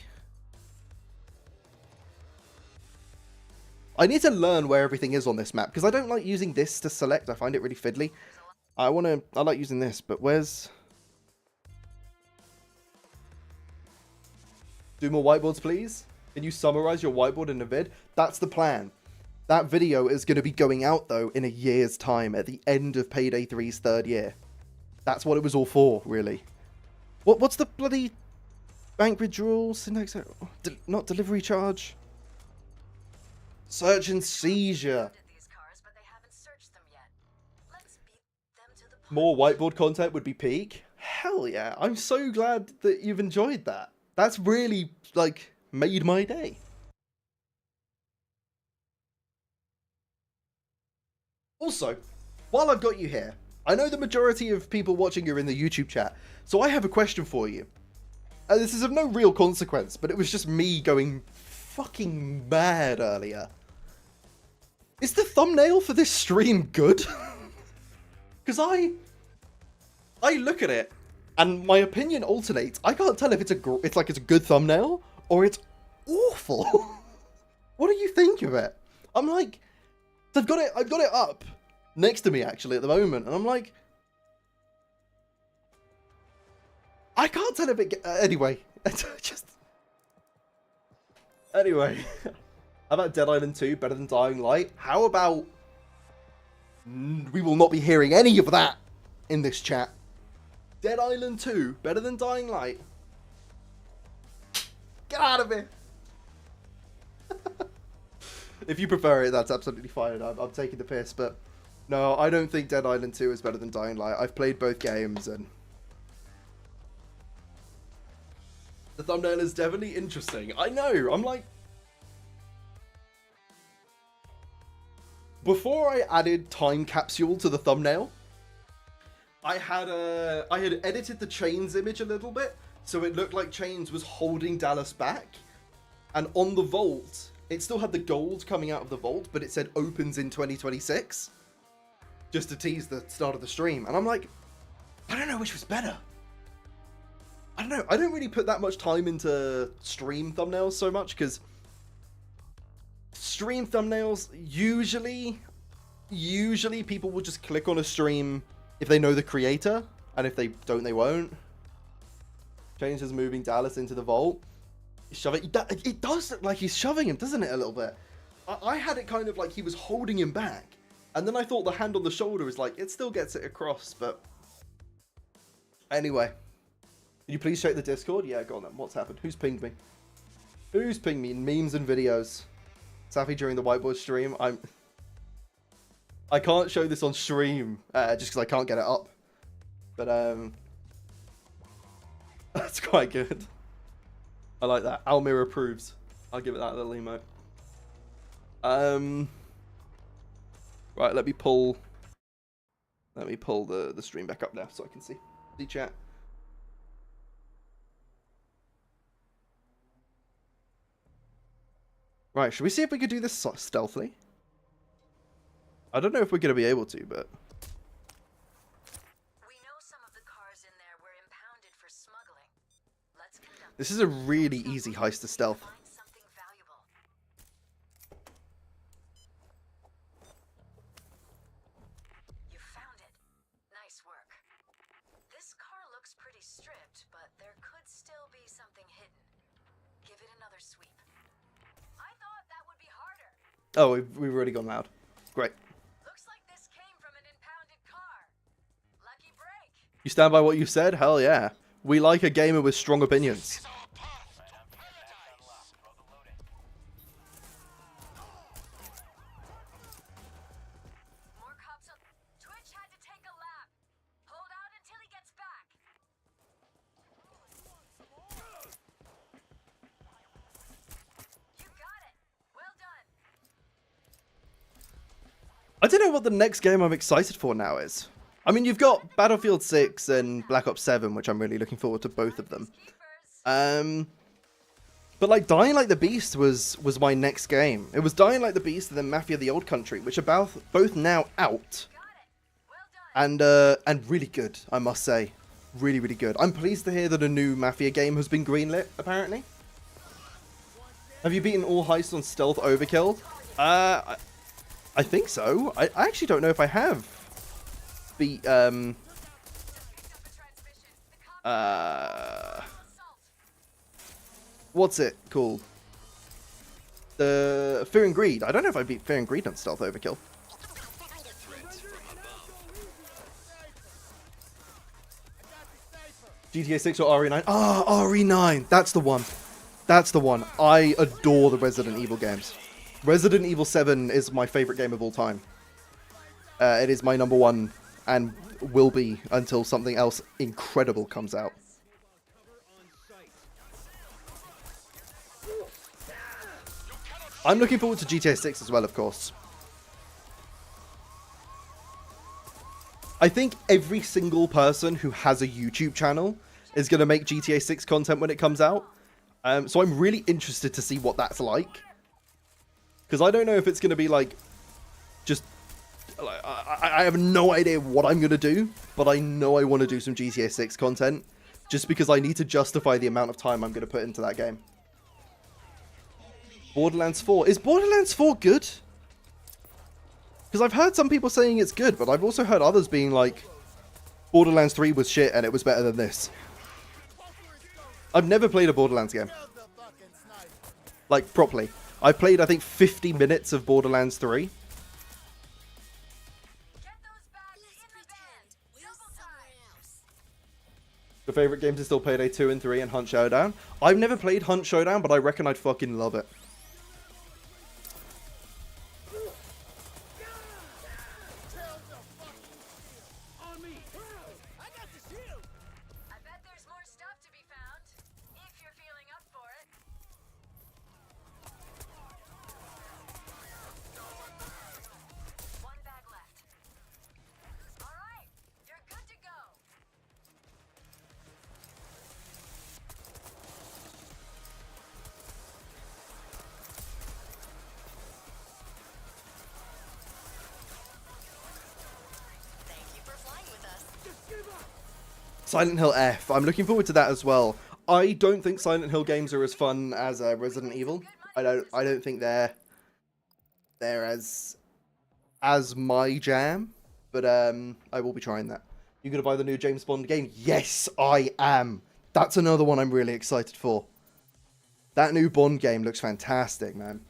I need to learn where everything is on this map, because I don't like using this to select. I find it really fiddly. I like using this, but where's... Do more whiteboards, please. Can you summarize your whiteboard in a vid? That's the plan. That video is going to be going out, though, in a year's time, at the end of Payday 3's 3rd year. That's what it was all for, really. What's the bloody bank withdrawal syntax? Not delivery charge. Search and seizure. These cars, but they haven't searched them yet. Let's beat them to the punch. More whiteboard content would be peak. Hell yeah. I'm so glad that you've enjoyed that. That's really, like, made my day. Also, while I've got you here, I know the majority of people watching are in the YouTube chat, so I have a question for you. This is of no real consequence, but it was just me going fucking mad earlier. Is the thumbnail for this stream good? Because I look at it, and my opinion alternates. I can't tell if it's a good thumbnail, or it's awful. What do you think of it? I'm like, I've got it up next to me actually at the moment, and I'm like, I can't tell if it. Anyway, anyway, how about Dead Island 2 better than Dying Light? How about we will not be hearing any of that in this chat? Dead Island 2 better than Dying Light? Get out of here. If you prefer it, that's absolutely fine. I'm taking the piss, but no, I don't think Dead Island 2 is better than Dying Light. I've played both games, and the thumbnail is definitely interesting. I know. I'm like, before I added Time Capsule to the thumbnail, I had edited the Chains image a little bit, so it looked like Chains was holding Dallas back, and on the vault, it still had the gold coming out of the vault, but it said opens in 2026, just to tease the start of the stream. And I'm like, I don't know which was better. I don't know. I don't really put that much time into stream thumbnails so much, because stream thumbnails, usually people will just click on a stream if they know the creator, and if they don't, they won't. Change is moving Dallas into the vault. Shoving. It does look like he's shoving him, doesn't it, a little bit? I had it kind of like he was holding him back. And then I thought the hand on the shoulder is like, it still gets it across, but... Anyway. Can you please check the Discord? Yeah, go on then. What's happened? Who's pinged me? Who's pinged me in memes and videos? Safi during the whiteboard stream. I can't show this on stream, just because I can't get it up. But, that's quite good. I like that. Almir approves. I'll give it that little emote. Right, let me pull the stream back up now so I can see chat. Right, should we see if we could do this stealthily? I don't know if we're going to be able to, but... We know some of the cars in there were impounded for smuggling. Let's conduct This is a really easy heist to stealth. find something valuable. You found it. Nice work. This car looks pretty stripped, but there could still be something hidden. Give it another sweep. I thought that would be harder. Oh, we've already gone loud. Great. Looks like this came from an impounded car. Lucky break. You stand by what you said? Hell yeah. We like a gamer with strong opinions. More cops up. Twitch had to take a lap. Hold out until he gets back. You got it. Well done. I don't know what the next game I'm excited for now is. I mean, you've got Battlefield 6 and Black Ops 7, which I'm really looking forward to both of them. Keepers. But like Dying Like the Beast was my next game. It was Dying Like the Beast and then Mafia: The Old Country, which are both now out Got it. Well done. and really good, I must say. Really, really good. I'm pleased to hear that a new Mafia game has been greenlit, apparently. Have you beaten all heists on Stealth Overkill? I think so. I actually don't know if I have beat Picked up a transmission. The cop assault. what's it called? The Fear and Greed. I don't know if I beat Fear and Greed on Stealth Overkill. GTA 6 or RE9? Ah, RE9. That's the one. That's the one. I adore the Resident Evil games. Resident Evil 7 is my favorite game of all time. It is my number one and will be until something else incredible comes out. I'm looking forward to GTA 6 as well, of course. I think every single person who has a YouTube channel is going to make GTA 6 content when it comes out. So I'm really interested to see what that's like. Because I don't know if it's going to be like, just, I have no idea what I'm going to do, but I know I want to do some GTA 6 content, just because I need to justify the amount of time I'm going to put into that game. Borderlands 4. Is Borderlands 4 good? Because I've heard some people saying it's good, but I've also heard others being like, Borderlands 3 was shit and it was better than this. I've never played a Borderlands game. Like, properly. I played, I think, 50 minutes of Borderlands 3. Get those bags in the van. Double time. The favorite games are still Payday 2 and 3 and Hunt Showdown. I've never played Hunt Showdown, but I reckon I'd fucking love it. I bet there's more stuff to be found. If you're feeling up for it. One bag left. All right, you're good to go. Thank you for flying with us. Silent Hill F. I'm looking forward to that as well. I don't think Silent Hill games are as fun as Resident Evil. I don't think they're as my jam. But I will be trying that. You gonna buy the new James Bond game? Yes, I am. That's another one I'm really excited for. That new Bond game looks fantastic, man.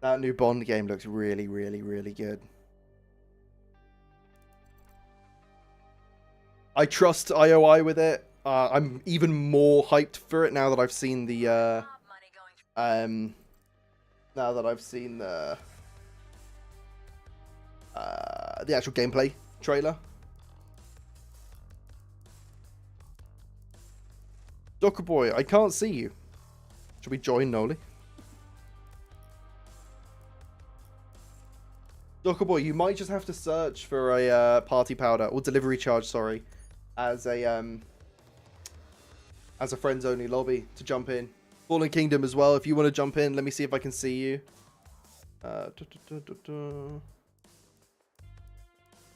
That new Bond game looks really, really, really good. I trust IOI with it. I'm even more hyped for it now that I've seen the Money going now that I've seen the actual gameplay trailer. Docker Boy, I can't see you. Should we join Noli? Docker Boy, you might just have to search for a party powder or delivery charge, sorry, as a friends only lobby to jump in. Fallen Kingdom as well. If you want to jump in, let me see if I can see you.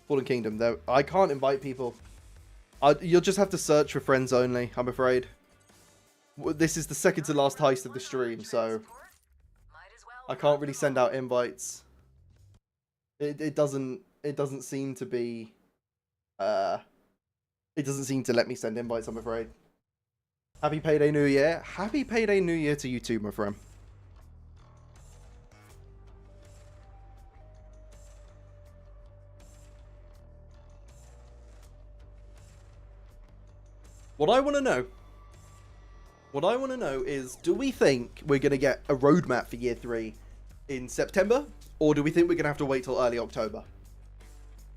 Fallen Kingdom. There, I can't invite people. You'll just have to search for friends only, I'm afraid. This is the second to last heist of the stream, so I can't really send out invites. It doesn't seem to be it doesn't seem to let me send invites, I'm afraid. Happy Payday New Year. Happy Payday New Year to you too, my friend. What I want to know is, do we think we're going to get a roadmap for year 3 in September? Or do we think we're going to have to wait till early October?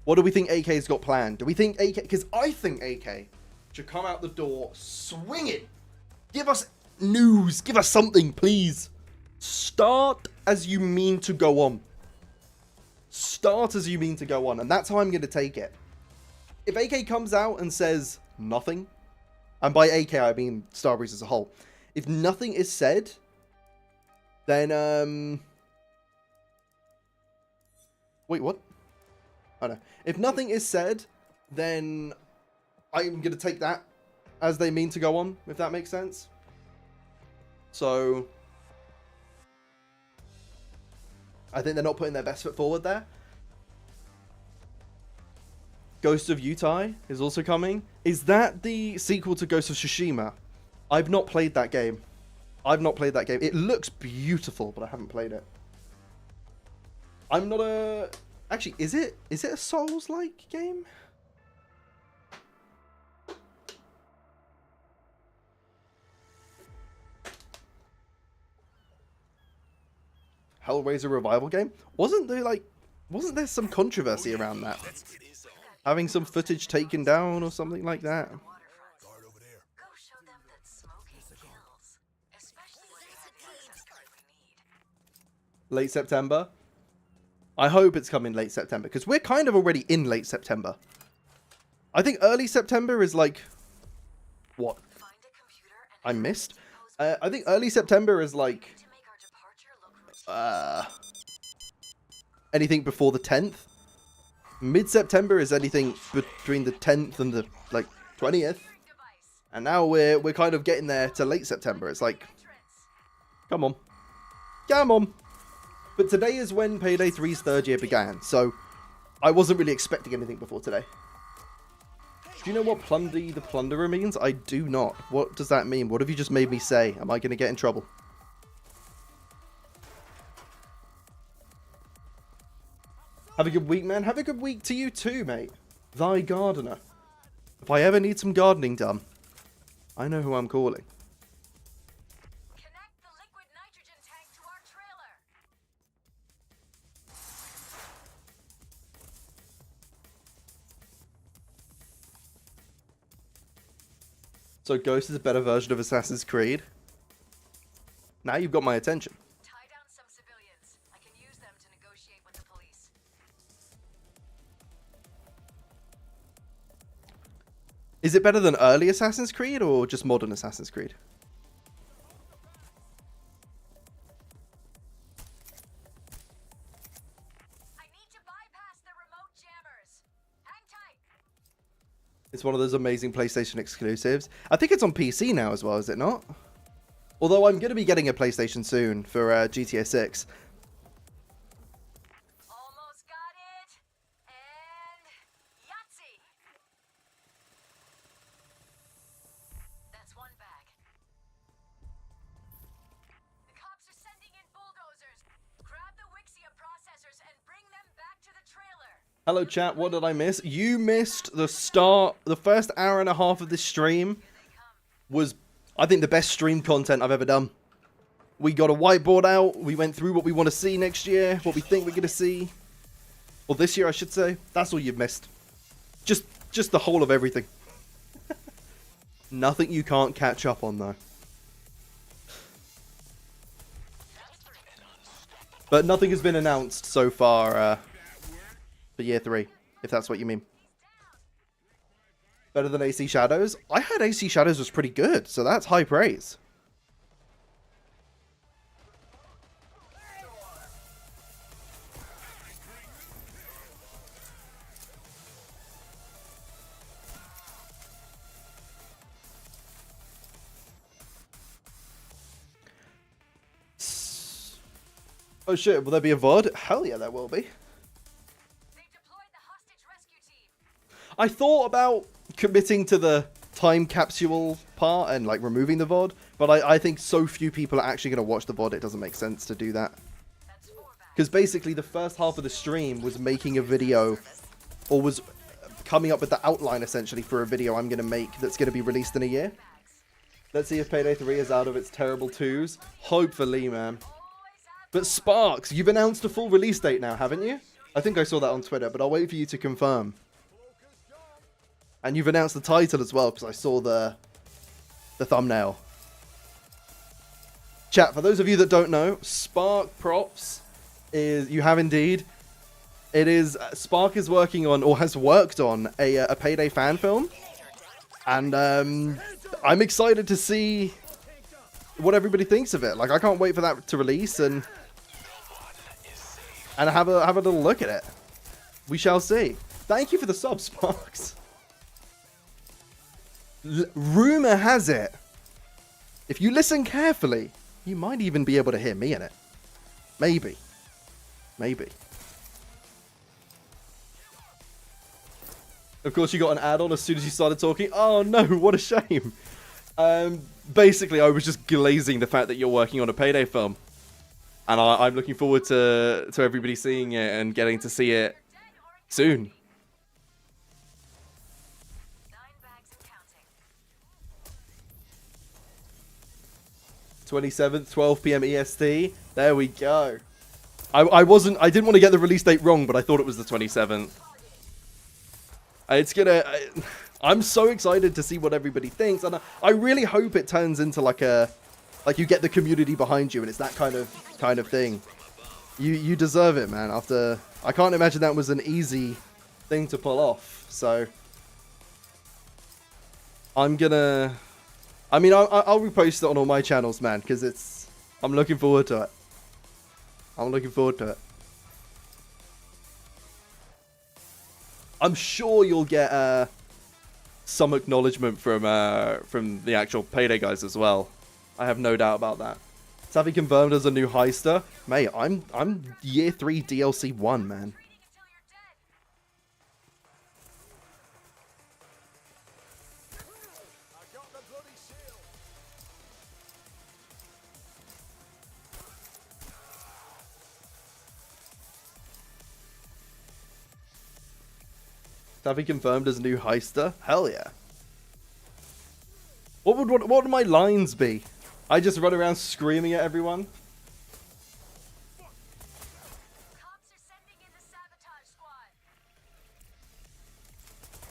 What do we think AK's got planned? Do we think AK... Because I think AK should come out the door swinging. Give us news. Give us something, please. Start as you mean to go on. Start as you mean to go on. And that's how I'm going to take it. If AK comes out and says nothing... And by AK, I mean Starbreeze as a whole. If nothing is said, then, wait, what? Oh, no. If nothing is said, then I'm going to take that as they mean to go on, if that makes sense. So, I think they're not putting their best foot forward there. Ghost of Utah is also coming. Is that the sequel to Ghost of Tsushima? I've not played that game. It looks beautiful, but I haven't played it. I'm not a... Actually, is it a Souls-like game? Hellraiser revival game? Wasn't there some controversy around that? Having some footage taken down or something like that. Guard over there. Go show them that smoking kills, especially when they have the access card we need. Late September? I hope it's coming late September, because we're kind of already in late September. I think early September is like... What? Find a computer and I missed? I think early September is like... to make our departure look anything before the 10th. Mid-September is anything between the 10th and the, like, 20th. And now we're kind of getting there to late September. It's like, come on. Come on. But today is when Payday 3's third year began, so I wasn't really expecting anything before today. Do you know what Plundy the Plunderer means? I do not. What does that mean? What have you just made me say? Am I going to get in trouble? Have a good week, man. Have a good week to you too, mate. Thy gardener. If I ever need some gardening done, I know who I'm calling. connect the liquid nitrogen tank to our trailer. So Ghost is a better version of Assassin's Creed. Now you've got my attention. Tie down some civilians. I can use them to negotiate with the police. Is it better than early Assassin's Creed or just modern Assassin's Creed? I need to bypass the remote jammers. Hang tight. It's one of those amazing PlayStation exclusives. I think it's on PC now as well, is it not? Although I'm going to be getting a PlayStation soon for GTA 6. Almost got it. And Yahtzee. That's one bag. The cops are sending in bulldozers. Grab the Hello chat, what did I miss? You missed the start, the first hour and a half of this stream was, I think, the best stream content I've ever done. We got a whiteboard out, we went through what we want to see next year, what we think we're going to see. Or this year, I should say. That's all you've missed. Just the whole of everything. Nothing you can't catch up on, though. But nothing has been announced so far for year 3, if that's what you mean. Better than AC Shadows? I heard AC Shadows was pretty good, so that's high praise. Oh shit, will there be a VOD? Hell yeah, there will be. I thought about committing to the time capsule part and like removing the VOD, but I think so few people are actually going to watch the VOD, it doesn't make sense to do that. Because basically the first half of the stream was making a video, or was coming up with the outline essentially for a video I'm going to make that's going to be released in a year. Let's see if Payday 3 is out of its terrible twos. Hopefully, man. But Sparks, you've announced a full release date now, haven't you? I think I saw that on Twitter, but I'll wait for you to confirm. And you've announced the title as well, because I saw the thumbnail. Chat, for those of you that don't know, Spark Props is, you have indeed. It is, Spark is working on, or has worked on, a Payday fan film. And I'm excited to see what everybody thinks of it. Like, I can't wait for that to release and have a little look at it. We shall see. Thank you for the sub, Sparks. Rumor has it, if you listen carefully, you might even be able to hear me in it. Maybe. Maybe. Of course, you got an add-on as soon as you started talking. Oh no, what a shame. Basically, I was just glazing the fact that you're working on a Payday film. And I'm looking forward to everybody seeing it and getting to see it soon. 27th, 12 PM EST. There we go. I didn't want to get the release date wrong, but I thought it was the 27th. I'm so excited to see what everybody thinks, and I really hope it turns into like you get the community behind you, and it's that kind of thing. You deserve it, man. I can't imagine that was an easy thing to pull off. So I'll repost it on all my channels, man, because I'm looking forward to it. I'm looking forward to it. I'm sure you'll get some acknowledgement from the actual Payday guys as well. I have no doubt about that. Savvy confirmed as a new heister. Mate, I'm year 3 DLC 1, man. Savvy confirmed as a new heister? Hell yeah. What would my lines be? I just run around screaming at everyone? Cops are sending in the sabotage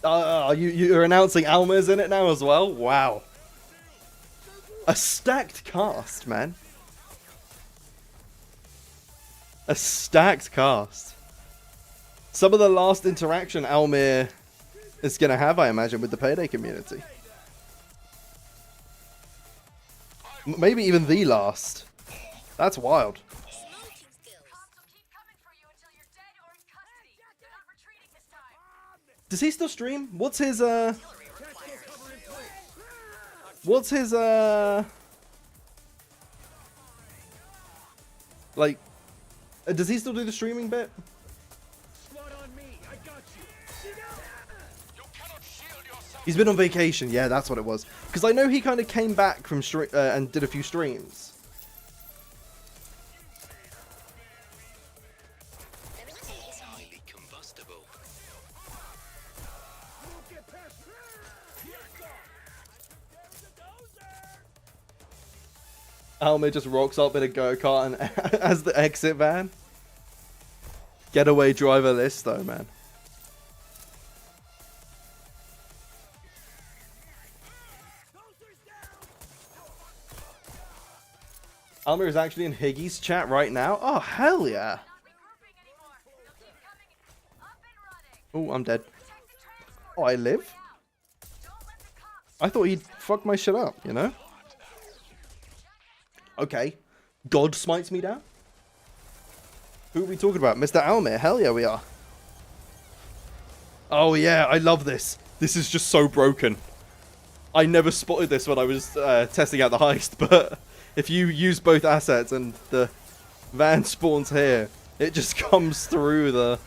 squad. You're announcing Alma's in it now as well? Wow. A stacked cast, man. A stacked cast. Some of the last interaction Almir is going to have, I imagine, with the Payday community. Maybe even the last. That's wild. Cops will keep coming for you until you're dead or in custody. You're not retreating this time. Does he still stream? What's his, like, does he still do the streaming bit? He's been on vacation. Yeah, that's what it was. Because I know he kind of came back from and did a few streams. Almir just rocks up in a go-kart and as the exit van. Getaway driver list though, man. Almir is actually in Higgy's chat right now. Oh, hell yeah. Oh, I'm dead. Oh, I live? I thought he'd fuck my shit up, you know? Okay. God smites me down? Who are we talking about? Mr. Almir? Hell yeah, we are. Oh yeah, I love this. This is just so broken. I never spotted this when I was testing out the heist, but if you use both assets and the van spawns here, it just comes through the...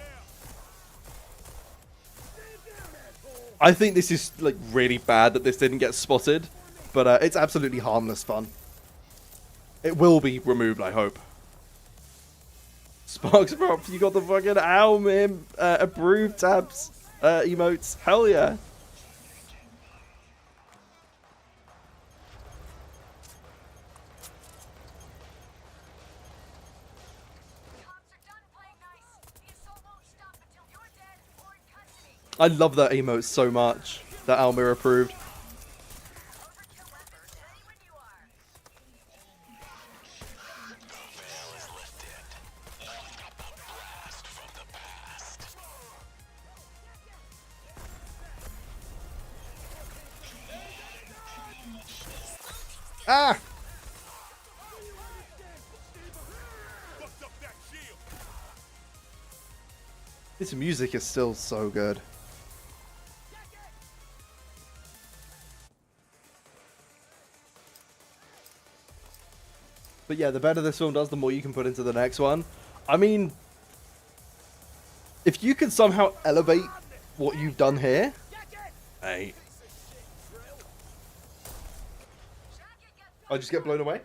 I think this is like really bad that this didn't get spotted, but it's absolutely harmless fun. It will be removed, I hope. Sparks Prop, you got the fucking Almir approved tabs emotes. Hell yeah. I love that emote so much. That Almir approved. Ah! This music is still so good. But yeah, the better this film does, the more you can put into the next one. I mean, if you can somehow elevate what you've done here, hey. I just get blown away.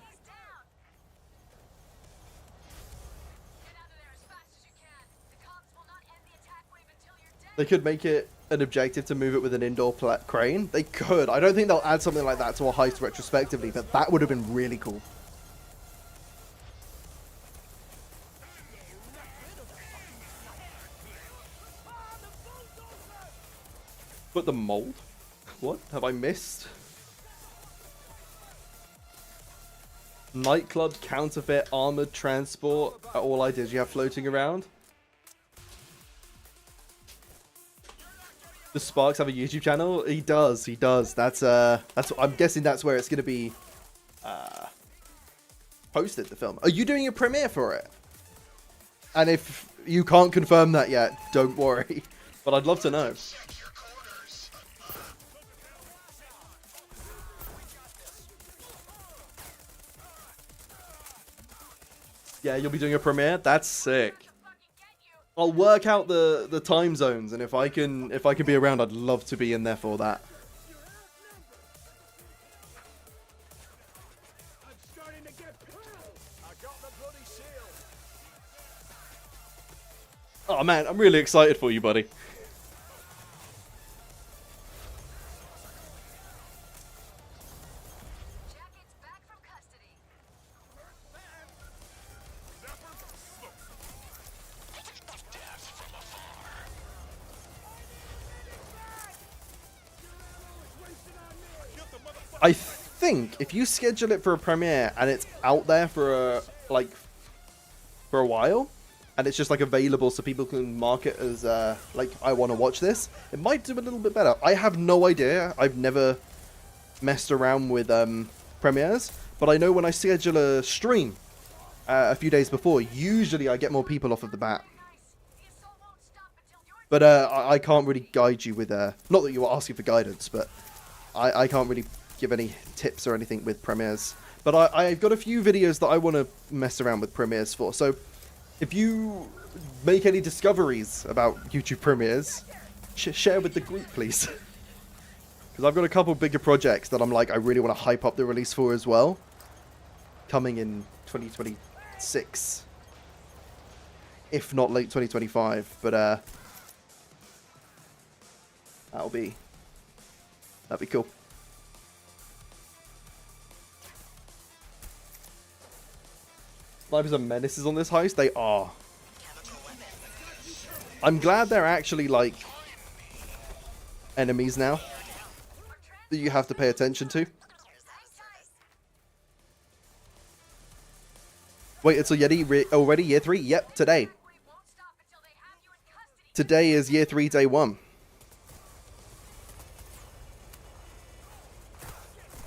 They could make it an objective to move it with an indoor crane. They could. I don't think they'll add something like that to a heist retrospectively, but that would have been really cool. But the mold? What have I missed? Nightclub, counterfeit, armored transport. All ideas you have floating around. Does Sparks have a YouTube channel? He does. He does. That's I'm guessing that's where it's gonna be posted. The film. Are you doing a premiere for it? And if you can't confirm that yet, don't worry. But I'd love to know. Yeah, you'll be doing a premiere? That's sick. I'll work out the time zones, and if I can be around, I'd love to be in there for that. Oh man, I'm really excited for you, buddy. I think if you schedule it for a premiere and it's out there for a while, and it's just like available so people can mark it as like, I want to watch this, it might do a little bit better. I have no idea. I've never messed around with premieres, but I know when I schedule a stream a few days before, usually I get more people off of the bat. But I can't really guide you with not that you were asking for guidance, but I can't really give any tips or anything with premieres. But I've got a few videos that I want to mess around with premieres for. So if you make any discoveries about YouTube premieres, share with the group, please. Because I've got a couple bigger projects that I'm like, I really want to hype up the release for as well. Coming in 2026. If not late 2025. But that'd be cool. Snipers are menaces on this heist. They are. Chemical weapons. I'm glad they're actually, like, enemies now that you have to pay attention to. Wait, it's already year 3? Yep, today. Today is year 3, day 1.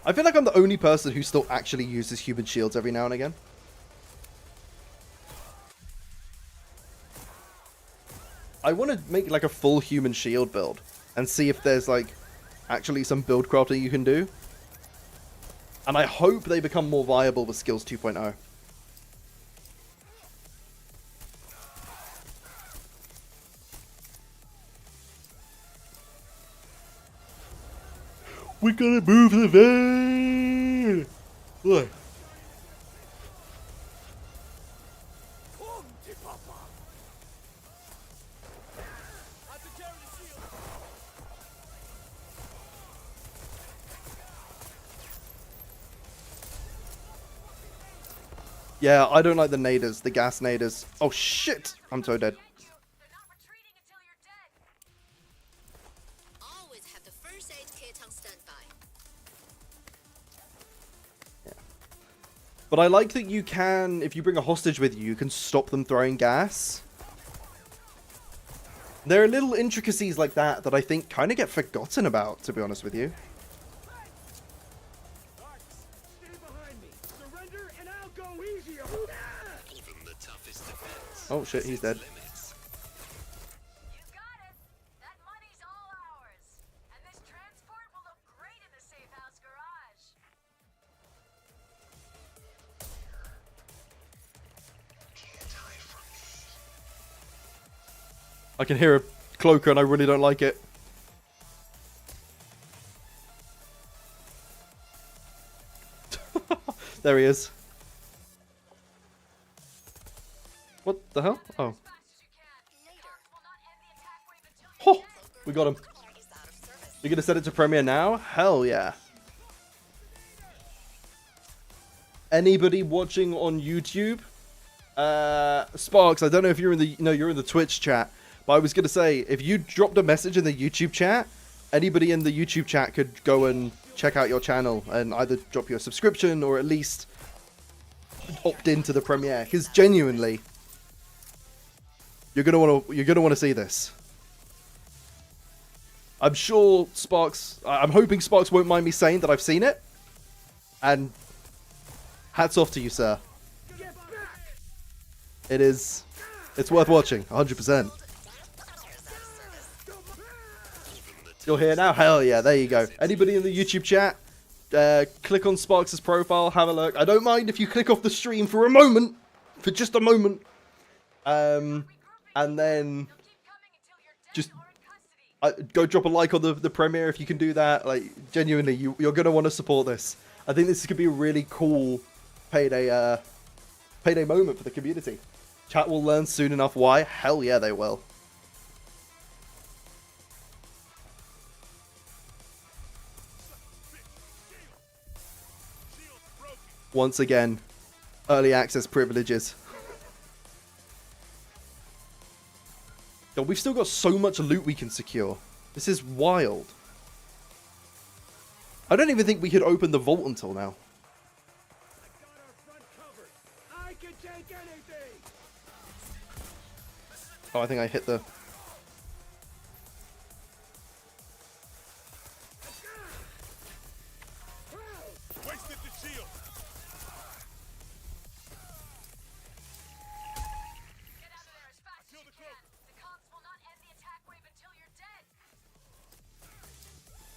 I feel like I'm the only person who still actually uses human shields every now and again. I want to make like a full human shield build and see if there's like actually some build crafting you can do. And I hope they become more viable with Skills 2.0. We're gonna move the van! Look. Yeah, I don't like the naders, the gas naders. Oh shit! I'm so dead. They're not retreating until you're dead. Always have the first aid kit on standby. But I like that you can, if you bring a hostage with you, you can stop them throwing gas. There are little intricacies like that that I think kind of get forgotten about, to be honest with you. Oh shit, he's dead. You got it. That money's all ours. And this transport will look great in the safe house garage. I can hear a cloaker and I really don't like it. There he is. What the hell? Oh. As fast as you can. Later. Will not end the attack wave until you're Oh, we got him. Is out of service. You're gonna set it to premiere now? Hell yeah. Anybody watching on YouTube? Sparks, I don't know if you're in the you're in the Twitch chat, but I was gonna say if you dropped a message in the YouTube chat, anybody in the YouTube chat could go and check out your channel and either drop you a subscription or at least opt into the premiere. Because genuinely, you're gonna want to see this. I'm sure Sparks. I'm hoping Sparks won't mind me saying that I've seen it. And hats off to you, sir. It's worth watching, 100%. You're here now? Hell yeah, there you go. Anybody in the YouTube chat, click on Sparks' profile, have a look. I don't mind if you click off the stream for a moment, for just a moment. And then just go drop a like on the premiere if you can do that. Like, genuinely, you're going to want to support this. I think this could be a really cool payday moment for the community. Chat will learn soon enough why. Hell yeah, they will. Once again, early access privileges. Yo, we've still got so much loot we can secure. This is wild. I don't even think we could open the vault until now. Oh, I think I hit the... Wasted the shield. Get out of there as fast as you can. The cops will not end the attack wave until you're dead.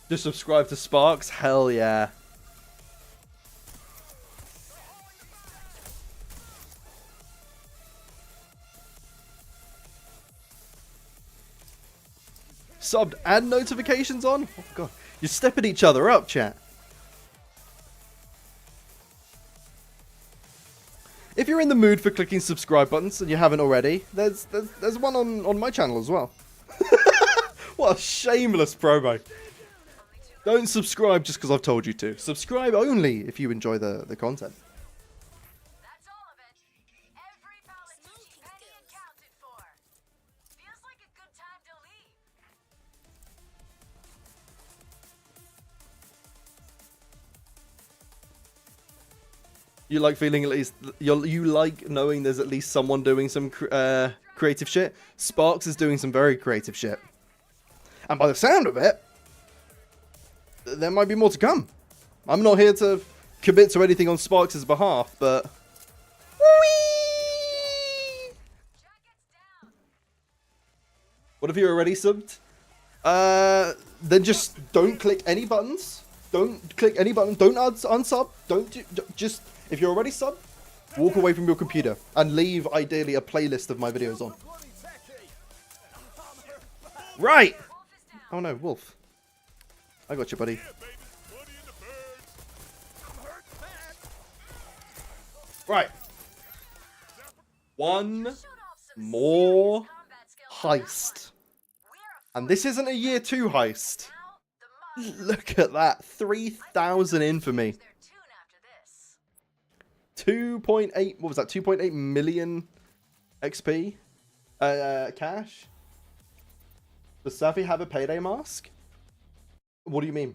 Just subscribe to Sparks? Hell yeah. Subbed and notifications on? Oh god. You're stepping each other up, chat. If you're in the mood for clicking subscribe buttons and you haven't already, there's one on my channel as well. What a shameless promo. Don't subscribe just because I've told you to. Subscribe only if you enjoy the content. That's all of it. You like feeling at least you like knowing there's at least someone doing some creative shit. Sparks is doing some very creative shit, and by the sound of it, there might be more to come. I'm not here to commit to anything on Sparks' behalf, but whee! What if you already subbed? Then just don't click any buttons. Don't click any button. Don't unsub. Just if you're already subbed, walk away from your computer and leave ideally a playlist of my videos on. Right. Oh no, Wolf. I got you, buddy. Right. One more heist. And this isn't a year 2 heist. Look at that. 3,000 infamy. 2.8, what was that? 2.8 million XP? Cash? Does Safi have a Payday mask? What do you mean?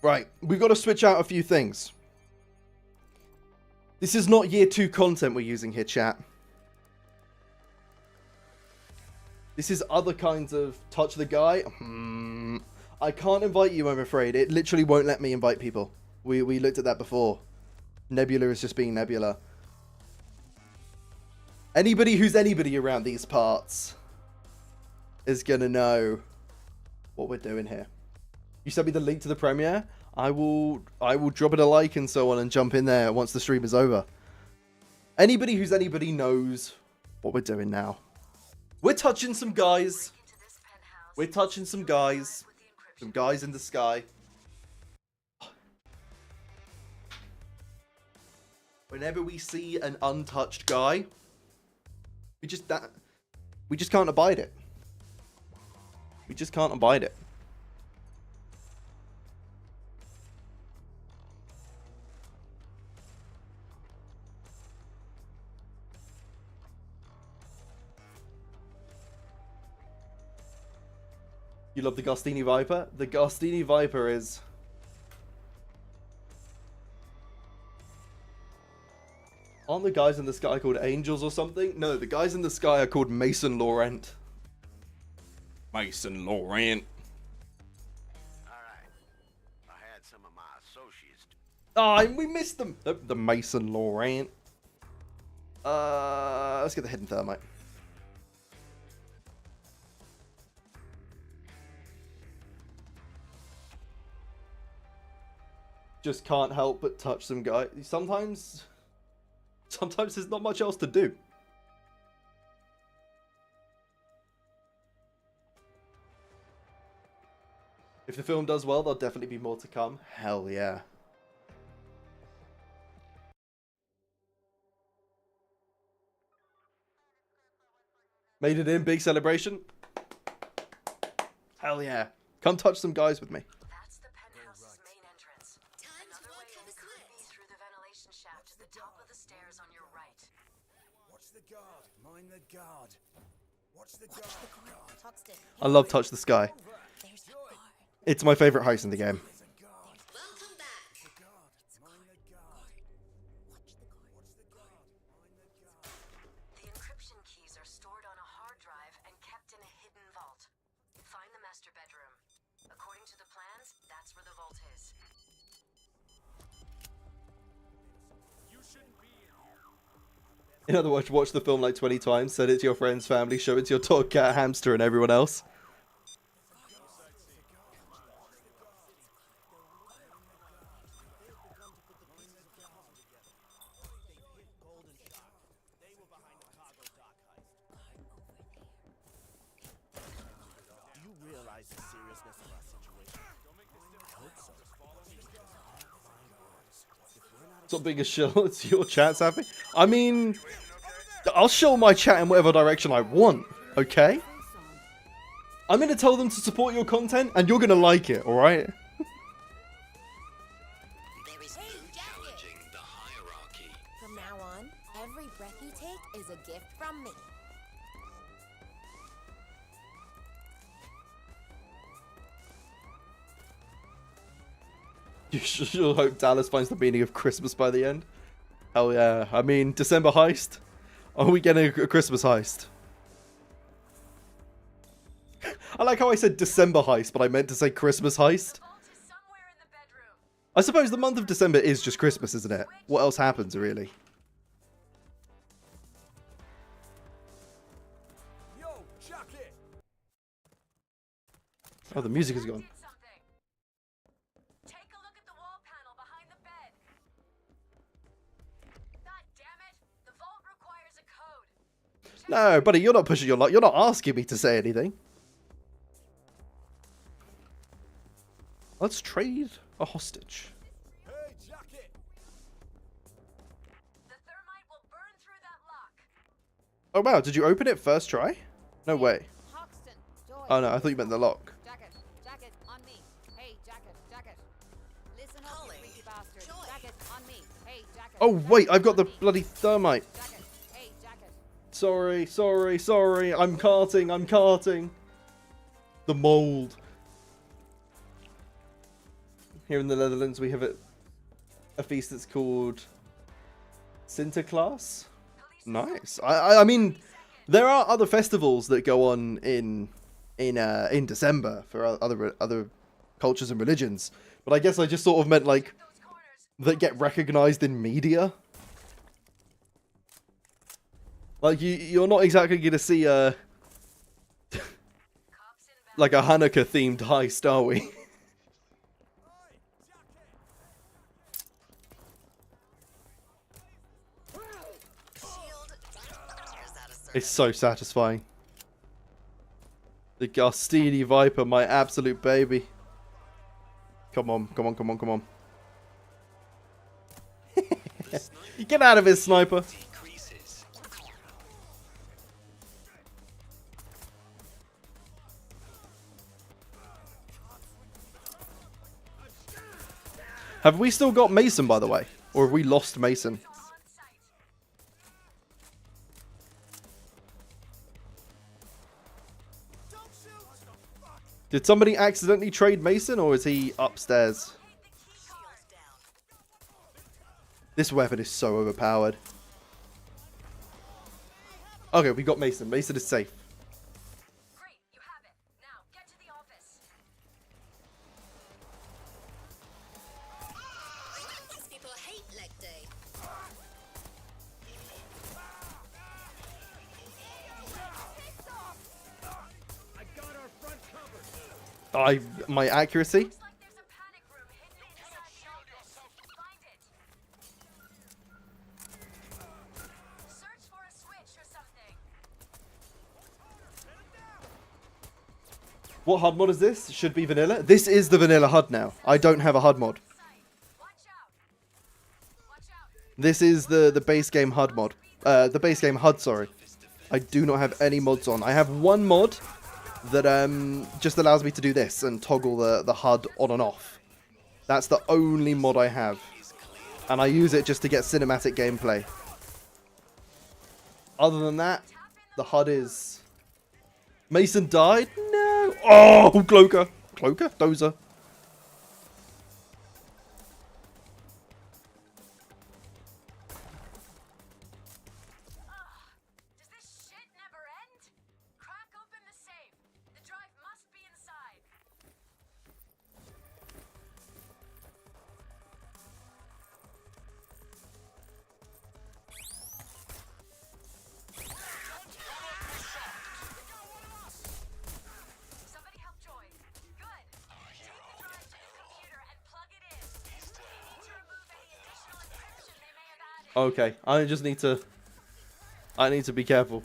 Right, we've got to switch out a few things. This is not year 2 content we're using here, chat. This is other kinds of touch the guy. I can't invite you, I'm afraid. It literally won't let me invite people. We looked at that before. Nebula is just being Nebula. Anybody who's anybody around these parts is gonna know what we're doing here. You send me the link to the premiere. I will drop it a like and so on and jump in there once the stream is over. Anybody who's anybody knows what we're doing now. We're touching some guys. We're touching some guys. Some guys in the sky. Whenever we see an untouched guy, we just can't abide it. We just can't abide it. You love the Gostini Viper? The Gostini Viper is... Aren't the guys in the sky called angels or something? No, the guys in the sky are called Mason Laurent. Mason Laurent. Alright. I had some of my associates. Oh, we missed them. The Mason Laurent. Let's get the hidden thermite. Just can't help but touch some guy. Sometimes there's not much else to do. If the film does well, there'll definitely be more to come. Hell yeah. Made it in, big celebration. Hell yeah. Come touch some guys with me. That's the penthouse's main entrance. Time to Another way walk in have a could be slit. through the ventilation shaft to the top of the stairs on your right. Watch the guard. Mind the guard. Watch the Watch the guard. guard. Touched it. I love Touch the Sky. There's a guard. It's my favorite heist in the game. There's a guard. Welcome back. The guard. Mind the guard. Watch the guard. Watch the guard. Mind the guard. The encryption keys are stored on a hard drive and kept in a hidden vault. Find the master bedroom. According to the plans, that's where the vault is. In other words, watch the film like 20 times, send it to your friends, family, show it to your dog, cat, hamster, and everyone else. Do you realize the seriousness of our situation? I hope so. Stop being a shill. It's your chat, Sappy. I mean, I'll shill my chat in whatever direction I want, okay? I'm going to tell them to support your content, and you're going to like it, alright? There is no challenging The hierarchy. From now on, every breath you take is a gift from me. You sure hope Dallas finds the meaning of Christmas by the end. Hell yeah. I mean, December heist. Are we getting a Christmas heist? I like how I said December heist, but I meant to say Christmas heist. The vault is somewhere in the bedroom. I suppose the month of December is just Christmas, isn't it? What else happens, really? Yo, chuck it! Oh, the music is gone. Did something. Take a look at the wall panel behind the bed. God damn it! The vault requires a code. No, buddy, you're not pushing your luck. You're not asking me to say anything. Let's trade a hostage. Hey, chuck it! The thermite will burn through that lock. Oh, wow. Did you open it first try? No way. Hoxton, Joy. Oh, no. I thought you meant the lock. Jacket, jacket, on me. Hey, jacket, jacket. Listen up, you Holly, freaky bastard. Joy. Jacket, on me. Hey, jacket. Oh, jacket, wait. I've got the on me. bloody thermite. Jacket, hey, jacket. Sorry, sorry, sorry. I'm carting. I'm carting. The mold. Here in the Netherlands, we have a feast that's called Sinterklaas. Nice. I mean, there are other festivals that go on in December for other cultures and religions, but I guess I just sort of meant like Those corners. that get recognized in media. Like you're not exactly gonna see Cops inbound. like a Hanukkah themed heist, are we? Shield. There's that assertion. It's so satisfying. The Gastini Viper, my absolute baby. Come on, come on, come on, come on. Get out of here, sniper. Decreases. Have we still got Mason, by the way? Or have we lost Mason? On site. Don't shoot! What the fuck? Did somebody accidentally trade Mason, or is he upstairs? Shield's down. This weapon is so overpowered. Okay, we got Mason. Mason is safe. Great, you have it. Now get to the office. These people hate leg day. I got our front covered. My accuracy? Looks like there's a panic room hidden inside the office. Find it. Search for a switch or something. What HUD mod is this? Should be vanilla. This is the vanilla HUD now. I don't have a HUD mod. Site. Watch out. Watch out. This is the base game HUD mod. The base game HUD, sorry. I do not have any mods on. I have one mod that just allows me to do this and toggle the HUD on and off. That's the only mod I have. And I use it just to get cinematic gameplay. Other than that, the HUD is... Mason died? No. Oh, Cloaker. Cloaker? Dozer. Does this shit never end? Crack open the safe. The drive must be inside. Somebody help Joy. Good. Take the drive to the computer and plug it in. We need to remove any additional encryption they may have added. Okay, I just need to... I need to be careful.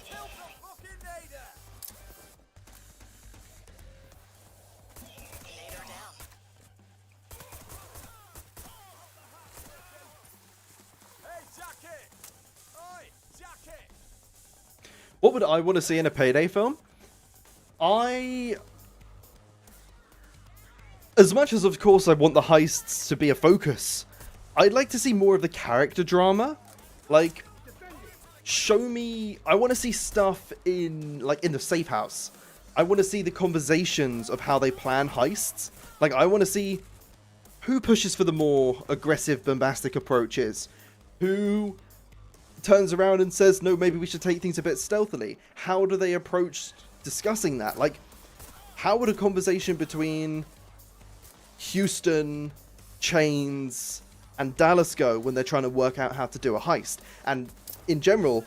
Kill the fucking nader! Nader down. Hey, jacket! Oi, jacket! What would I want to see in a Payday film? As much as, of course, I want the heists to be a focus, I'd like to see more of the character drama. Like, show me. I want to see stuff in the safe house. I want to see the conversations of how they plan heists. Like, I want to see who pushes for the more aggressive, bombastic approaches, who turns around and says, no, maybe we should take things a bit stealthily. How do they approach discussing that? Like, how would a conversation between Houston, Chains, and Dallas go when they're trying to work out how to do a heist? And in general,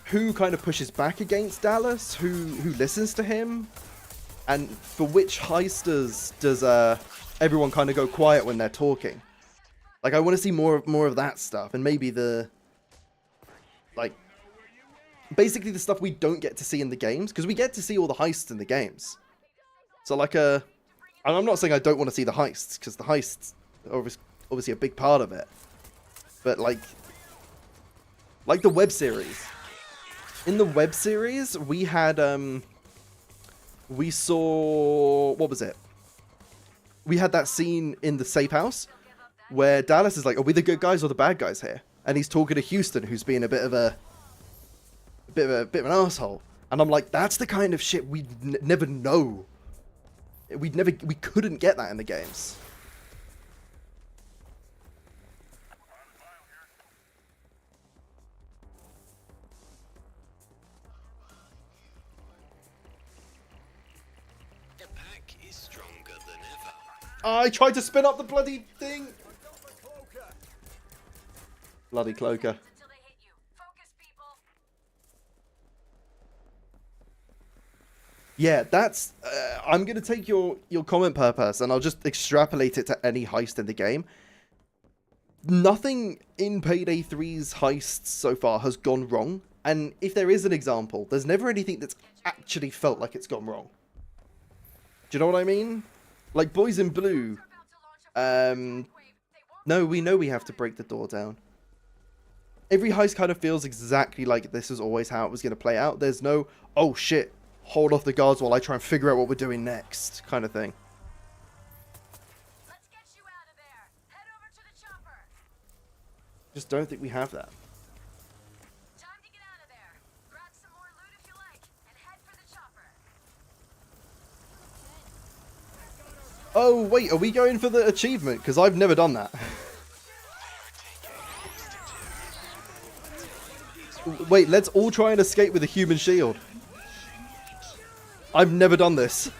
who kind of pushes back against Dallas? Who listens to him? And for which heisters does everyone kind of go quiet when they're talking? Like, I want to see more of that stuff, and maybe basically the stuff we don't get to see in the games, because we get to see all the heists in the games. So and I'm not saying I don't want to see the heists, because the heists are obviously a big part of it. But like the web series. In the web series, we had we saw, what was it? We had that scene in the safe house where Dallas is like, are we the good guys or the bad guys here? And he's talking to Houston, who's being a bit of an asshole. And I'm like, that's the kind of shit we'd never know. We couldn't get that in the games. The pack is stronger than ever. I tried to spin up the bloody thing. Bloody cloaker. Until they hit you. Focus, people. Yeah, that's... I'm going to take your comment, Purpose, and I'll just extrapolate it to any heist in the game. Nothing in Payday 3's heists so far has gone wrong. And if there is an example, there's never anything that's actually felt like it's gone wrong. Do you know what I mean? Like Boys in Blue. No, we know we have to break the door down. Every heist kind of feels exactly like this is always how it was going to play out. There's no, oh shit, hold off the guards while I try and figure out what we're doing next kind of thing. Let's get you out of there. Head over to the chopper. Just don't think we have that. Time to get out of there. Grab some more loot if you like, and head for the chopper. Oh, wait, are we going for the achievement? Because I've never done that. Wait, let's all try and escape with a human shield. I've never done this.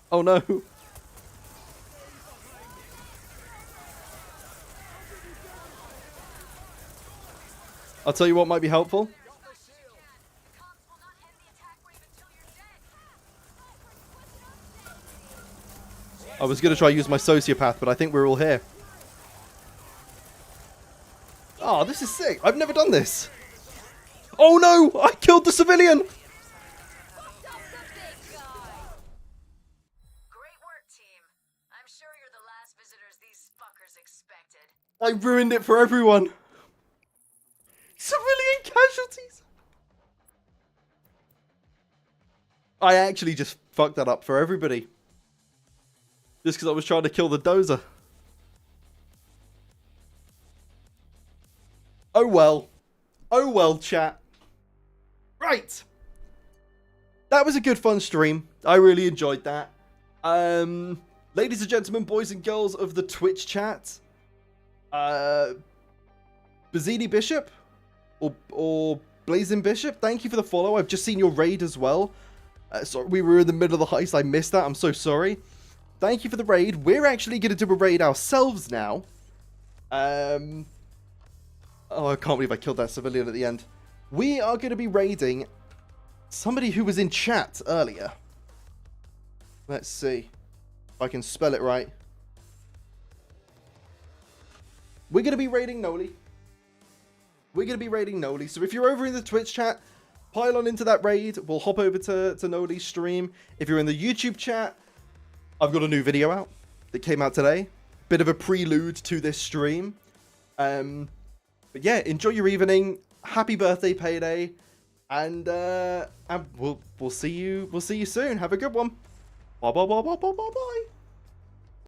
Oh no. I'll tell you what might be helpful. Cops will not end the attack wave until you're dead. I was going to try to use my sociopath, but I think we're all here. Oh, this is sick. I've never done this. Oh no! I killed the civilian! Great work, team. I'm sure you're the last visitors these fuckers expected. I ruined it for everyone. Civilian casualties. I actually just fucked that up for everybody. Just because I was trying to kill the dozer. Oh well. Oh well, chat. Right. That was a good fun stream. I really enjoyed that. Ladies and gentlemen, boys and girls of the Twitch chat. Bazzini Bishop? Or Blazing Bishop, thank you for the follow. I've just seen your raid as well. Sorry, we were in the middle of the heist. I missed that. I'm so sorry. Thank you for the raid. We're actually going to do a raid ourselves now. Oh, I can't believe I killed that civilian at the end. We are going to be raiding somebody who was in chat earlier. Let's see if I can spell it right. We're going to be raiding Noli. We're going to be raiding Noli. So if you're over in the Twitch chat, pile on into that raid. We'll hop over to Noli's stream. If you're in the YouTube chat, I've got a new video out that came out today. Bit of a prelude to this stream. But yeah, enjoy your evening. Happy birthday, Payday. And we'll see you soon. Have a good one. Bye. Bye bye bye bye bye bye bye.